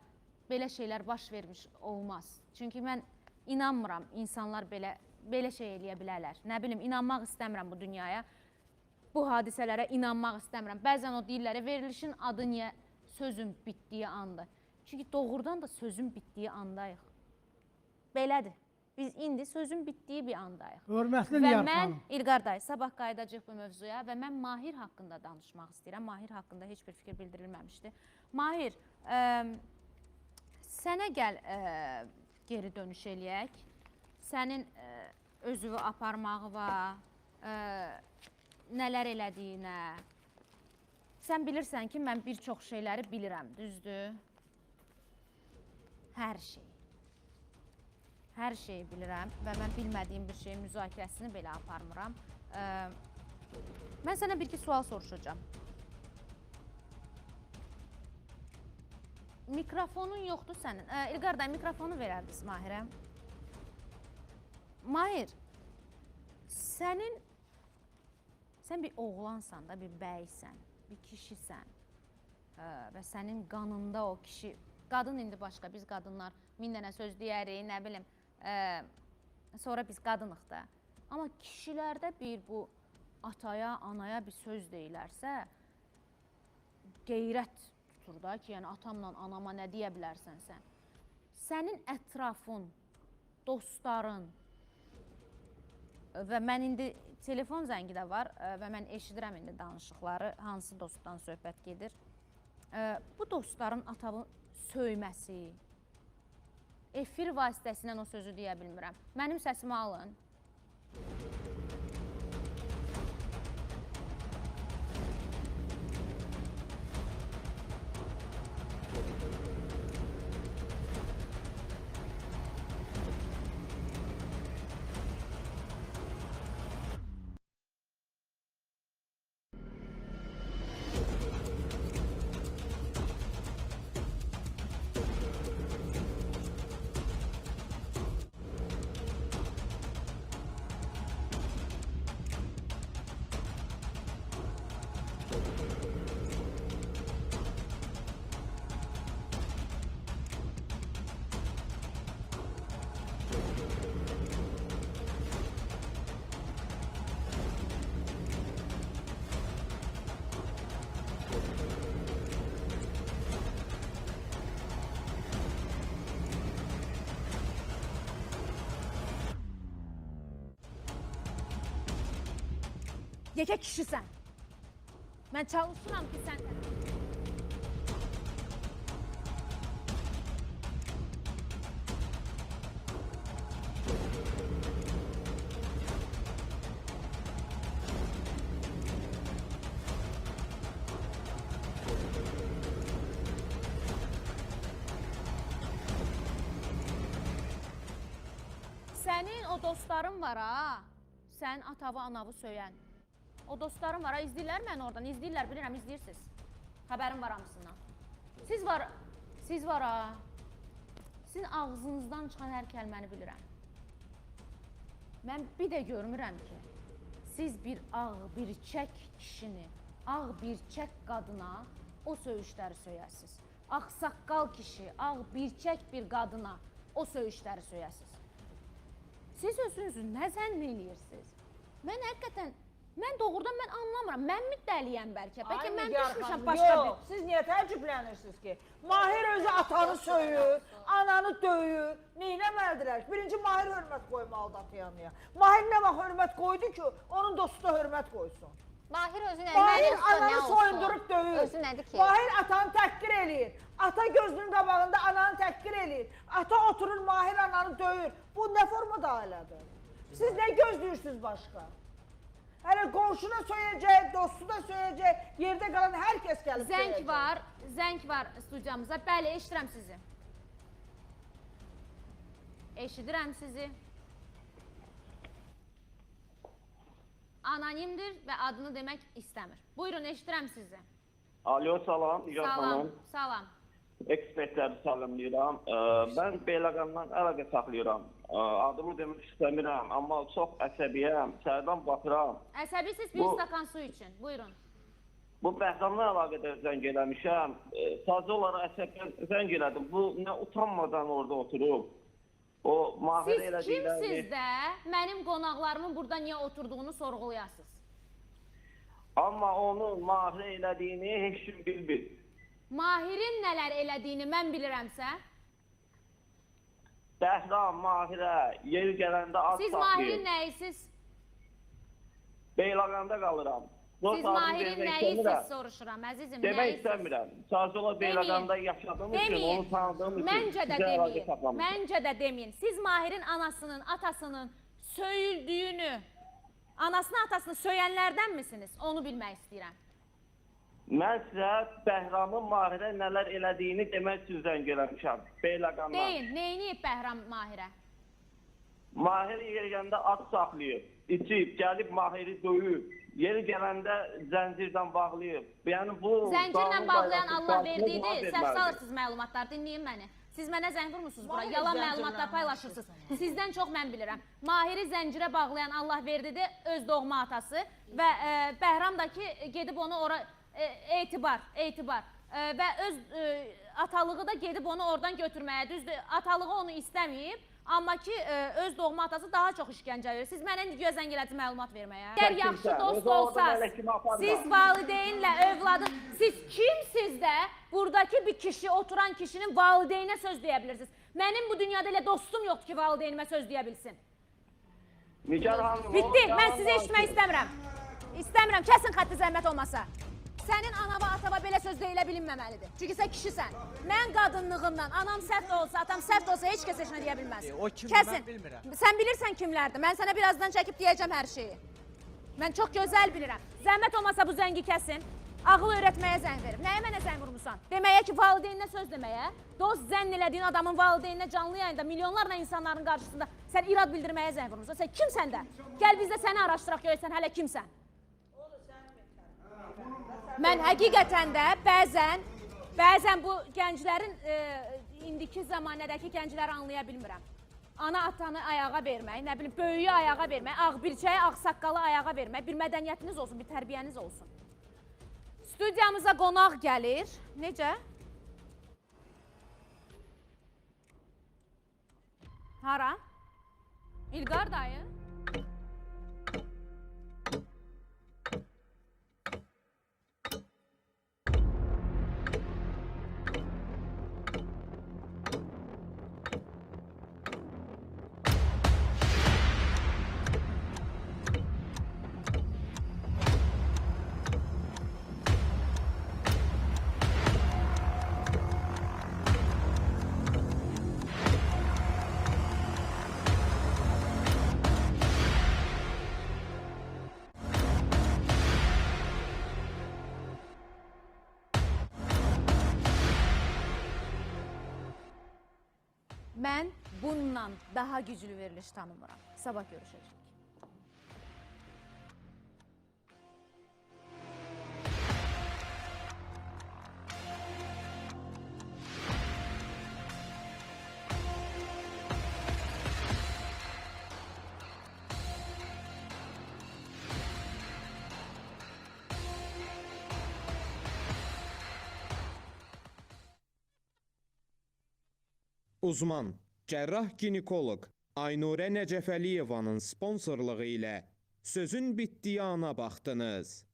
belə şeylər baş vermiş olmaz. Çünki mən inanmıram insanlar belə şey eləyə bilərlər. Nə bilim, inanmaq istəmirəm bu dünyaya. Bu hadisələrə inanmaq istəmirəm. Bəzən o deyirlər, verilişin adı niyə sözün bitdiyi andır? Çünki doğrudan da sözün bitdiyi andayıq. Belədir. Biz indi sözün bitdiyi bir andayıq. Hörmətli Və Niyar mən, xanım. İlqar dayı, sabah qayıdacaq bu mövzuya və mən Mahir haqqında danışmaq istəyirəm. Mahir haqqında heç bir fikir bildirilməmişdi. Mahir, sənə gəl geri dönüş eləyək. Sənin özünü aparmağı var, nələr elədiyinə. Sən bilirsən ki, mən bir çox şeyləri bilirəm, düzdür? Hər şey. Hər şeyi bilirəm və mən bilmədiyim bir şeyin müzakirəsini belə aparmıram. Mən sənə bir-iki sual soruşacağım. Mikrofonun yoxdur sənin. İlqar dayı, mikrofonu verərdiniz Mahirə. Mahir, sən bir oğlansan da, bir bəysən, bir kişisən və sənin qanında o kişi, qadın indi başqa, biz qadınlar min dənə söz deyərik, nə bilim, sonra biz qadınıq da. Amma kişilərdə bir bu ataya, anaya bir söz deyilərsə, qeyrət tutur da ki, yəni atamla anama nə deyə bilərsən sən. Sənin ətrafın, dostların və mən indi telefon zəngi də var və mən eşidirəm indi danışıqları, hansı dostdan söhbət gedir. Bu dostların atamı söyməsi, efir vasitəsilə o sözü deyə bilmirəm. Mənim səsimi alın. Yekə kişisən. Mən çalışıram ki, sən sənin o dostların var ha, sən atavı, anavı söyən. O dostlarım var ha, izləyirlər məni oradan, izləyirlər, bilirəm, izləyirsiniz. Xəbərim var hamısından. Siz var ha, sizin ağzınızdan çıxan hər kəlməni bilirəm. Mən bir də görmürəm ki, siz bir ağ, bir çək kişini, ağ bir çək qadına o söyüşləri söyəsiniz. Ağsaqqal kişi, ağ bir çək bir qadına o söyüşləri söyəsiniz. Siz özünüzü nə zənn eləyirsiniz? Mən həqiqətən, mən doğrudan mən anlamıram. Mən mi dəliyəm bəlkə? Bəlkə mən düşmüşəm başqa bir... Yox, siz niyə təəccüblənirsiniz ki? Mahir özü atanı söyür, ananı döyür. Neynəməlidirlər? Birinci Mahir hörmət qoymalıdır atayanıya. Mahir nə vaxt hörmət qoydu ki, onun dostu da hörmət qoysun. Mahir özü nədir? Mahir ananı soyundurub döyür. Özü nədir ki? Mahir atanı təhqir eləyir. Ata gözünün qabağında ananı təhqir eləyir. Ata oturur, Mahir ananı döyür. Bu nə formada ailədir? Siz nə gözləyirsiniz başqa? Hələ qonşuna söyləyəcək, dostu da söyləyəcək, yerdə qalan hər kəs gəlib söyləyəcək. Zəng var studiyamıza. Bəli, eşidirəm sizi. Eşidirəm sizi. anonimdir və adını demək istəmir. Buyurun, eşidirəm sizi. Alo, salam, Nigar xanım. Salam. Ekspertləri salamlayıram. Mən Beyləqandan əlaqə saxlayıram. Adımı demək istəmirəm, amma çox əsəbiyəm, sərdən baxıram. Əsəbisiz bir stakan su üçün, buyurun. Bu Bəhramla əlaqədar zəng eləmişəm. Sadəcə olaraq əsəbiyəm, zəng elədim. Bu nə utanmadan orada oturub. O Mahir Siz elədiklərini... kimsiz də mənim qonaqlarımın burada niyə oturduğunu sorğulayasınız? Amma onun Mahir elədiyini heç kim bilmir. Mahirin nələr elədiyini mən bilirəmsə? Bəhram Mahirə yeri gələndə az Siz saxlayır. Mahirin nəyisiz? Beyləqanda qalıram. Siz Mahirin nəyisiz soruşuram, əzizim, Demək nəyisiz? istəmirəm. Sadəcə olaraq Beyləqanda yaşadığım üçün, onu tanıdığım üçün Məncə də sizə əlaqə deməyin, saxlamışam. məncə də deməyin. Siz Mahirin anasının, atasının söyüldüyünü, anasını, atasını söyənlərdən misiniz? Onu bilmək istəyirəm. Mən sizə Bəhramın Mahirə nələr elədiyini demək sizdən gələmişəm. Beyləqandan. Deyin, neyini Bəhram Mahirə? Mahir yeri gələndə at saxlayıb, içib, gəlib Mahiri döyüb. Yeri gələndə zəncirdən bağlayıb. Yəni bu... Zəncirlə bağlayan Allah verdiydi, səhv salırsınız məlumatlar, dinləyin məni. Siz mənə zəng vurmursunuz bura, yalan məlumatlar paylaşırsınız. Sizdən çox mən bilirəm. Mahiri zəncirə bağlayan Allah verdiydi, öz doğma atası və Bəhram da ki, gedib onu ora etibar və öz atalığı da gedib onu oradan götürməyə, düzdür, atalığı onu istəməyib, amma ki, öz doğma atası daha çox işgəncə verir. Siz mənə indi zəng elədi məlumat verməyə. Əgər yaxşı dost olsaz, siz valideynlə övladın, siz kimsiz də buradakı bir kişi, oturan kişinin valideynə söz deyə bilirsiniz. Mənim bu dünyada elə dostum yoxdur ki, valideynimə söz deyə bilsin. Bitti, mən sizi eşitmək istəmirəm. İstəmirəm, kəsin xətti zəhmət olmasa. Sənin anava, atava belə söz deyilə bilinməməlidir. Çünki sən kişisən. Mən qadınlığımdan, anam sərt olsa, atam sərt olsa heç kəs heç nə deyə bilməz. O kimdir, mən bilmirəm. Sən bilirsən kimlərdir. Mən sənə birazdan çəkib deyəcəm hər şeyi. Mən çox gözəl bilirəm. Zəhmət olmasa bu zəngi kəsin. Ağıl öyrətməyə zəng verib. Nəyə mənə zəng vurmusan? Deməyə ki, valideyninə söz deməyə. Dost zənn elədiyin adamın valideyninə canlı yayında, milyonlarla insanların qarşısında sən irad bildirməyə zəng vurmusan. Sən kimsən də? Gəl biz də səni araşdıraq, görsən hələ kimsən. Mən həqiqətən də bəzən bu gənclərin, indiki zamanədəki gəncləri anlaya bilmirəm. Ana atanı ayağa vermək, nə bilim, böyüyü ayağa vermək, ağbirçəyi, ağsaqqalı ayağa vermək, bir mədəniyyətiniz olsun, bir tərbiyəniz olsun. Studiyamıza qonaq gəlir. Necə? Hara? İlqar dayı. Mən bununla daha güclü veriliş tanımıram. Sabah görüşəcək. Uzman, cərrah ginekoloq Aynurə Nəcəfəliyevanın sponsorluğu ilə sözün bitdiyi ana baxdınız.